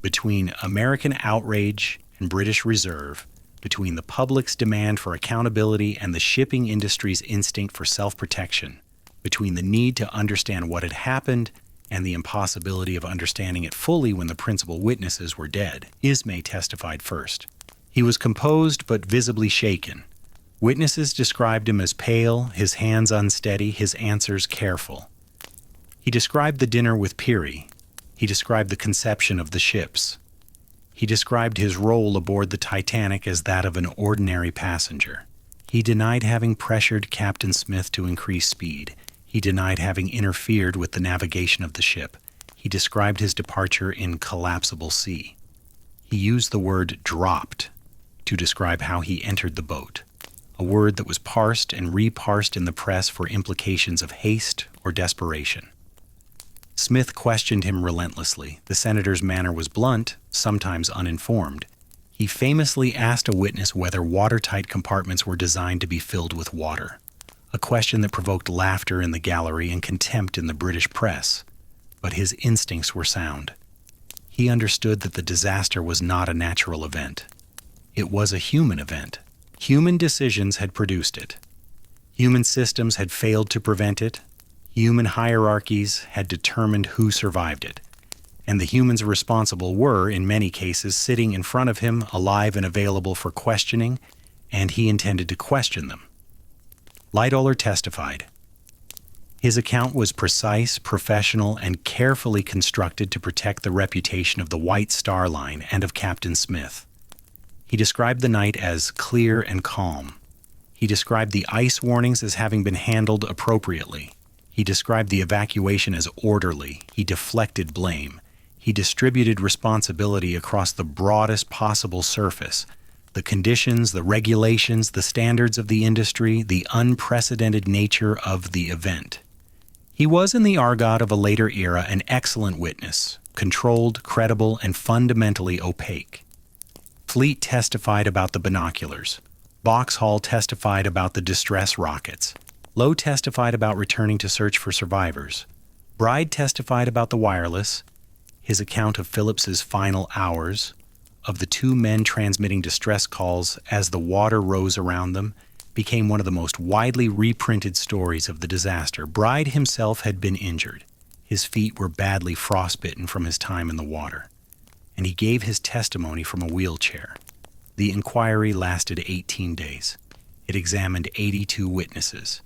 between American outrage and British reserve, between the public's demand for accountability and the shipping industry's instinct for self-protection, between the need to understand what had happened and the impossibility of understanding it fully when the principal witnesses were dead. Ismay testified first. He was composed but visibly shaken. Witnesses described him as pale, his hands unsteady, his answers careful. He described the dinner with Peary. He described the conception of the ships. He described his role aboard the Titanic as that of an ordinary passenger. He denied having pressured Captain Smith to increase speed. He denied having interfered with the navigation of the ship. He described his departure in collapsible sea. He used the word dropped to describe how he entered the boat, a word that was parsed and reparsed in the press for implications of haste or desperation. Smith questioned him relentlessly. The senator's manner was blunt, sometimes uninformed. He famously asked a witness whether watertight compartments were designed to be filled with water, a question that provoked laughter in the gallery and contempt in the British press. But his instincts were sound. He understood that the disaster was not a natural event. It was a human event. Human decisions had produced it. Human systems had failed to prevent it. Human hierarchies had determined who survived it. And the humans responsible were, in many cases, sitting in front of him, alive and available for questioning, and he intended to question them. Lightoller testified. His account was precise, professional, and carefully constructed to protect the reputation of the White Star Line and of Captain Smith. He described the night as clear and calm. He described the ice warnings as having been handled appropriately. He described the evacuation as orderly. He deflected blame. He distributed responsibility across the broadest possible surface. The conditions, the regulations, the standards of the industry, the unprecedented nature of the event. He was, in the argot of a later era, an excellent witness, controlled, credible, and fundamentally opaque. Fleet testified about the binoculars. Vauxhall testified about the distress rockets. Lowe testified about returning to search for survivors. Bride testified about the wireless, his account of Phillips's final hours, of the two men transmitting distress calls as the water rose around them, became one of the most widely reprinted stories of the disaster. Bride himself had been injured. His feet were badly frostbitten from his time in the water, and he gave his testimony from a wheelchair. The inquiry lasted 18 days. It examined 82 witnesses.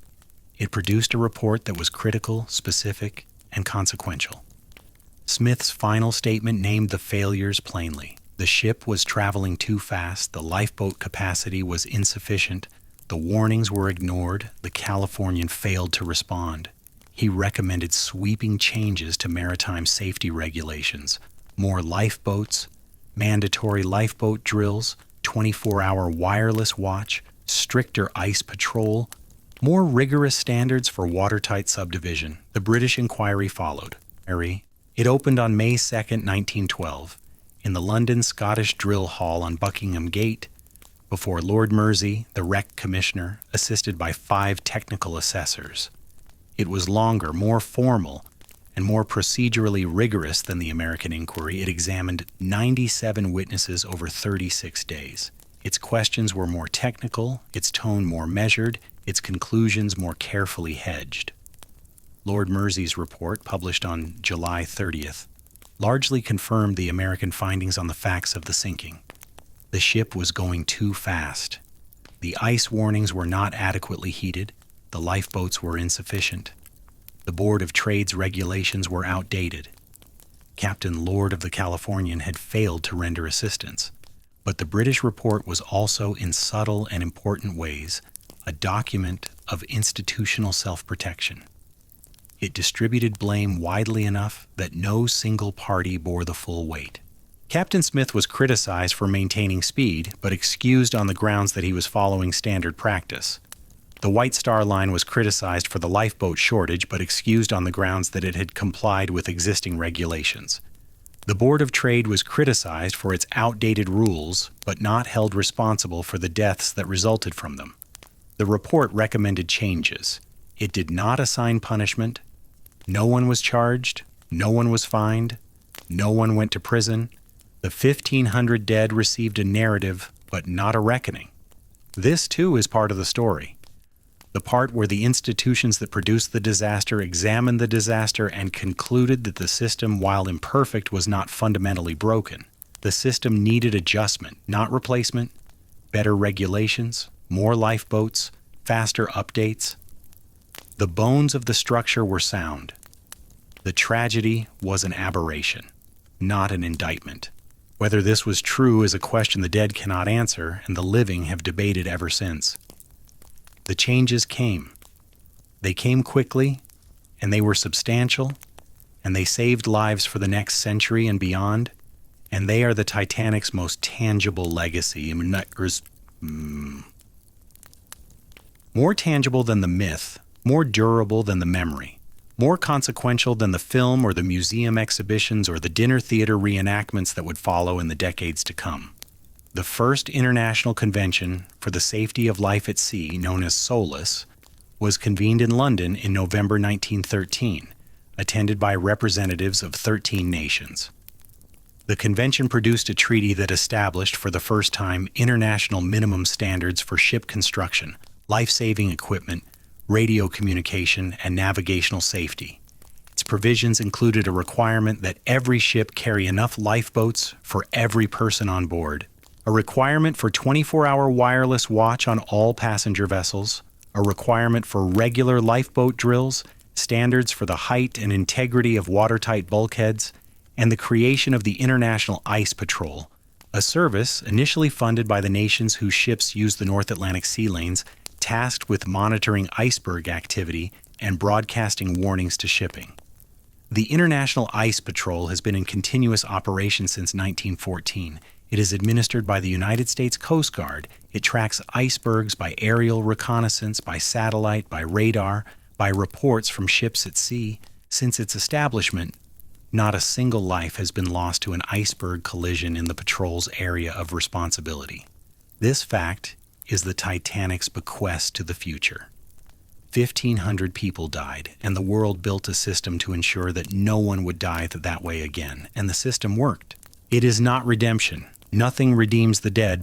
It produced a report that was critical, specific, and consequential. Smith's final statement named the failures plainly. The ship was traveling too fast, the lifeboat capacity was insufficient, the warnings were ignored, the Californian failed to respond. He recommended sweeping changes to maritime safety regulations, more lifeboats, mandatory lifeboat drills, 24-hour wireless watch, stricter ice patrol, more rigorous standards for watertight subdivision. The British inquiry followed. It opened on May 2, 1912, in the London Scottish Drill Hall on Buckingham Gate, before Lord Mersey, the Wreck Commissioner, assisted by 5 technical assessors. It was longer, more formal, and more procedurally rigorous than the American inquiry. It examined 97 witnesses over 36 days. Its questions were more technical, its tone more measured, its conclusions more carefully hedged. Lord Mersey's report, published on July 30th, largely confirmed the American findings on the facts of the sinking. The ship was going too fast. The ice warnings were not adequately heeded. The lifeboats were insufficient. The Board of Trade's regulations were outdated. Captain Lord of the Californian had failed to render assistance. But the British report was also, in subtle and important ways, a document of institutional self-protection. It distributed blame widely enough that no single party bore the full weight. Captain Smith was criticized for maintaining speed, but excused on the grounds that he was following standard practice. The White Star Line was criticized for the lifeboat shortage, but excused on the grounds that it had complied with existing regulations. The Board of Trade was criticized for its outdated rules, but not held responsible for the deaths that resulted from them. The report recommended changes. It did not assign punishment. No one was charged. No one was fined. No one went to prison. The 1,500 dead received a narrative, but not a reckoning. This, too, is part of the story. The part where the institutions that produced the disaster examined the disaster and concluded that the system, while imperfect, was not fundamentally broken. The system needed adjustment, not replacement, better regulations, more lifeboats, faster updates. The bones of the structure were sound. The tragedy was an aberration, not an indictment. Whether this was true is a question the dead cannot answer, and the living have debated ever since. The changes came. They came quickly, and they were substantial, and they saved lives for the next century and beyond, and they are the Titanic's most tangible legacy. More tangible than the myth, more durable than the memory, more consequential than the film or the museum exhibitions or the dinner theater reenactments that would follow in the decades to come. The first international convention for the safety of life at sea, known as SOLAS, was convened in London in November 1913, attended by representatives of 13 nations. The convention produced a treaty that established for the first time international minimum standards for ship construction, life-saving equipment, radio communication, and navigational safety. Its provisions included a requirement that every ship carry enough lifeboats for every person on board, a requirement for 24-hour wireless watch on all passenger vessels, a requirement for regular lifeboat drills, standards for the height and integrity of watertight bulkheads, and the creation of the International Ice Patrol, a service initially funded by the nations whose ships use the North Atlantic sea lanes, tasked with monitoring iceberg activity and broadcasting warnings to shipping. The International Ice Patrol has been in continuous operation since 1914. It is administered by the United States Coast Guard. It tracks icebergs by aerial reconnaissance, by satellite, by radar, by reports from ships at sea. Since its establishment, not a single life has been lost to an iceberg collision in the patrol's area of responsibility. This fact is the Titanic's bequest to the future. 1,500 people died, and the world built a system to ensure that no one would die that way again, and the system worked. It is not redemption. Nothing redeems the dead,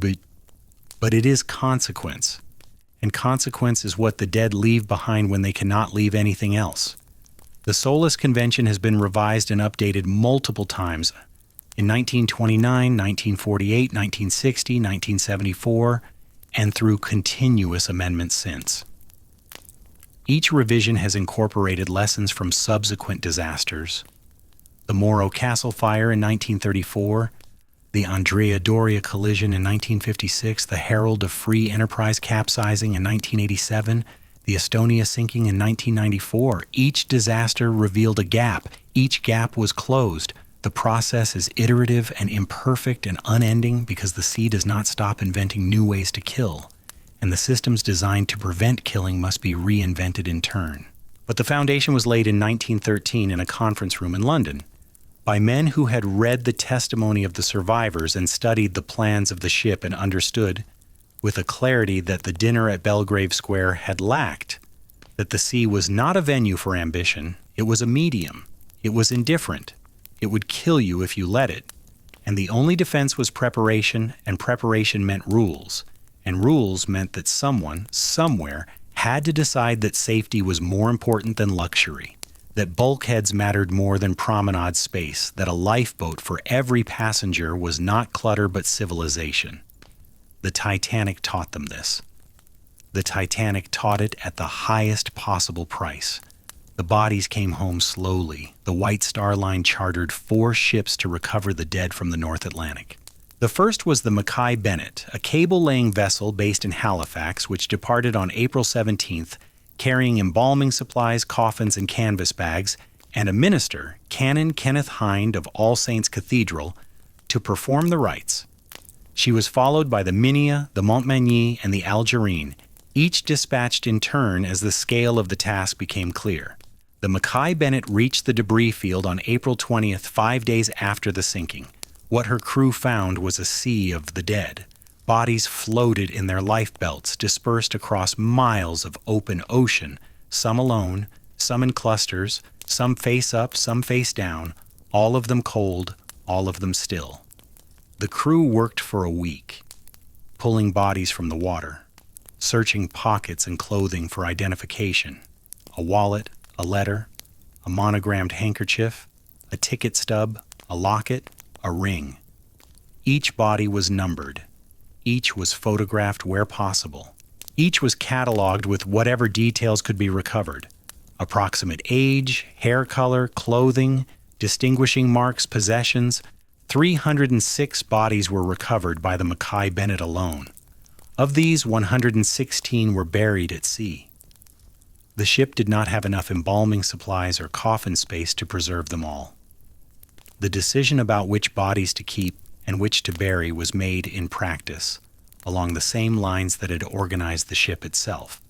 but it is consequence. And consequence is what the dead leave behind when they cannot leave anything else. The SOLAS Convention has been revised and updated multiple times in 1929, 1948, 1960, 1974, and through continuous amendments since. Each revision has incorporated lessons from subsequent disasters. The Morro Castle fire in 1934, the Andrea Doria collision in 1956, the Herald of Free Enterprise capsizing in 1987, the Estonia sinking in 1994. Each disaster revealed a gap. Each gap was closed. The process is iterative and imperfect and unending because the sea does not stop inventing new ways to kill, and the systems designed to prevent killing must be reinvented in turn. But the foundation was laid in 1913 in a conference room in London by men who had read the testimony of the survivors and studied the plans of the ship and understood, with a clarity that the dinner at Belgrave Square had lacked, that the sea was not a venue for ambition, it was a medium, it was indifferent, it would kill you if you let it, and the only defense was preparation, and preparation meant rules, and rules meant that someone, somewhere, had to decide that safety was more important than luxury, that bulkheads mattered more than promenade space, that a lifeboat for every passenger was not clutter but civilization. The Titanic taught them this. The Titanic taught it at the highest possible price. The bodies came home slowly. The White Star Line chartered 4 ships to recover the dead from the North Atlantic. The first was the Mackay Bennett, a cable-laying vessel based in Halifax, which departed on April 17th, carrying embalming supplies, coffins, and canvas bags, and a minister, Canon Kenneth Hind of All Saints Cathedral, to perform the rites. She was followed by the Minia, the Montmagny, and the Algerine, each dispatched in turn as the scale of the task became clear. The Mackay Bennett reached the debris field on April 20th, 5 days after the sinking. What her crew found was a sea of the dead. Bodies floated in their lifebelts, dispersed across miles of open ocean, some alone, some in clusters, some face up, some face down, all of them cold, all of them still. The crew worked for a week, pulling bodies from the water, searching pockets and clothing for identification, a wallet, a letter, a monogrammed handkerchief, a ticket stub, a locket, a ring. Each body was numbered. Each was photographed where possible. Each was cataloged with whatever details could be recovered. Approximate age, hair color, clothing, distinguishing marks, possessions. 306 bodies were recovered by the Mackay Bennett alone. Of these, 116 were buried at sea. The ship did not have enough embalming supplies or coffin space to preserve them all. The decision about which bodies to keep and which to bury was made in practice, along the same lines that had organized the ship itself.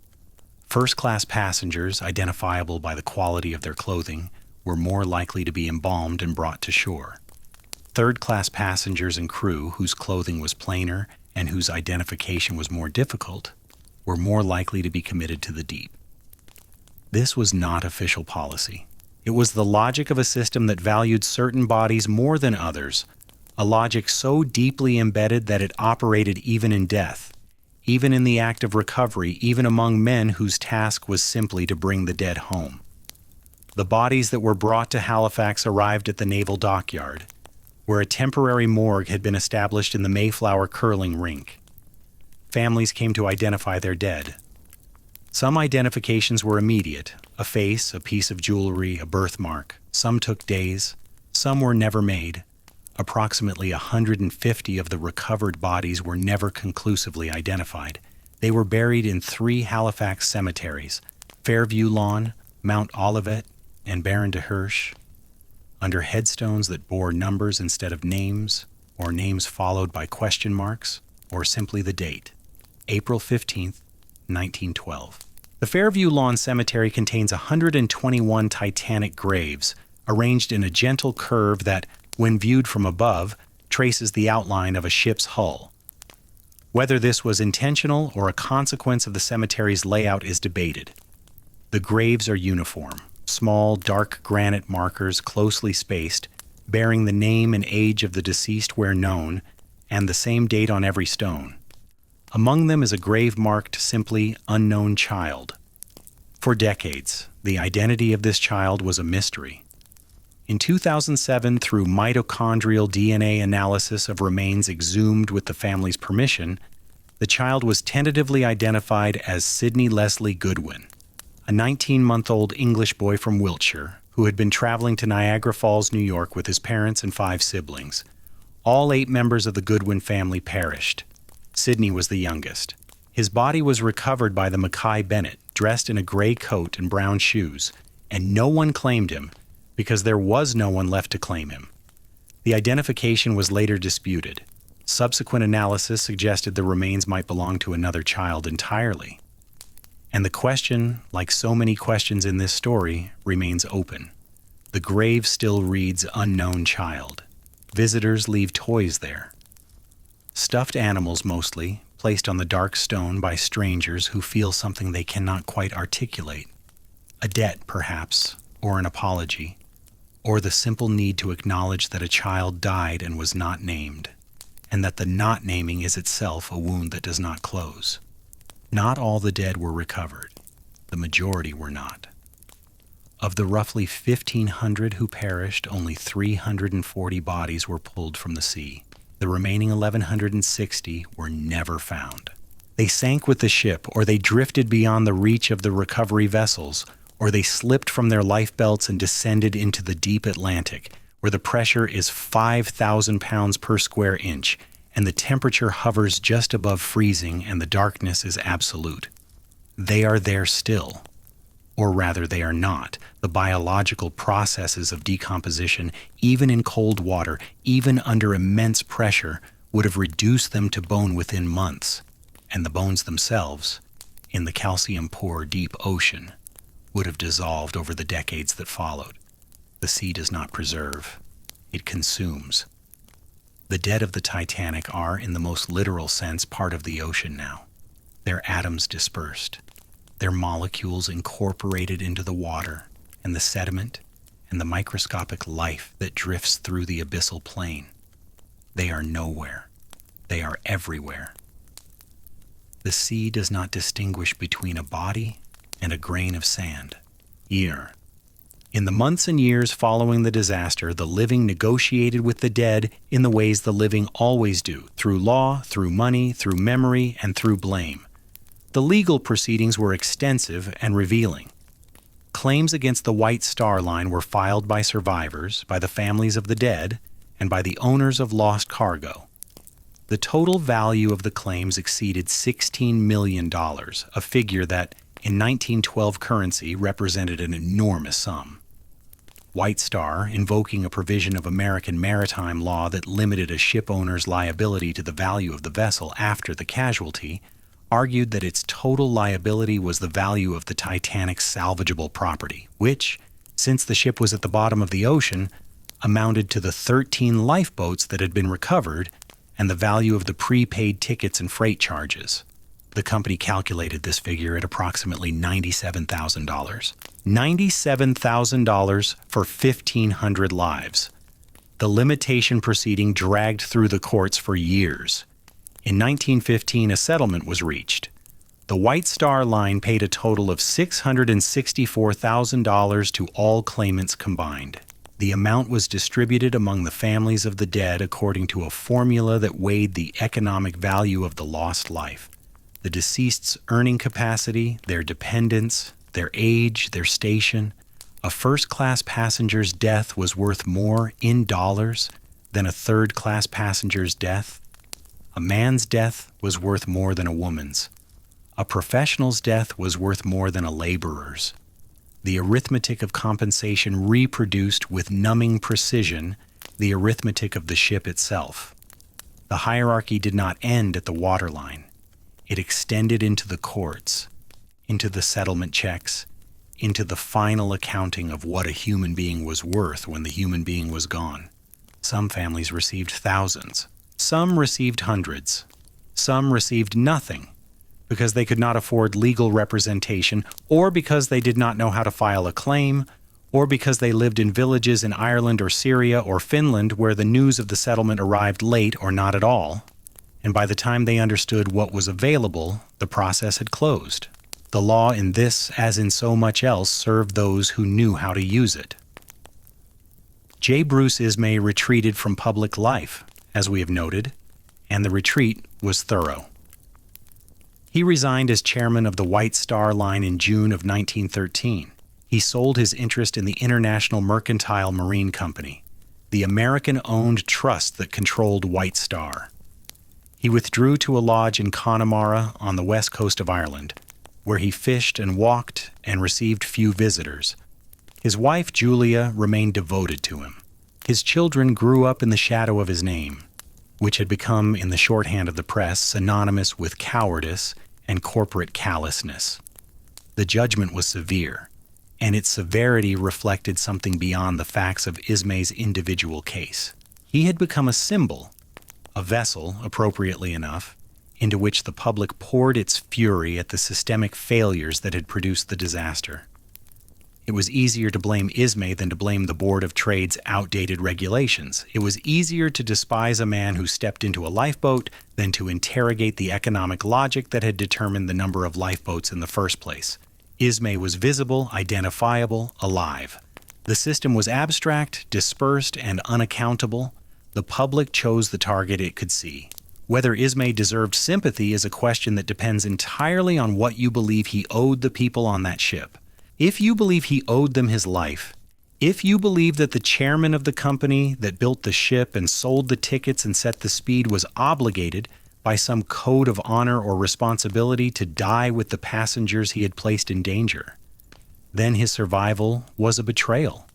First-class passengers, identifiable by the quality of their clothing, were more likely to be embalmed and brought to shore. Third-class passengers and crew, whose clothing was plainer and whose identification was more difficult, were more likely to be committed to the deep. This was not official policy. It was the logic of a system that valued certain bodies more than others, a logic so deeply embedded that it operated even in death, even in the act of recovery, even among men whose task was simply to bring the dead home. The bodies that were brought to Halifax arrived at the naval dockyard, where a temporary morgue had been established in the Mayflower curling rink. Families came to identify their dead. Some identifications were immediate: a face, a piece of jewelry, a birthmark. Some took days. Some were never made. Approximately 150 of the recovered bodies were never conclusively identified. They were buried in 3 Halifax cemeteries: Fairview Lawn, Mount Olivet, and Baron de Hirsch, under headstones that bore numbers instead of names, or names followed by question marks, or simply the date, April 15th, 1912. The Fairview Lawn Cemetery contains 121 Titanic graves, arranged in a gentle curve that, when viewed from above, traces the outline of a ship's hull. Whether this was intentional or a consequence of the cemetery's layout is debated. The graves are uniform, small, dark granite markers closely spaced, bearing the name and age of the deceased where known, and the same date on every stone. Among them is a grave marked simply "Unknown Child." For decades, the identity of this child was a mystery. In 2007, through mitochondrial DNA analysis of remains exhumed with the family's permission, the child was tentatively identified as Sidney Leslie Goodwin, a 19-month-old English boy from Wiltshire who had been traveling to Niagara Falls, New York with his parents and 5 siblings. All 8 members of the Goodwin family perished. Sidney was the youngest. His body was recovered by the Mackay Bennett, dressed in a gray coat and brown shoes, and no one claimed him because there was no one left to claim him. The identification was later disputed. Subsequent analysis suggested the remains might belong to another child entirely. And the question, like so many questions in this story, remains open. The grave still reads "Unknown Child." Visitors leave toys there. Stuffed animals mostly, placed on the dark stone by strangers who feel something they cannot quite articulate. A debt, perhaps, or an apology, or the simple need to acknowledge that a child died and was not named, and that the not naming is itself a wound that does not close. Not all the dead were recovered. The majority were not. Of the roughly 1,500 who perished, only 340 bodies were pulled from the sea. The remaining 1,160 were never found. They sank with the ship, or they drifted beyond the reach of the recovery vessels, or they slipped from their lifebelts and descended into the deep Atlantic, where the pressure is 5,000 pounds per square inch, and the temperature hovers just above freezing and the darkness is absolute. They are there still. Or rather, they are not. The biological processes of decomposition, even in cold water, even under immense pressure, would have reduced them to bone within months. And the bones themselves, in the calcium-poor deep ocean, would have dissolved over the decades that followed. The sea does not preserve. It consumes. The dead of the Titanic are, in the most literal sense, part of the ocean now. Their atoms dispersed. Their molecules incorporated into the water and the sediment and the microscopic life that drifts through the abyssal plain. They are nowhere. They are everywhere. The sea does not distinguish between a body and a grain of sand. In the months and years following the disaster, the living negotiated with the dead in the ways the living always do, through law, through money, through memory, and through blame. The legal proceedings were extensive and revealing. Claims against the White Star Line were filed by survivors, by the families of the dead, and by the owners of lost cargo. The total value of the claims exceeded $16 million, a figure that, In 1912 currency represented an enormous sum. White Star, invoking a provision of American maritime law that limited a ship owner's liability to the value of the vessel after the casualty, argued that its total liability was the value of the Titanic's salvageable property, which, since the ship was at the bottom of the ocean, amounted to the 13 lifeboats that had been recovered and the value of the prepaid tickets and freight charges. The company calculated this figure at approximately $97,000. $97,000 for 1,500 lives. The limitation proceeding dragged through the courts for years. In 1915, a settlement was reached. The White Star Line paid a total of $664,000 to all claimants combined. The amount was distributed among the families of the dead according to a formula that weighed the economic value of the lost life, the deceased's earning capacity, their dependents, their age, their station. A first-class passenger's death was worth more in dollars than a third-class passenger's death. A man's death was worth more than a woman's. A professional's death was worth more than a laborer's. The arithmetic of compensation reproduced with numbing precision the arithmetic of the ship itself. The hierarchy did not end at the waterline. It extended into the courts, into the settlement checks, into the final accounting of what a human being was worth when the human being was gone. Some families received thousands. Some received hundreds. Some received nothing because they could not afford legal representation, or because they did not know how to file a claim, or because they lived in villages in Ireland or Syria or Finland where the news of the settlement arrived late or not at all. And by the time they understood what was available, the process had closed. The law in this, as in so much else, served those who knew how to use it. J. Bruce Ismay retreated from public life, as we have noted, and the retreat was thorough. He resigned as chairman of the White Star Line in June of 1913. He sold his interest in the International Mercantile Marine Company, the American-owned trust that controlled White Star. He withdrew to a lodge in Connemara on the west coast of Ireland, where he fished and walked and received few visitors. His wife, Julia, remained devoted to him. His children grew up in the shadow of his name, which had become, in the shorthand of the press, synonymous with cowardice and corporate callousness. The judgment was severe, and its severity reflected something beyond the facts of Ismay's individual case. He had become a symbol, a vessel, appropriately enough, into which the public poured its fury at the systemic failures that had produced the disaster. It was easier to blame Ismay than to blame the Board of Trade's outdated regulations. It was easier to despise a man who stepped into a lifeboat than to interrogate the economic logic that had determined the number of lifeboats in the first place. Ismay was visible, identifiable, alive. The system was abstract, dispersed, and unaccountable. The public chose the target it could see. Whether Ismay deserved sympathy is a question that depends entirely on what you believe he owed the people on that ship. If you believe he owed them his life, if you believe that the chairman of the company that built the ship and sold the tickets and set the speed was obligated by some code of honor or responsibility to die with the passengers he had placed in danger, then his survival was a betrayal.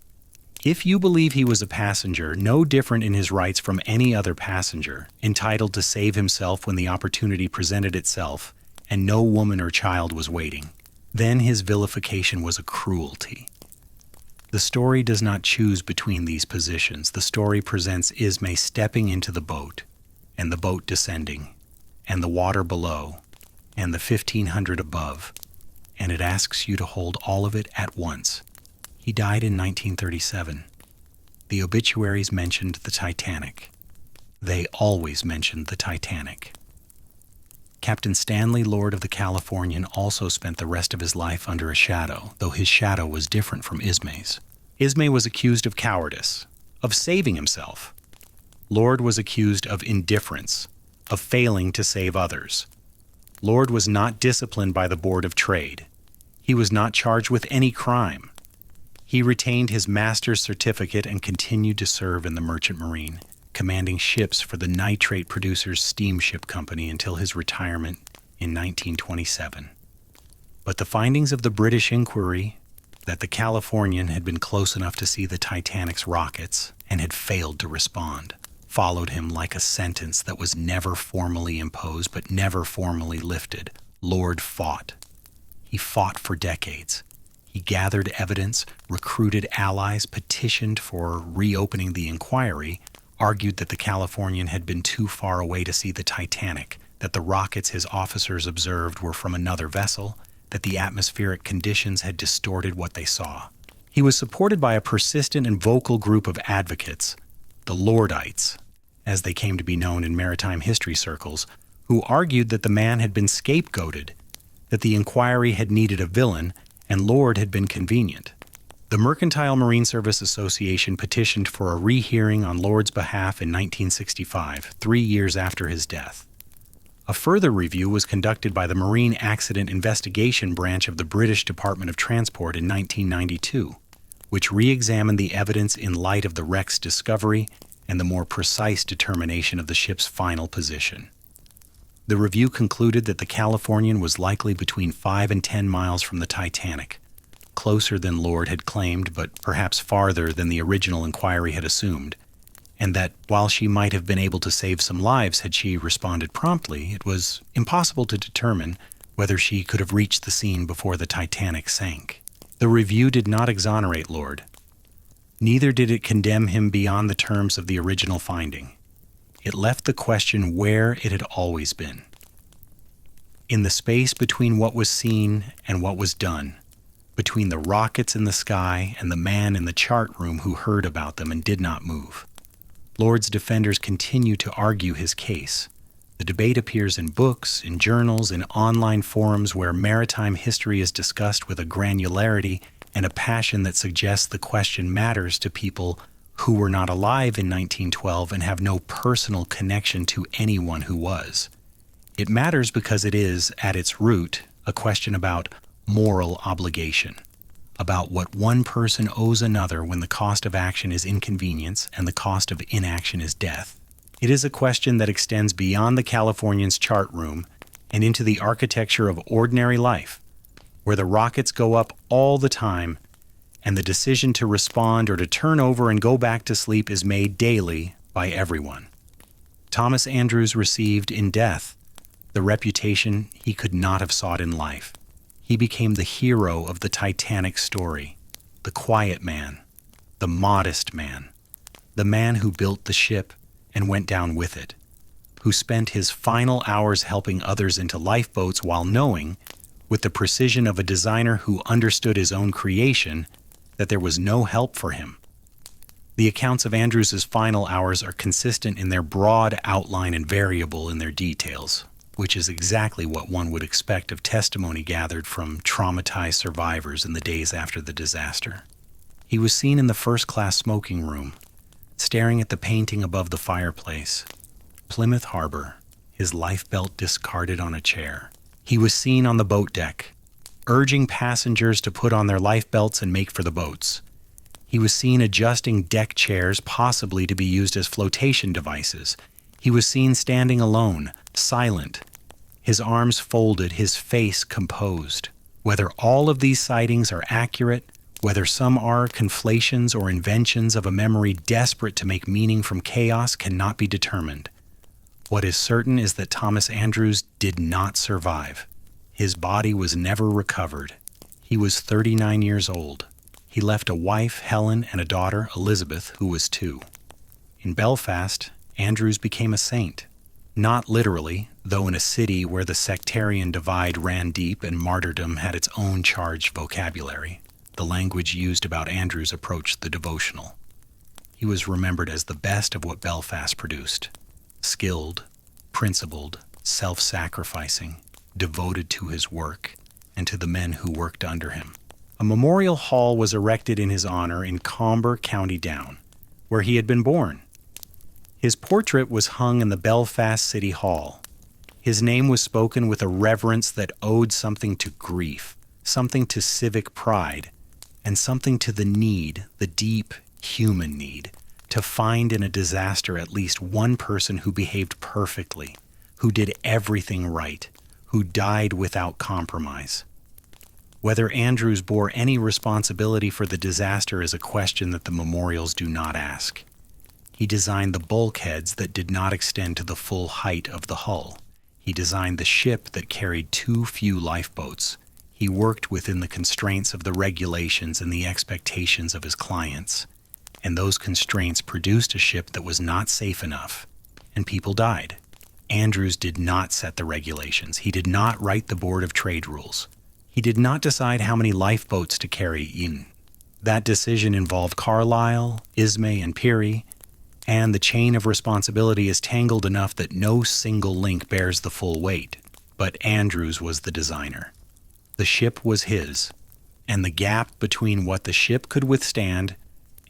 If you believe he was a passenger, no different in his rights from any other passenger, entitled to save himself when the opportunity presented itself and no woman or child was waiting, then his vilification was a cruelty. The story does not choose between these positions. The story presents Ismay stepping into the boat, and the boat descending, and the water below, and the 1,500 above, and it asks you to hold all of it at once. He died in 1937. The obituaries mentioned the Titanic. They always mentioned the Titanic. Captain Stanley Lord of the Californian also spent the rest of his life under a shadow, though his shadow was different from Ismay's. Ismay was accused of cowardice, of saving himself. Lord was accused of indifference, of failing to save others. Lord was not disciplined by the Board of Trade. He was not charged with any crime. He retained his master's certificate and continued to serve in the Merchant Marine, commanding ships for the Nitrate Producers Steamship Company until his retirement in 1927. But the findings of the British inquiry that the Californian had been close enough to see the Titanic's rockets and had failed to respond followed him like a sentence that was never formally imposed but never formally lifted. Lord fought. He fought for decades. He gathered evidence, recruited allies, petitioned for reopening the inquiry, argued that the Californian had been too far away to see the Titanic, that the rockets his officers observed were from another vessel, that the atmospheric conditions had distorted what they saw. He was supported by a persistent and vocal group of advocates, the Lordites, as they came to be known in maritime history circles, who argued that the man had been scapegoated, that the inquiry had needed a villain, and Lord had been convenient. The Mercantile Marine Service Association petitioned for a rehearing on Lord's behalf in 1965, 3 years after his death. A further review was conducted by the Marine Accident Investigation Branch of the British Department of Transport in 1992, which re-examined the evidence in light of the wreck's discovery and the more precise determination of the ship's final position. The review concluded that the Californian was likely between 5 and 10 miles from the Titanic, closer than Lord had claimed, but perhaps farther than the original inquiry had assumed, and that while she might have been able to save some lives had she responded promptly, it was impossible to determine whether she could have reached the scene before the Titanic sank. The review did not exonerate Lord. Neither did it condemn him beyond the terms of the original finding. It left the question where it had always been. In the space between what was seen and what was done, between the rockets in the sky and the man in the chart room who heard about them and did not move. Lord's defenders continue to argue his case. The debate appears in books, in journals, in online forums where maritime history is discussed with a granularity and a passion that suggests the question matters to people who were not alive in 1912 and have no personal connection to anyone who was. It matters because it is, at its root, a question about moral obligation, about what one person owes another when the cost of action is inconvenience and the cost of inaction is death. It is a question that extends beyond the Californian's chart room and into the architecture of ordinary life, where the rockets go up all the time and the decision to respond or to turn over and go back to sleep is made daily by everyone. Thomas Andrews received in death the reputation he could not have sought in life. He became the hero of the Titanic story, the quiet man, the modest man, the man who built the ship and went down with it, who spent his final hours helping others into lifeboats while knowing, with the precision of a designer who understood his own creation, that there was no help for him. The accounts of Andrews's final hours are consistent in their broad outline and variable in their details, which is exactly what one would expect of testimony gathered from traumatized survivors in the days after the disaster. He was seen in the first-class smoking room, staring at the painting above the fireplace. Plymouth Harbor, his life belt discarded on a chair. He was seen on the boat deck, urging passengers to put on their life belts and make for the boats. He was seen adjusting deck chairs, possibly to be used as flotation devices. He was seen standing alone, silent, his arms folded, his face composed. Whether all of these sightings are accurate, whether some are conflations or inventions of a memory desperate to make meaning from chaos, cannot be determined. What is certain is that Thomas Andrews did not survive. His body was never recovered. He was 39 years old. He left a wife, Helen, and a daughter, Elizabeth, who was 2. In Belfast, Andrews became a saint. Not literally, though in a city where the sectarian divide ran deep and martyrdom had its own charged vocabulary, the language used about Andrews approached the devotional. He was remembered as the best of what Belfast produced. Skilled, principled, self-sacrificing, devoted to his work and to the men who worked under him. A memorial hall was erected in his honor in Comber, County Down, where he had been born. His portrait was hung in the Belfast City Hall. His name was spoken with a reverence that owed something to grief, something to civic pride, and something to the need, the deep human need, to find in a disaster at least one person who behaved perfectly, who did everything right, who died without compromise. Whether Andrews bore any responsibility for the disaster is a question that the memorials do not ask. He designed the bulkheads that did not extend to the full height of the hull. He designed the ship that carried too few lifeboats. He worked within the constraints of the regulations and the expectations of his clients. And those constraints produced a ship that was not safe enough, and people died. Andrews did not set the regulations. He did not write the Board of Trade rules. He did not decide how many lifeboats to carry in. That decision involved Carlyle, Ismay, and Peary, and the chain of responsibility is tangled enough that no single link bears the full weight. But Andrews was the designer. The ship was his, and the gap between what the ship could withstand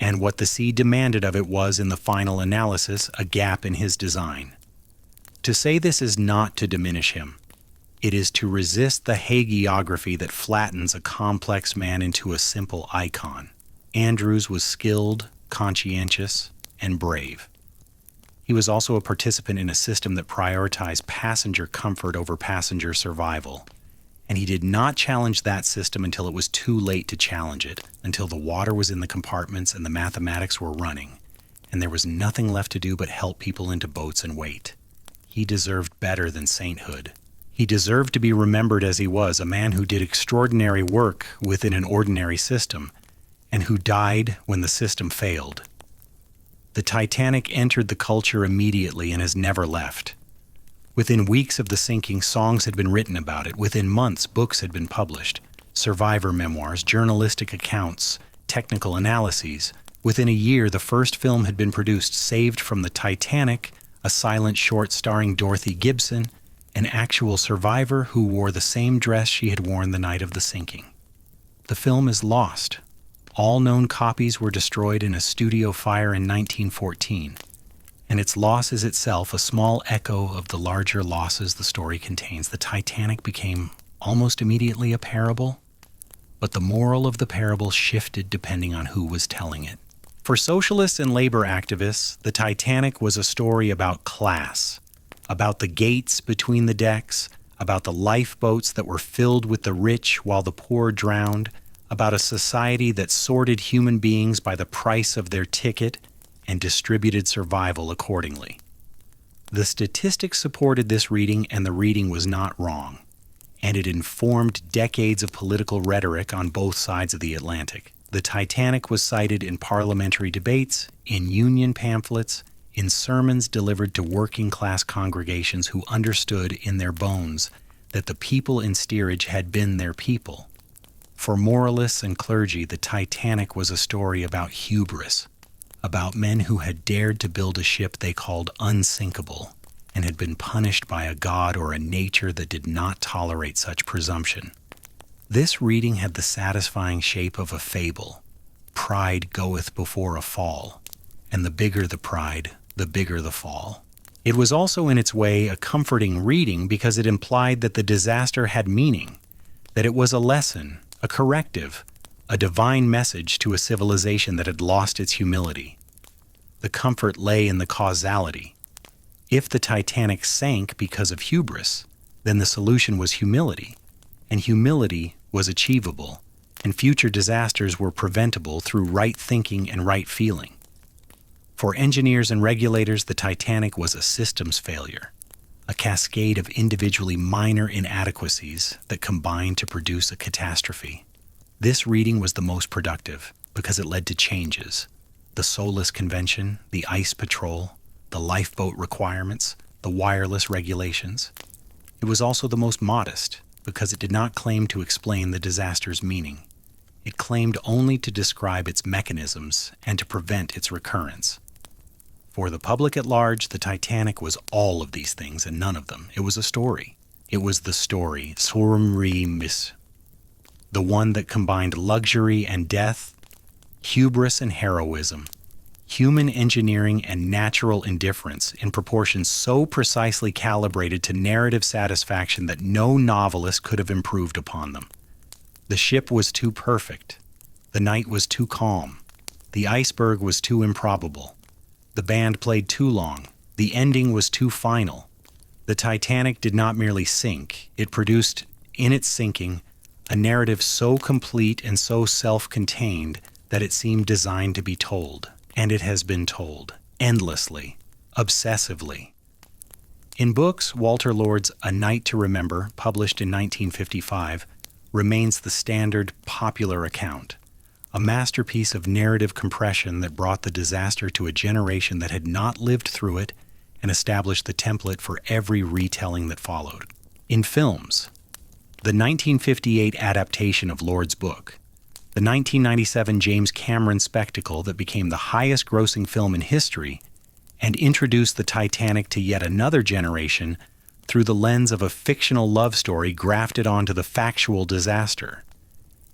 and what the sea demanded of it was, in the final analysis, a gap in his design. To say this is not to diminish him. It is to resist the hagiography that flattens a complex man into a simple icon. Andrews was skilled, conscientious, and brave. He was also a participant in a system that prioritized passenger comfort over passenger survival. And he did not challenge that system until it was too late to challenge it, until the water was in the compartments and the mathematics were running, and there was nothing left to do but help people into boats and wait. He deserved better than sainthood. He deserved to be remembered as he was, a man who did extraordinary work within an ordinary system, and who died when the system failed. The Titanic entered the culture immediately and has never left. Within weeks of the sinking, songs had been written about it. Within months, books had been published. Survivor memoirs, journalistic accounts, technical analyses. Within a year, the first film had been produced, Saved from the Titanic, a silent short starring Dorothy Gibson, an actual survivor who wore the same dress she had worn the night of the sinking. The film is lost. All known copies were destroyed in a studio fire in 1914. And its loss is itself a small echo of the larger losses the story contains. The Titanic became almost immediately a parable, but the moral of the parable shifted depending on who was telling it. For socialists and labor activists, the Titanic was a story about class, about the gates between the decks, about the lifeboats that were filled with the rich while the poor drowned, about a society that sorted human beings by the price of their ticket and distributed survival accordingly. The statistics supported this reading, and the reading was not wrong, and it informed decades of political rhetoric on both sides of the Atlantic. The Titanic was cited in parliamentary debates, in union pamphlets, in sermons delivered to working-class congregations who understood in their bones that the people in steerage had been their people. For moralists and clergy, the Titanic was a story about hubris, about men who had dared to build a ship they called unsinkable and had been punished by a god or a nature that did not tolerate such presumption. This reading had the satisfying shape of a fable. Pride goeth before a fall, and the bigger the pride, the bigger the fall. It was also in its way a comforting reading because it implied that the disaster had meaning, that it was a lesson, a corrective, a divine message to a civilization that had lost its humility. The comfort lay in the causality. If the Titanic sank because of hubris, then the solution was humility, and humility was achievable, and future disasters were preventable through right thinking and right feeling. For engineers and regulators, the Titanic was a systems failure, a cascade of individually minor inadequacies that combined to produce a catastrophe. This reading was the most productive because it led to changes. The Solis Convention, the ice patrol, the lifeboat requirements, the wireless regulations. It was also the most modest because it did not claim to explain the disaster's meaning. It claimed only to describe its mechanisms and to prevent its recurrence. For the public at large, the Titanic was all of these things and none of them. It was a story. It was the story, the one that combined luxury and death, hubris and heroism, human engineering and natural indifference in proportions so precisely calibrated to narrative satisfaction that no novelist could have improved upon them. The ship was too perfect. The night was too calm. The iceberg was too improbable. The band played too long. The ending was too final. The Titanic did not merely sink. It produced, in its sinking, a narrative so complete and so self-contained that it seemed designed to be told, and it has been told, endlessly, obsessively. In books, Walter Lord's A Night to Remember, published in 1955, remains the standard popular account, a masterpiece of narrative compression that brought the disaster to a generation that had not lived through it and established the template for every retelling that followed. In films, the 1958 adaptation of Lord's book, the 1997 James Cameron spectacle that became the highest-grossing film in history and introduced the Titanic to yet another generation through the lens of a fictional love story grafted onto the factual disaster.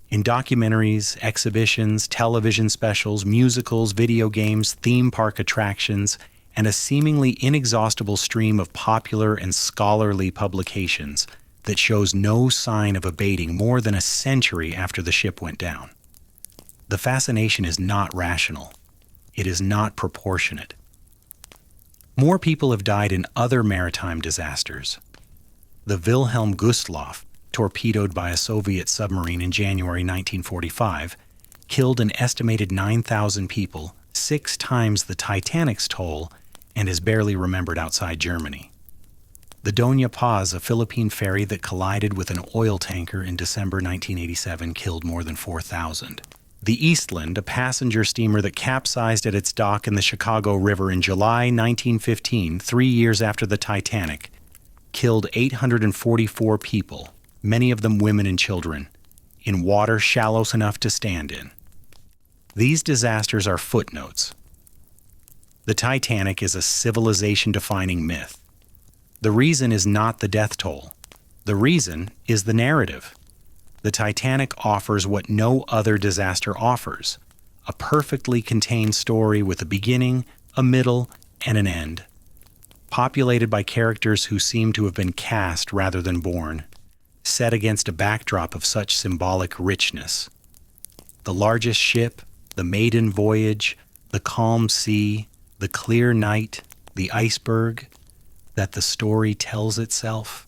In documentaries, exhibitions, television specials, musicals, video games, theme park attractions, and a seemingly inexhaustible stream of popular and scholarly publications that shows no sign of abating more than a century after the ship went down. The fascination is not rational. It is not proportionate. More people have died in other maritime disasters. The Wilhelm Gustloff, torpedoed by a Soviet submarine in January 1945, killed an estimated 9,000 people, 6 times the Titanic's toll, and is barely remembered outside Germany. The Doña Paz, a Philippine ferry that collided with an oil tanker in December 1987, killed more than 4,000. The Eastland, a passenger steamer that capsized at its dock in the Chicago River in July 1915, 3 years after the Titanic, killed 844 people, many of them women and children, in water shallow enough to stand in. These disasters are footnotes. The Titanic is a civilization-defining myth. The reason is not the death toll. The reason is the narrative. The Titanic offers what no other disaster offers, a perfectly contained story with a beginning, a middle, and an end, populated by characters who seem to have been cast rather than born, set against a backdrop of such symbolic richness. The largest ship, the maiden voyage, the calm sea, the clear night, the iceberg, that the story tells itself.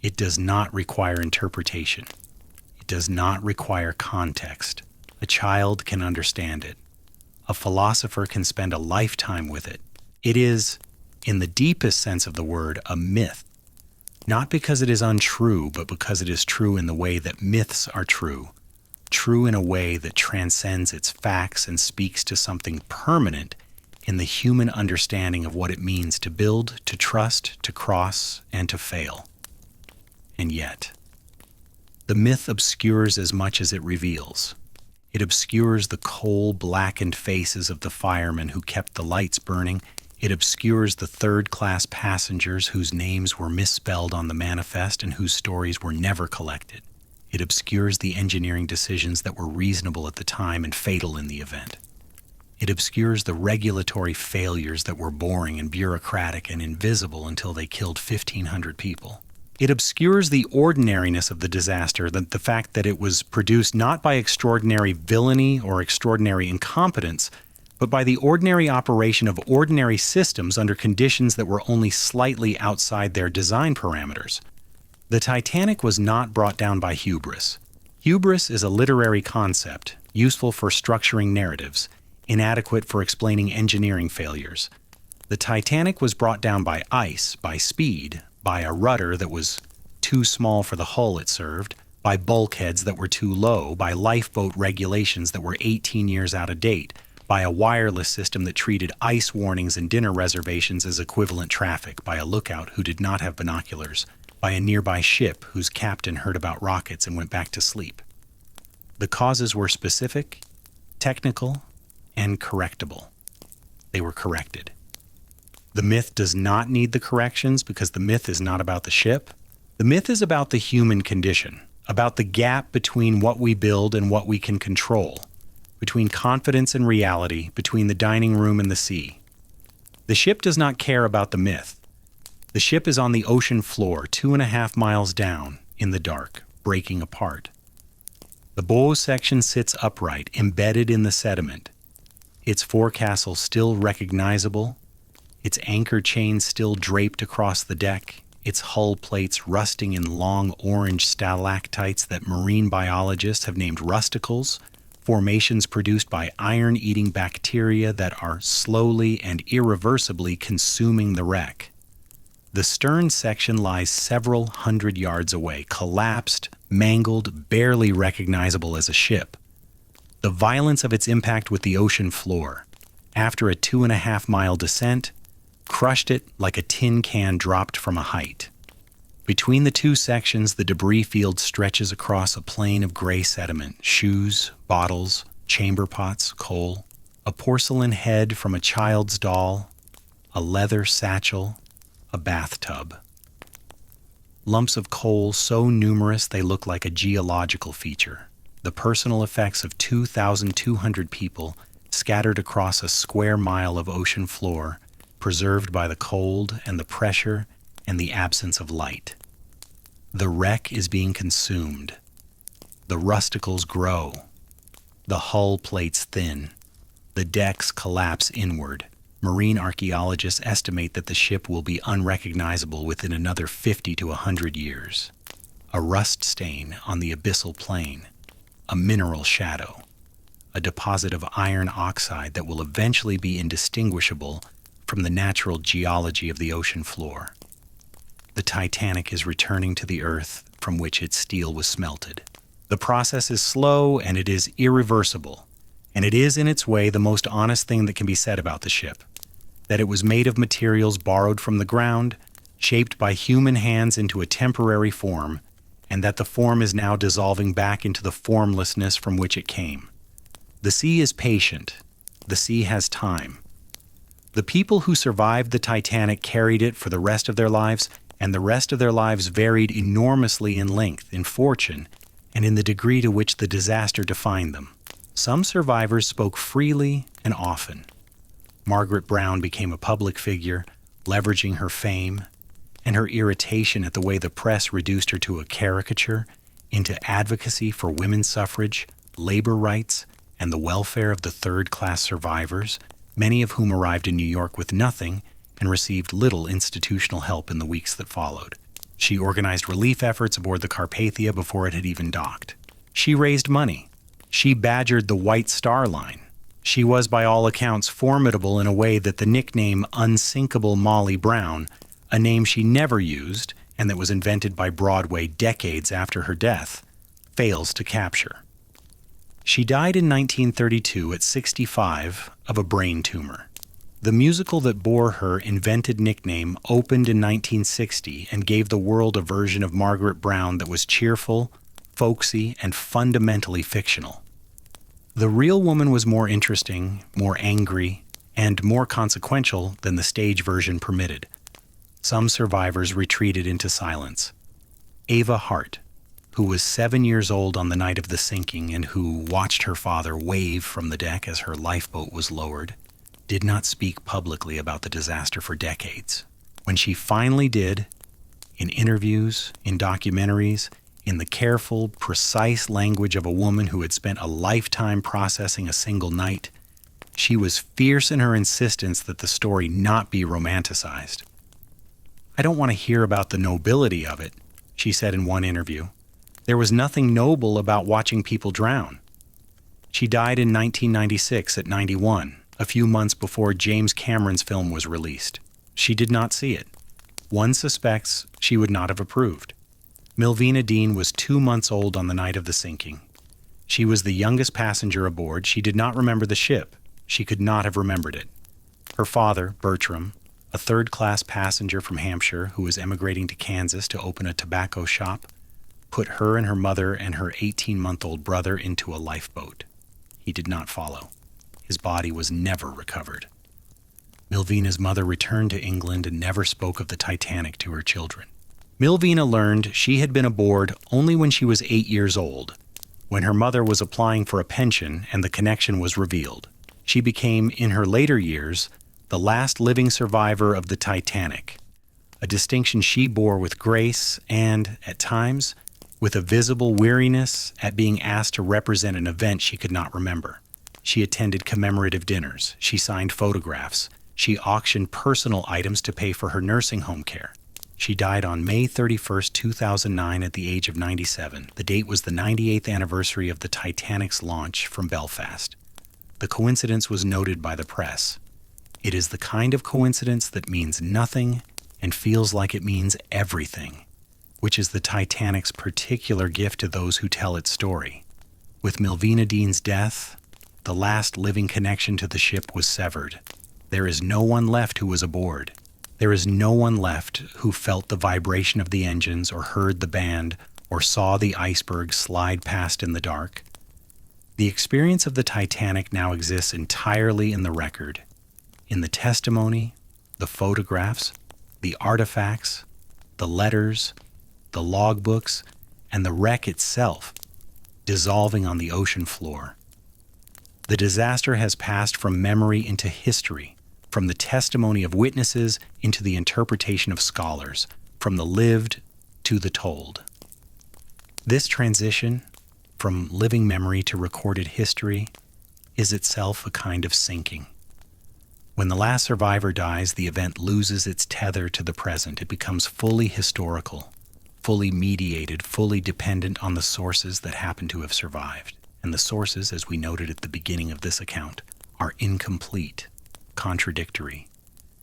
It does not require interpretation. It does not require context. A child can understand it. A philosopher can spend a lifetime with it. It is, in the deepest sense of the word, a myth. Not because it is untrue, but because it is true in the way that myths are true. True in a way that transcends its facts and speaks to something permanent in the human understanding of what it means to build, to trust, to cross, and to fail. And yet, the myth obscures as much as it reveals. It obscures the coal-blackened faces of the firemen who kept the lights burning. It obscures the third-class passengers whose names were misspelled on the manifest and whose stories were never collected. It obscures the engineering decisions that were reasonable at the time and fatal in the event. It obscures the regulatory failures that were boring and bureaucratic and invisible until they killed 1,500 people. It obscures the ordinariness of the disaster, the fact that it was produced not by extraordinary villainy or extraordinary incompetence, but by the ordinary operation of ordinary systems under conditions that were only slightly outside their design parameters. The Titanic was not brought down by hubris. Hubris is a literary concept, useful for structuring narratives, inadequate for explaining engineering failures. The Titanic was brought down by ice, by speed, by a rudder that was too small for the hull it served, by bulkheads that were too low, by lifeboat regulations that were 18 years out of date, by a wireless system that treated ice warnings and dinner reservations as equivalent traffic, by a lookout who did not have binoculars, by a nearby ship whose captain heard about rockets and went back to sleep. The causes were specific, technical, and correctable. They were corrected. The myth does not need the corrections because the myth is not about the ship. The myth is about the human condition, about the gap between what we build and what we can control, between confidence and reality, between the dining room and the sea. The ship does not care about the myth. The ship is on the ocean floor 2.5 miles down in the dark, breaking apart. The bow section sits upright, embedded in the sediment, its forecastle still recognizable, its anchor chain still draped across the deck, its hull plates rusting in long orange stalactites that marine biologists have named rusticles, formations produced by iron-eating bacteria that are slowly and irreversibly consuming the wreck. The stern section lies several hundred yards away, collapsed, mangled, barely recognizable as a ship. The violence of its impact with the ocean floor, after a 2.5-mile descent, crushed it like a tin can dropped from a height. Between the two sections, the debris field stretches across a plain of gray sediment, shoes, bottles, chamber pots, coal, a porcelain head from a child's doll, a leather satchel, a bathtub. Lumps of coal so numerous they look like a geological feature, the personal effects of 2,200 people scattered across a square mile of ocean floor, preserved by the cold and the pressure and the absence of light. The wreck is being consumed. The rusticles grow. The hull plates thin. The decks collapse inward. Marine archaeologists estimate that the ship will be unrecognizable within another 50 to 100 years. A rust stain on the abyssal plain. A mineral shadow. A deposit of iron oxide that will eventually be indistinguishable from the natural geology of the ocean floor. The Titanic is returning to the earth from which its steel was smelted. The process is slow and it is irreversible, and it is in its way the most honest thing that can be said about the ship, that it was made of materials borrowed from the ground, shaped by human hands into a temporary form, and that the form is now dissolving back into the formlessness from which it came. The sea is patient. The sea has time. The people who survived the Titanic carried it for the rest of their lives, and the rest of their lives varied enormously in length, in fortune, and in the degree to which the disaster defined them. Some survivors spoke freely and often. Margaret Brown became a public figure, leveraging her fame and her irritation at the way the press reduced her to a caricature, into advocacy for women's suffrage, labor rights, and the welfare of the third-class survivors, many of whom arrived in New York with nothing and received little institutional help in the weeks that followed. She organized relief efforts aboard the Carpathia before it had even docked. She raised money. She badgered the White Star Line. She was, by all accounts, formidable in a way that the nickname Unsinkable Molly Brown, a name she never used and that was invented by Broadway decades after her death, fails to capture. She died in 1932 at 65 of a brain tumor. The musical that bore her invented nickname opened in 1960 and gave the world a version of Margaret Brown that was cheerful, folksy, and fundamentally fictional. The real woman was more interesting, more angry, and more consequential than the stage version permitted. Some survivors retreated into silence. Ava Hart, who was 7 years old on the night of the sinking and who watched her father wave from the deck as her lifeboat was lowered, did not speak publicly about the disaster for decades. When she finally did, in interviews, in documentaries, in the careful, precise language of a woman who had spent a lifetime processing a single night, she was fierce in her insistence that the story not be romanticized. "I don't want to hear about the nobility of it," she said in one interview. "There was nothing noble about watching people drown." She died in 1996 at 91, a few months before James Cameron's film was released. She did not see it. One suspects she would not have approved. Milvina Dean was 2 months old on the night of the sinking. She was the youngest passenger aboard. She did not remember the ship. She could not have remembered it. Her father, Bertram, a third-class passenger from Hampshire who was emigrating to Kansas to open a tobacco shop, put her and her mother and her 18-month-old brother into a lifeboat. He did not follow. His body was never recovered. Milvina's mother returned to England and never spoke of the Titanic to her children. Milvina learned she had been aboard only when she was 8 years old, when her mother was applying for a pension and the connection was revealed. She became, in her later years, the last living survivor of the Titanic, a distinction she bore with grace and, at times, with a visible weariness at being asked to represent an event she could not remember. She attended commemorative dinners. She signed photographs. She auctioned personal items to pay for her nursing home care. She died on May 31st, 2009 at the age of 97. The date was the 98th anniversary of the Titanic's launch from Belfast. The coincidence was noted by the press. It is the kind of coincidence that means nothing and feels like it means everything, which is the Titanic's particular gift to those who tell its story. With Milvina Dean's death, the last living connection to the ship was severed. There is no one left who was aboard. There is no one left who felt the vibration of the engines or heard the band or saw the iceberg slide past in the dark. The experience of the Titanic now exists entirely in the record, in the testimony, the photographs, the artifacts, the letters, the logbooks, and the wreck itself, dissolving on the ocean floor. The disaster has passed from memory into history, from the testimony of witnesses into the interpretation of scholars, from the lived to the told. This transition from living memory to recorded history is itself a kind of sinking. When the last survivor dies, the event loses its tether to the present. It becomes fully historical, fully mediated, fully dependent on the sources that happen to have survived. And the sources, as we noted at the beginning of this account, are incomplete, contradictory,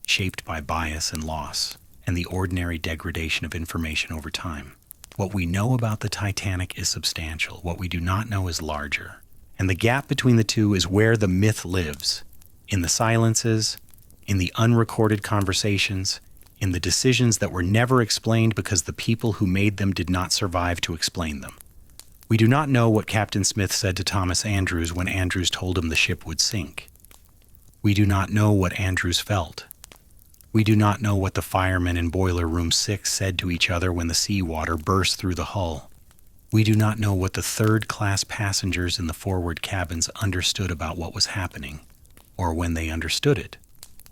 shaped by bias and loss, and the ordinary degradation of information over time. What we know about the Titanic is substantial. What we do not know is larger. And the gap between the two is where the myth lives, in the silences, in the unrecorded conversations, in the decisions that were never explained because the people who made them did not survive to explain them. We do not know what Captain Smith said to Thomas Andrews when Andrews told him the ship would sink. We do not know what Andrews felt. We do not know what the firemen in Boiler Room 6 said to each other when the seawater burst through the hull. We do not know what the third-class passengers in the forward cabins understood about what was happening, or when they understood it,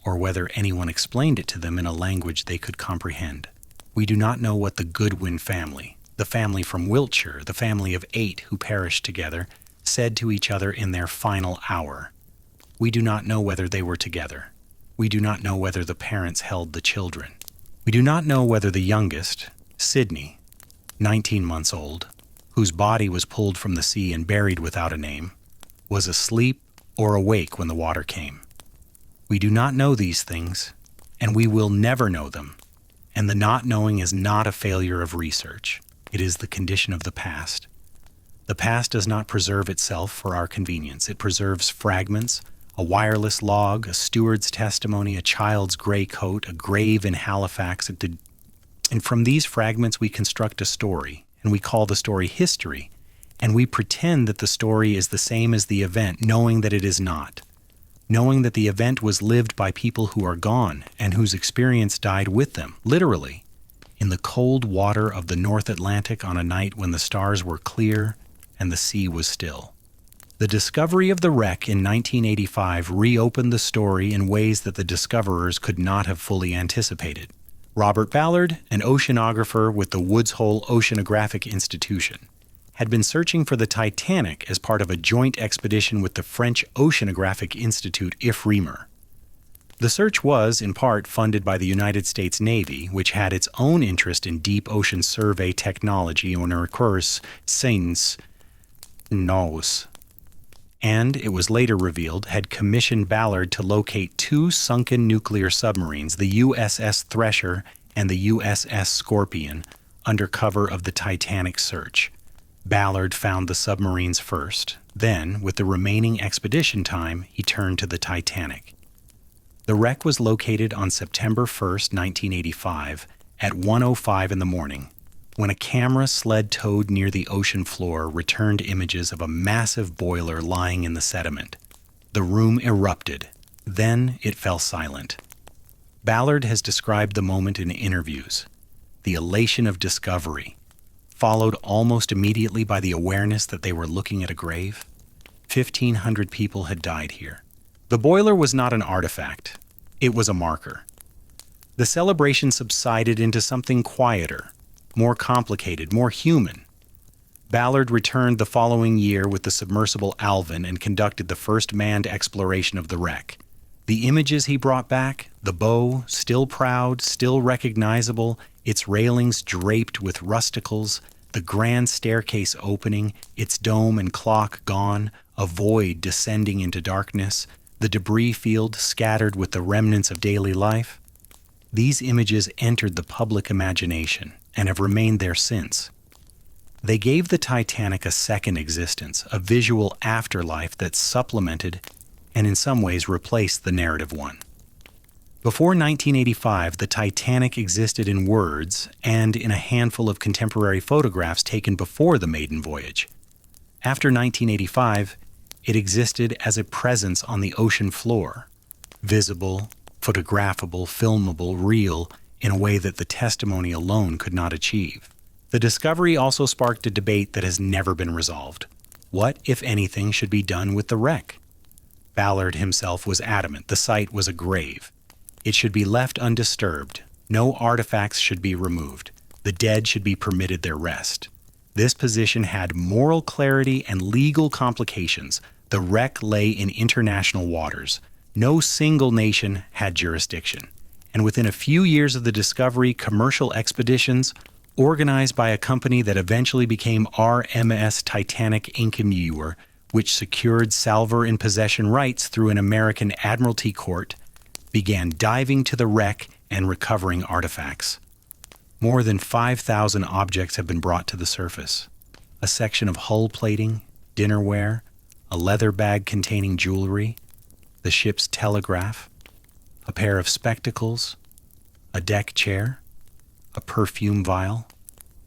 or whether anyone explained it to them in a language they could comprehend. We do not know what the Goodwin family, the family from Wiltshire, the family of 8 who perished together, said to each other in their final hour. We do not know whether they were together. We do not know whether the parents held the children. We do not know whether the youngest, Sydney, 19 months old, whose body was pulled from the sea and buried without a name, was asleep or awake when the water came. We do not know these things, and we will never know them, and the not knowing is not a failure of research. It is the condition of the past. The past does not preserve itself for our convenience. It preserves fragments, a wireless log, a steward's testimony, a child's gray coat, a grave in Halifax. And from these fragments we construct a story, and we call the story history, and we pretend that the story is the same as the event, knowing that it is not, knowing that the event was lived by people who are gone and whose experience died with them, literally, in the cold water of the North Atlantic on a night when the stars were clear and the sea was still. The discovery of the wreck in 1985 reopened the story in ways that the discoverers could not have fully anticipated. Robert Ballard, an oceanographer with the Woods Hole Oceanographic Institution, had been searching for the Titanic as part of a joint expedition with the French Oceanographic Institute IFREMER. The search was, in part, funded by the United States Navy, which had its own interest in deep ocean survey technology on recourse sans nos, and, it was later revealed, had commissioned Ballard to locate 2 sunken nuclear submarines, the USS Thresher and the USS Scorpion, under cover of the Titanic search. Ballard found the submarines first. Then, with the remaining expedition time, he turned to the Titanic. The wreck was located on September 1st, 1985, at 1:05 in the morning, when a camera sled towed near the ocean floor returned images of a massive boiler lying in the sediment. The room erupted. Then it fell silent. Ballard has described the moment in interviews. The elation of discovery, followed almost immediately by the awareness that they were looking at a grave. 1,500 people had died here. The boiler was not an artifact. It was a marker. The celebration subsided into something quieter, more complicated, more human. Ballard returned the following year with the submersible Alvin and conducted the first manned exploration of the wreck. The images he brought back, the bow, still proud, still recognizable, its railings draped with rusticles, the grand staircase opening, its dome and clock gone, a void descending into darkness, the debris field scattered with the remnants of daily life. These images entered the public imagination and have remained there since. They gave the Titanic a second existence, a visual afterlife that supplemented and in some ways replaced the narrative one. Before 1985, the Titanic existed in words and in a handful of contemporary photographs taken before the maiden voyage. After 1985, it existed as a presence on the ocean floor, visible, photographable, filmable, real, in a way that the testimony alone could not achieve. The discovery also sparked a debate that has never been resolved. What, if anything, should be done with the wreck? Ballard himself was adamant the site was a grave. It should be left undisturbed. No artifacts should be removed. The dead should be permitted their rest. This position had moral clarity and legal complications. The wreck lay in international waters. No single nation had jurisdiction. And within a few years of the discovery, commercial expeditions, organized by a company that eventually became RMS Titanic Inc., which secured salvor in possession rights through an American Admiralty court, began diving to the wreck and recovering artifacts. More than 5,000 objects have been brought to the surface. A section of hull plating, dinnerware, a leather bag containing jewelry, the ship's telegraph, a pair of spectacles, a deck chair, a perfume vial,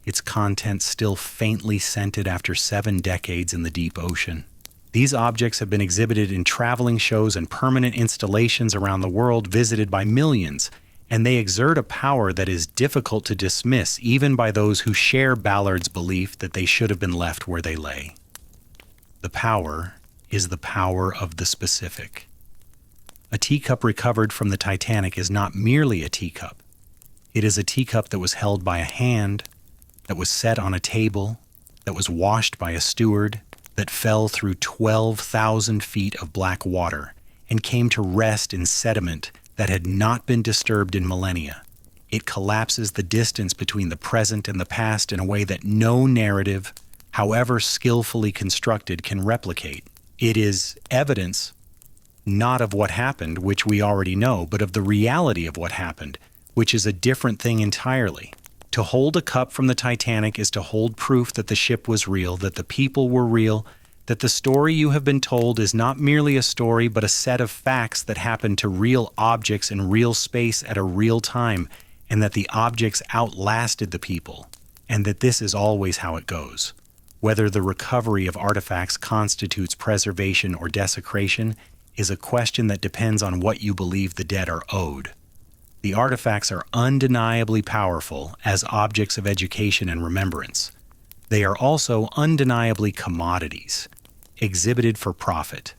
its contents still faintly scented after 7 decades in the deep ocean. These objects have been exhibited in traveling shows and permanent installations around the world visited by millions, and they exert a power that is difficult to dismiss even by those who share Ballard's belief that they should have been left where they lay. The power is the power of the specific. A teacup recovered from the Titanic is not merely a teacup. It is a teacup that was held by a hand, that was set on a table, that was washed by a steward, that fell through 12,000 feet of black water and came to rest in sediment that had not been disturbed in millennia. It collapses the distance between the present and the past in a way that no narrative, however skillfully constructed, can replicate. It is evidence not of what happened, which we already know, but of the reality of what happened, which is a different thing entirely. To hold a cup from the Titanic is to hold proof that the ship was real, that the people were real, that the story you have been told is not merely a story, but a set of facts that happened to real objects in real space at a real time, and that the objects outlasted the people, and that this is always how it goes. Whether the recovery of artifacts constitutes preservation or desecration is a question that depends on what you believe the dead are owed. The artifacts are undeniably powerful as objects of education and remembrance. They are also undeniably commodities, exhibited for profit,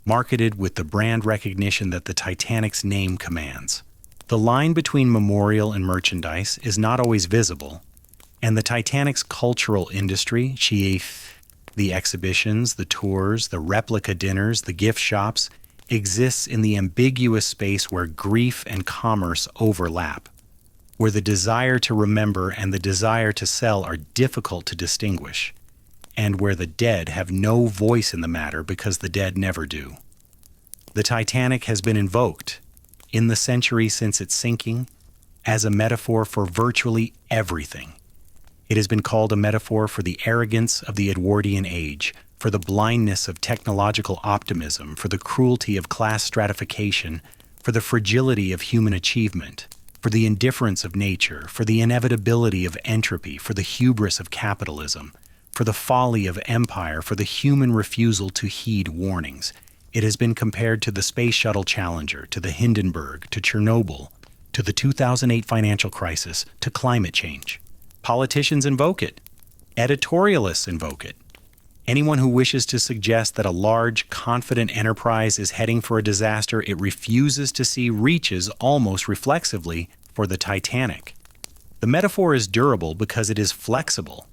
marketed with the brand recognition that the Titanic's name commands. The line between memorial and merchandise is not always visible, and the Titanic's cultural industry, the exhibitions, the tours, the replica dinners, the gift shops, exists in the ambiguous space where grief and commerce overlap, where the desire to remember and the desire to sell are difficult to distinguish, and where the dead have no voice in the matter because the dead never do. The Titanic has been invoked, in the century since its sinking, as a metaphor for virtually everything. It has been called a metaphor for the arrogance of the Edwardian age, for the blindness of technological optimism, for the cruelty of class stratification, for the fragility of human achievement, for the indifference of nature, for the inevitability of entropy, for the hubris of capitalism, for the folly of empire, for the human refusal to heed warnings. It has been compared to the Space Shuttle Challenger, to the Hindenburg, to Chernobyl, to the 2008 financial crisis, to climate change. Politicians invoke it. Editorialists invoke it. Anyone who wishes to suggest that a large, confident enterprise is heading for a disaster it refuses to see reaches almost reflexively for the Titanic. The metaphor is durable because it is flexible.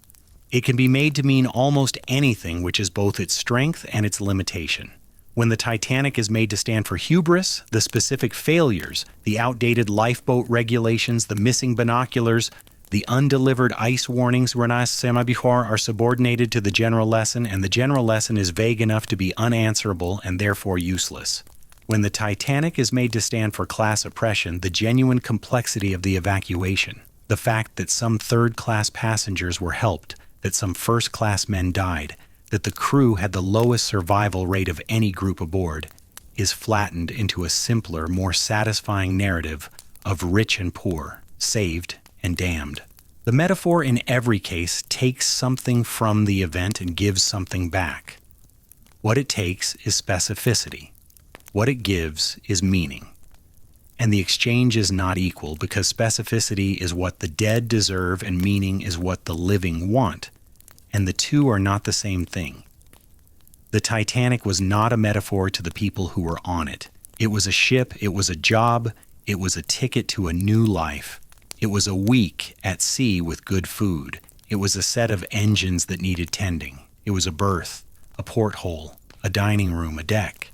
It can be made to mean almost anything, which is both its strength and its limitation. When the Titanic is made to stand for hubris, the specific failures, the outdated lifeboat regulations, the missing binoculars, The undelivered ice warnings are subordinated to the general lesson, and the general lesson is vague enough to be unanswerable and therefore useless. When the Titanic is made to stand for class oppression, the genuine complexity of the evacuation, the fact that some third-class passengers were helped, that some first-class men died, that the crew had the lowest survival rate of any group aboard, is flattened into a simpler, more satisfying narrative of rich and poor, saved and damned. The metaphor in every case takes something from the event and gives something back. What it takes is specificity. What it gives is meaning. And the exchange is not equal because specificity is what the dead deserve and meaning is what the living want. And the two are not the same thing. The Titanic was not a metaphor to the people who were on it. It was a ship, it was a job, it was a ticket to a new life. It was a week at sea with good food. It was a set of engines that needed tending. It was a berth, a porthole, a dining room, a deck.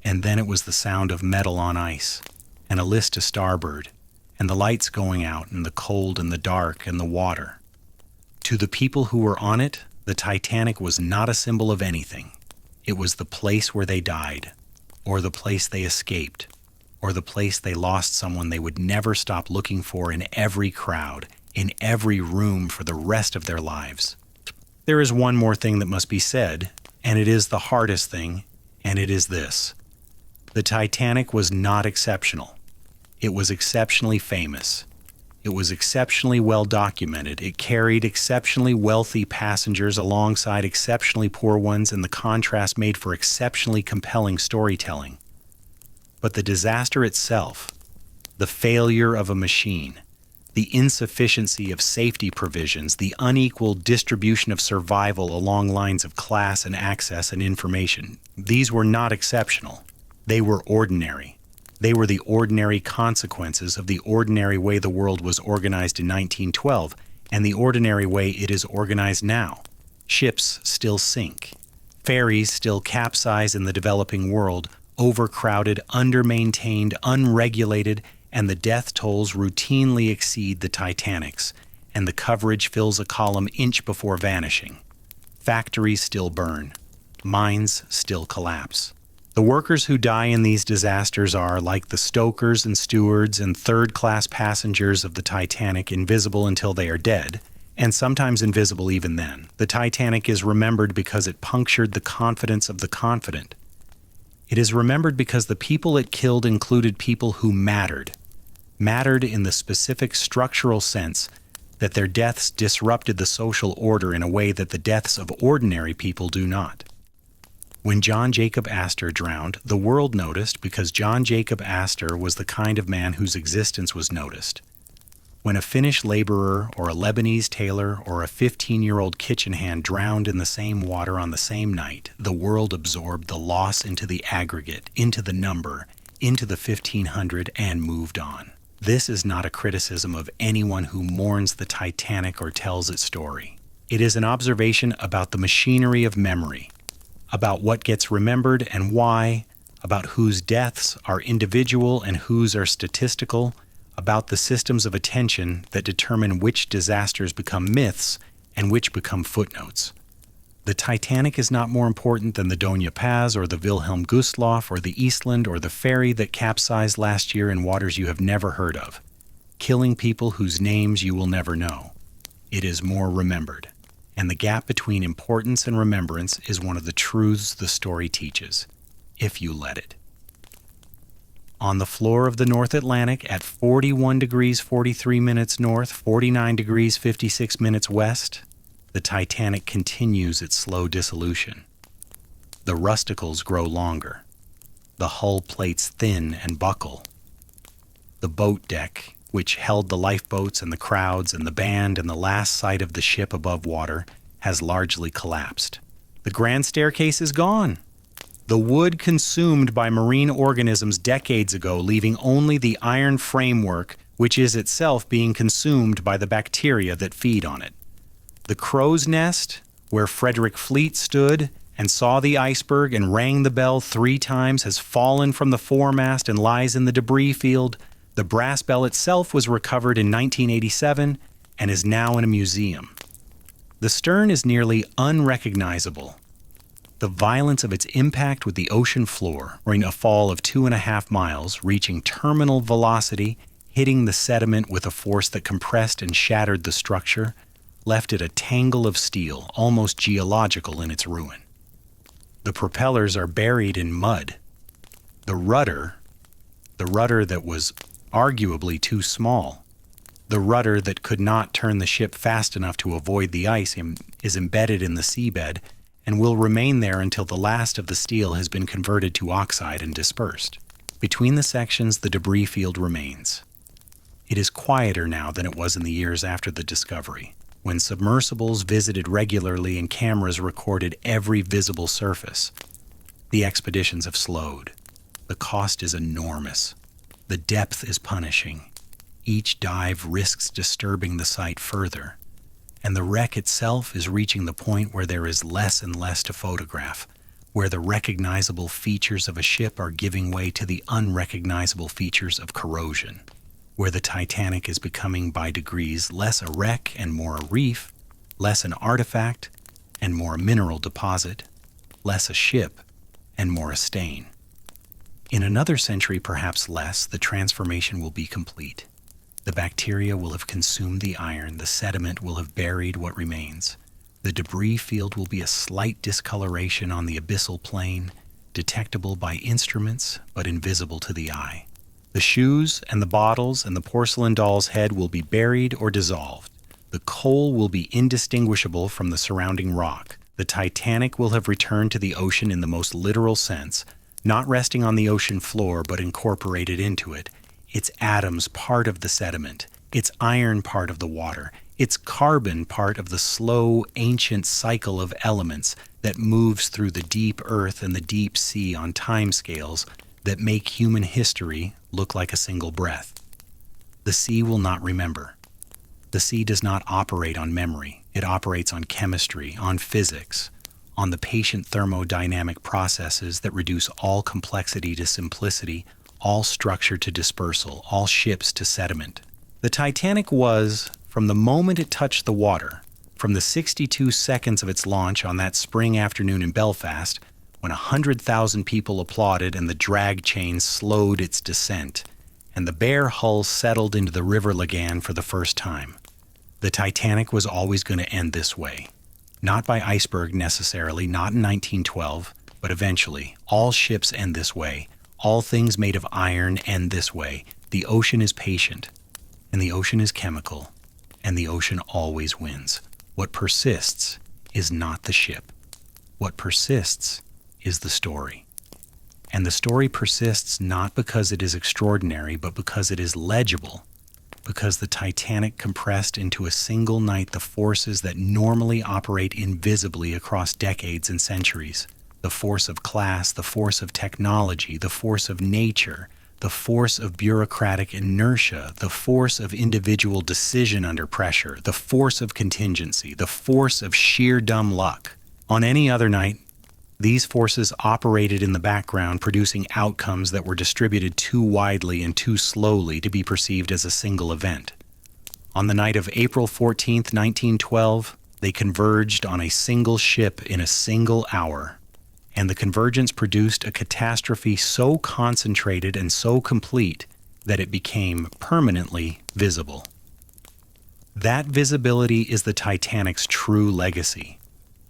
And then it was the sound of metal on ice, and a list to starboard, and the lights going out, and the cold and the dark and the water. To the people who were on it, the Titanic was not a symbol of anything. It was the place where they died, or the place they escaped, or the place they lost someone they would never stop looking for in every crowd, in every room for the rest of their lives. There is one more thing that must be said, and it is the hardest thing, and it is this. The Titanic was not exceptional. It was exceptionally famous. It was exceptionally well documented. It carried exceptionally wealthy passengers alongside exceptionally poor ones, and the contrast made for exceptionally compelling storytelling. But the disaster itself, the failure of a machine, the insufficiency of safety provisions, the unequal distribution of survival along lines of class and access and information, these were not exceptional. They were ordinary. They were the ordinary consequences of the ordinary way the world was organized in 1912 and the ordinary way it is organized now. Ships still sink. Ferries still capsize in the developing world, overcrowded, undermaintained, unregulated, and the death tolls routinely exceed the Titanic's, and the coverage fills a column inch before vanishing. Factories still burn. Mines still collapse. The workers who die in these disasters are, like the stokers and stewards and third-class passengers of the Titanic, invisible until they are dead, and sometimes invisible even then. The Titanic is remembered because it punctured the confidence of the confident. It is remembered because the people it killed included people who mattered in the specific structural sense that their deaths disrupted the social order in a way that the deaths of ordinary people do not. When John Jacob Astor drowned, the world noticed because John Jacob Astor was the kind of man whose existence was noticed. When a Finnish laborer or a Lebanese tailor or a 15-year-old kitchen hand drowned in the same water on the same night, the world absorbed the loss into the aggregate, into the number, into the 1,500, and moved on. This is not a criticism of anyone who mourns the Titanic or tells its story. It is an observation about the machinery of memory, about what gets remembered and why, about whose deaths are individual and whose are statistical, about the systems of attention that determine which disasters become myths and which become footnotes. The Titanic is not more important than the Doña Paz or the Wilhelm Gustloff or the Eastland or the ferry that capsized last year in waters you have never heard of, killing people whose names you will never know. It is more remembered. And the gap between importance and remembrance is one of the truths the story teaches, if you let it. On the floor of the North Atlantic at 41 degrees 43 minutes north, 49 degrees 56 minutes west, the Titanic continues its slow dissolution. The rusticles grow longer. The hull plates thin and buckle. The boat deck, which held the lifeboats and the crowds and the band and the last sight of the ship above water, has largely collapsed. The grand staircase is gone. The wood consumed by marine organisms decades ago, leaving only the iron framework, which is itself being consumed by the bacteria that feed on it. The crow's nest, where Frederick Fleet stood and saw the iceberg and rang the bell 3 times, has fallen from the foremast and lies in the debris field. The brass bell itself was recovered in 1987, and is now in a museum. The stern is nearly unrecognizable. The violence of its impact with the ocean floor, during a fall of 2.5 miles, reaching terminal velocity, hitting the sediment with a force that compressed and shattered the structure, left it a tangle of steel, almost geological in its ruin. The propellers are buried in mud. The rudder that was arguably too small, the rudder that could not turn the ship fast enough to avoid the ice, is embedded in the seabed and will remain there until the last of the steel has been converted to oxide and dispersed. Between the sections, the debris field remains. It is quieter now than it was in the years after the discovery, when submersibles visited regularly and cameras recorded every visible surface. The expeditions have slowed. The cost is enormous. The depth is punishing. Each dive risks disturbing the site further, and the wreck itself is reaching the point where there is less and less to photograph, where the recognizable features of a ship are giving way to the unrecognizable features of corrosion, where the Titanic is becoming by degrees less a wreck and more a reef, less an artifact and more a mineral deposit, less a ship and more a stain. In another century, perhaps less, the transformation will be complete. The bacteria will have consumed the iron, the sediment will have buried what remains. The debris field will be a slight discoloration on the abyssal plane, detectable by instruments but invisible to the eye. The shoes and the bottles and the porcelain doll's head will be buried or dissolved. The coal will be indistinguishable from the surrounding rock. The Titanic will have returned to the ocean in the most literal sense, not resting on the ocean floor but incorporated into it, its atoms part of the sediment, its iron part of the water, its carbon part of the slow, ancient cycle of elements that moves through the deep earth and the deep sea on timescales that make human history look like a single breath. The sea will not remember. The sea does not operate on memory. It operates on chemistry, on physics, on the patient thermodynamic processes that reduce all complexity to simplicity, all structure to dispersal, all ships to sediment. The Titanic was, from the moment it touched the water, from the 62 seconds of its launch on that spring afternoon in Belfast, when 100,000 people applauded and the drag chain slowed its descent, and the bare hull settled into the River Lagan for the first time. The Titanic was always going to end this way. Not by iceberg necessarily, not in 1912, but eventually. All ships end this way. All things made of iron end this way. The ocean is patient, and the ocean is chemical, and the ocean always wins. What persists is not the ship. What persists is the story. And the story persists not because it is extraordinary, but because it is legible, because the Titanic compressed into a single night the forces that normally operate invisibly across decades and centuries. The force of class, the force of technology, the force of nature, the force of bureaucratic inertia, the force of individual decision under pressure, the force of contingency, the force of sheer dumb luck. On any other night, these forces operated in the background, producing outcomes that were distributed too widely and too slowly to be perceived as a single event. On the night of April 14, 1912, they converged on a single ship in a single hour. And the convergence produced a catastrophe so concentrated and so complete that it became permanently visible. That visibility is the Titanic's true legacy.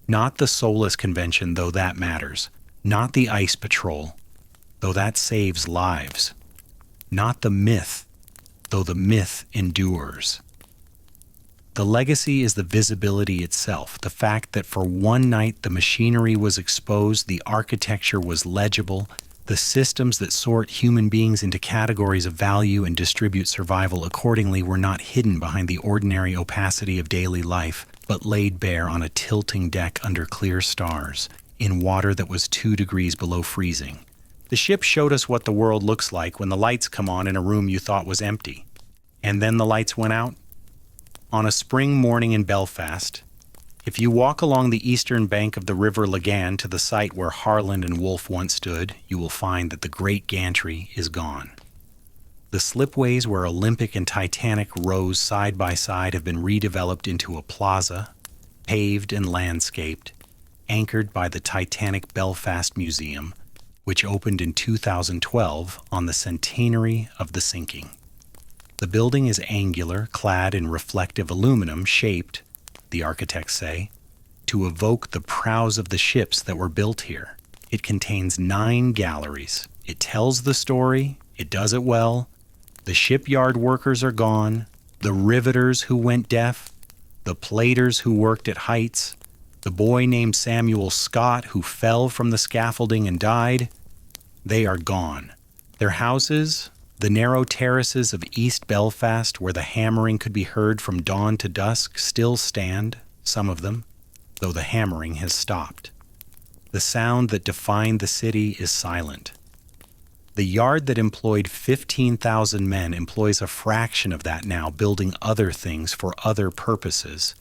Not the Solace Convention, though that matters. Not the Ice Patrol, though that saves lives. Not the myth, though the myth endures. The legacy is the visibility itself, the fact that for one night the machinery was exposed, the architecture was legible, the systems that sort human beings into categories of value and distribute survival accordingly were not hidden behind the ordinary opacity of daily life, but laid bare on a tilting deck under clear stars, in water that was 2 degrees below freezing. The ship showed us what the world looks like when the lights come on in a room you thought was empty. And then the lights went out. On a spring morning in Belfast, if you walk along the eastern bank of the River Lagan to the site where Harland and Wolff once stood, you will find that the great gantry is gone. The slipways where Olympic and Titanic rose side by side have been redeveloped into a plaza, paved and landscaped, anchored by the Titanic Belfast Museum, which opened in 2012 on the centenary of the sinking. The building is angular, clad in reflective aluminum, shaped, the architects say, to evoke the prows of the ships that were built here. It contains 9 galleries. It tells the story, it does it well. The shipyard workers are gone, the riveters who went deaf, the platers who worked at heights, the boy named Samuel Scott who fell from the scaffolding and died. They are gone. Their houses, the narrow terraces of East Belfast where the hammering could be heard from dawn to dusk, still stand, some of them, though the hammering has stopped. The sound that defined the city is silent. The yard that employed 15,000 men employs a fraction of that now, building other things for other purposes.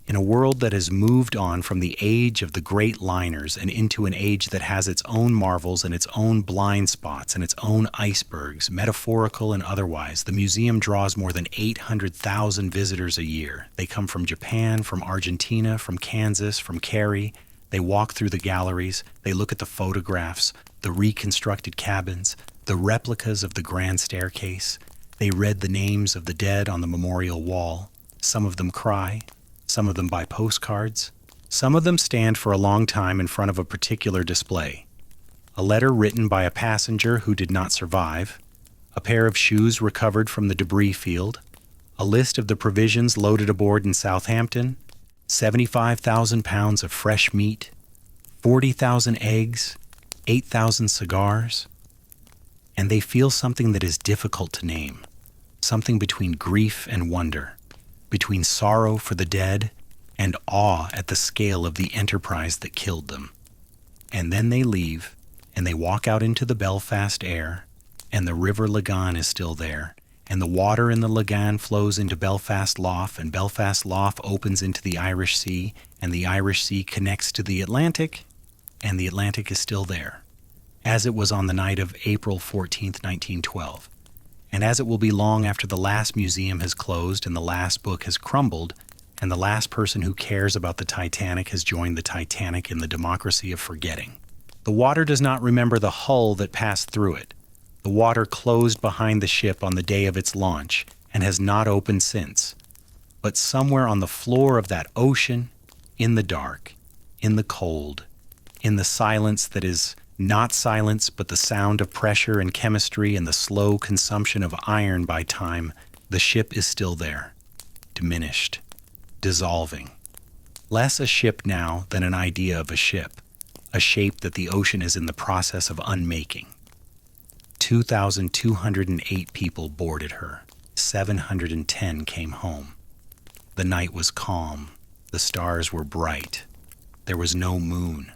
In a world that has moved on from the age of the great liners and into an age that has its own marvels and its own blind spots and its own icebergs, metaphorical and otherwise, the museum draws more than 800,000 visitors a year. They come from Japan, from Argentina, from Kansas, from Cary. They walk through the galleries, they look at the photographs, the reconstructed cabins, the replicas of the grand staircase. They read the names of the dead on the memorial wall. Some of them cry, some of them buy postcards. Some of them stand for a long time in front of a particular display. A letter written by a passenger who did not survive, a pair of shoes recovered from the debris field, a list of the provisions loaded aboard in Southampton, 75,000 pounds of fresh meat, 40,000 eggs, 8,000 cigars. And they feel something that is difficult to name, something between grief and wonder, between sorrow for the dead and awe at the scale of the enterprise that killed them. And then they leave, and they walk out into the Belfast air, and the River Lagan is still there, and the water in the Lagan flows into Belfast Lough, and Belfast Lough opens into the Irish Sea, and the Irish Sea connects to the Atlantic, and the Atlantic is still there, as it was on the night of April 14th, 1912. And as it will be long after the last museum has closed and the last book has crumbled, and the last person who cares about the Titanic has joined the Titanic in the democracy of forgetting. The water does not remember the hull that passed through it. The water closed behind the ship on the day of its launch and has not opened since. But somewhere on the floor of that ocean, in the dark, in the cold, in the silence that is not silence but the sound of pressure and chemistry and the slow consumption of iron by time, the ship is still there, diminished, dissolving. Less a ship now than an idea of a ship, a shape that the ocean is in the process of unmaking. 2,208 people boarded her. 710 came home. The night was calm. The stars were bright. There was no moon.